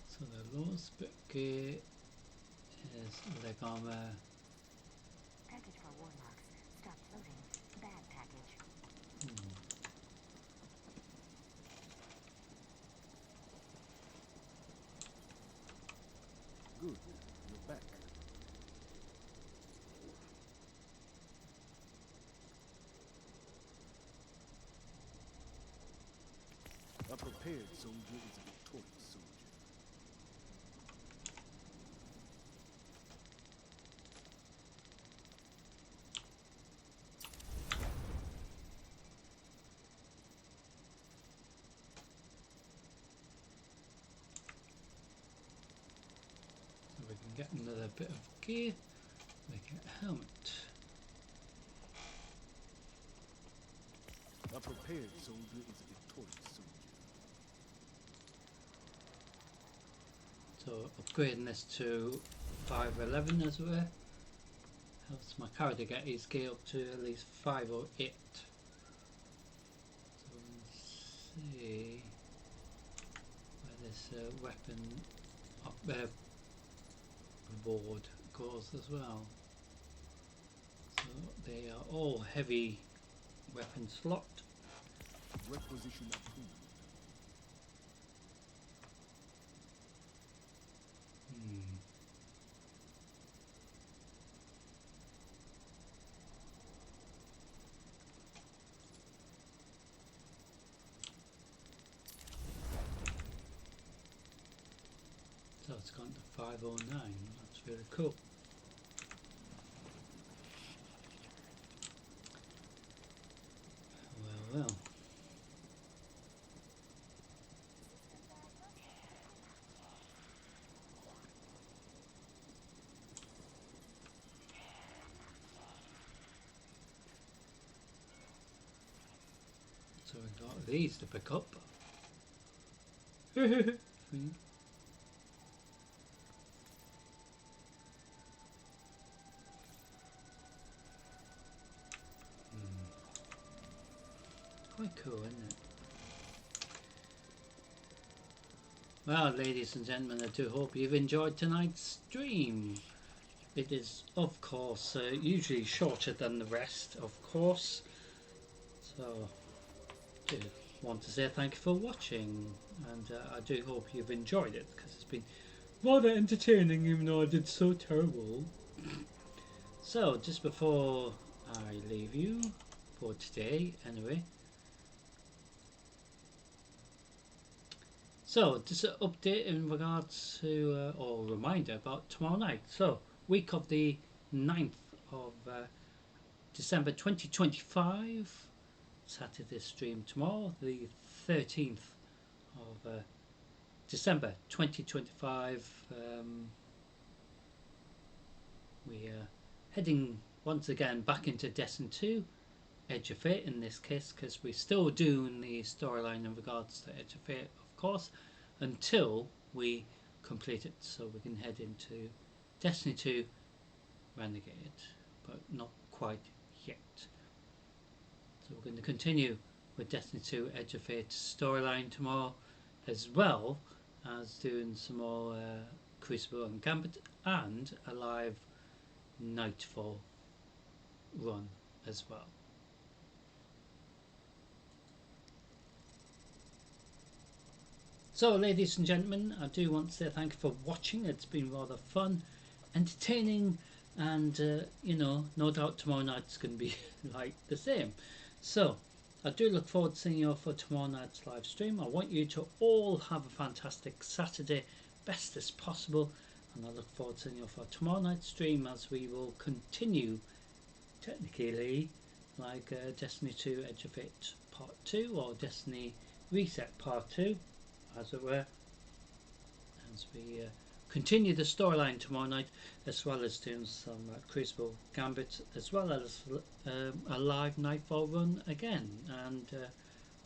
So the lowest bit gear is leg armor. Package for warlocks. Stop floating. Bad package. Good. You're back. A prepared soldier is a victorious soldier. So we can get another bit of gear, make it a helmet. A prepared soldier is a victorious soldier. So upgrading this to 511 as well helps my character get his gear up to at least 508. So let's see where this weapon board goes as well. So they are all heavy weapon slot. Requisition approved. So it's gone to 509. That's really cool. Well, well. So we've got these to pick up. Quite cool, isn't it? Well, ladies and gentlemen, I do hope you've enjoyed tonight's stream. It is, of course, usually shorter than the rest, of course. So, I do want to say thank you for watching, and I do hope you've enjoyed it, because it's been rather entertaining, even though I did so terrible. So, just before I leave you for today, anyway. So, just an update in regards to, or reminder about tomorrow night. So, week of the 9th of December 2025, Saturday stream tomorrow, the 13th of December 2025. We are heading once again back into Destiny 2, Edge of Fate in this case, because we're still doing the storyline in regards to Edge of Fate, of course, until we complete it, so we can head into Destiny 2 Renegade, but not quite yet. So we're going to continue with Destiny 2 Edge of Fate storyline tomorrow, as well as doing some more Crucible and Gambit, and a live Nightfall run as well. So, ladies and gentlemen, I do want to say thank you for watching. It's been rather fun, entertaining, and you know, no doubt tomorrow night's going to be like the same. So, I do look forward to seeing you all for tomorrow night's live stream. I want you to all have a fantastic Saturday, best as possible, and I look forward to seeing you all for tomorrow night's stream, as we will continue, technically, like Destiny 2 Edge of Fate Part 2, or Destiny Reset Part 2. As it were, as we continue the storyline tomorrow night, as well as doing some Crucible Gambit, as well as a live Nightfall run again. And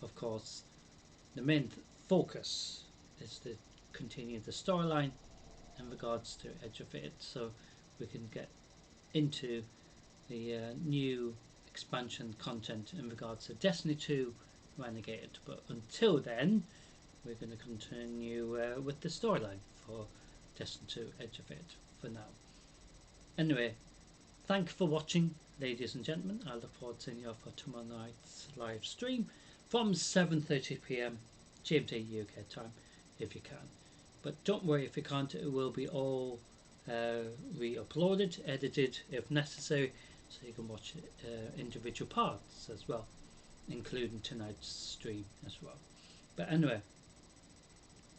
of course, the main focus is to continue the storyline in regards to Edge of Fate, so we can get into the new expansion content in regards to Destiny 2 Renegade. But until then, we're going to continue with the storyline for Destiny 2 Edge of Fate for now. Anyway, thank you for watching, ladies and gentlemen. I look forward to seeing you all for tomorrow night's live stream from 7:30 PM GMT UK time, if you can. But don't worry if you can't, it will be all re-uploaded, edited if necessary, so you can watch individual parts as well, including tonight's stream as well. But anyway,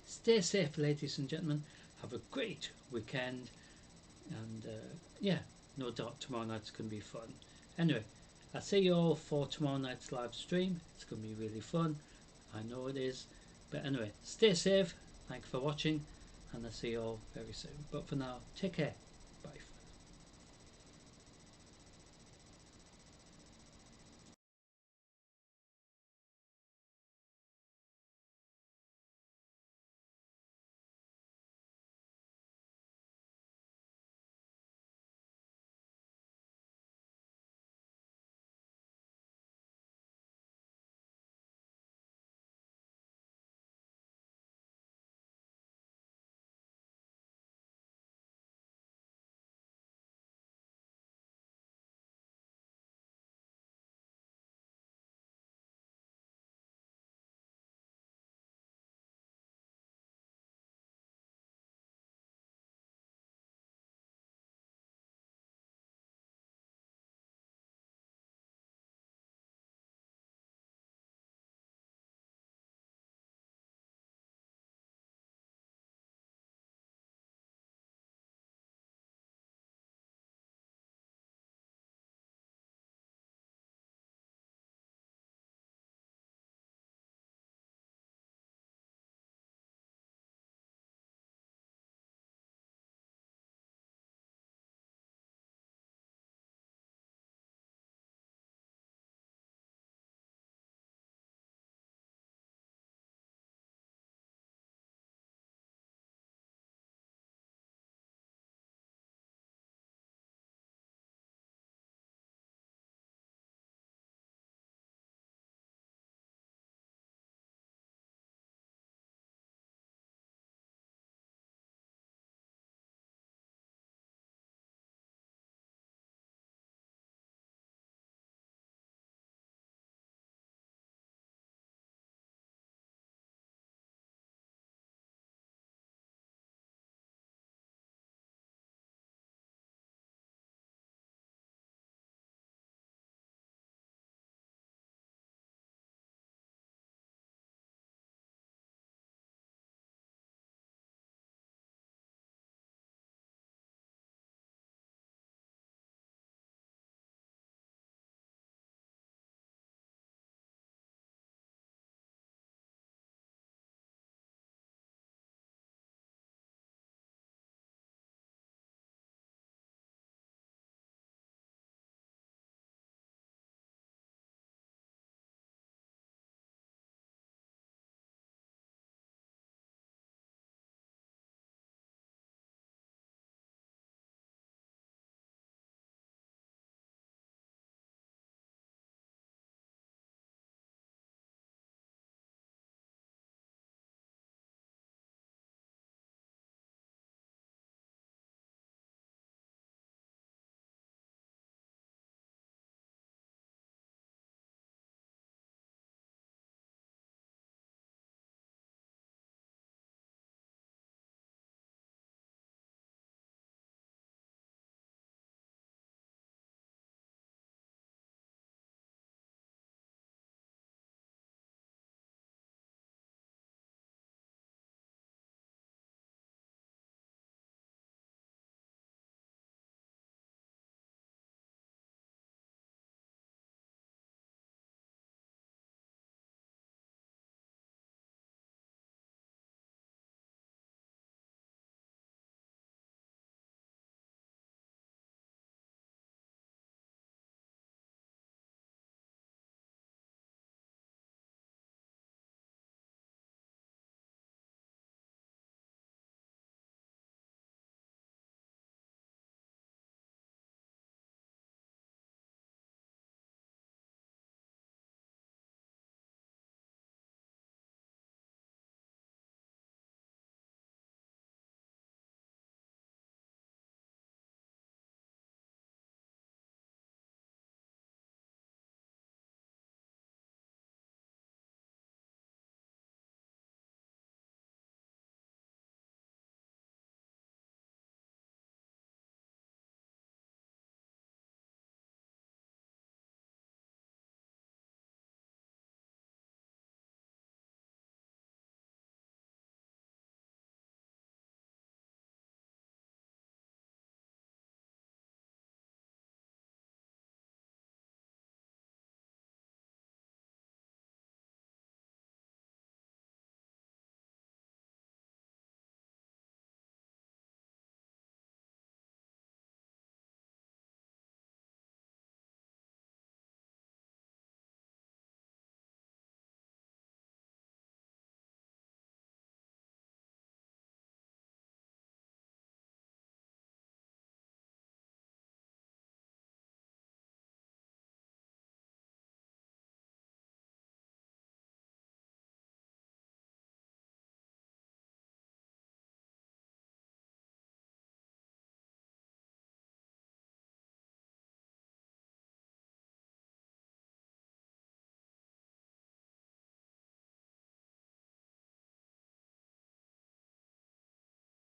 stay safe, ladies and gentlemen. Have a great weekend, and yeah, no doubt tomorrow night's going to be fun. Anyway, I'll see you all for tomorrow night's live stream. It's going to be really fun, I know it is. But anyway, stay safe, thank you for watching, and I'll see you all very soon. But for now, take care.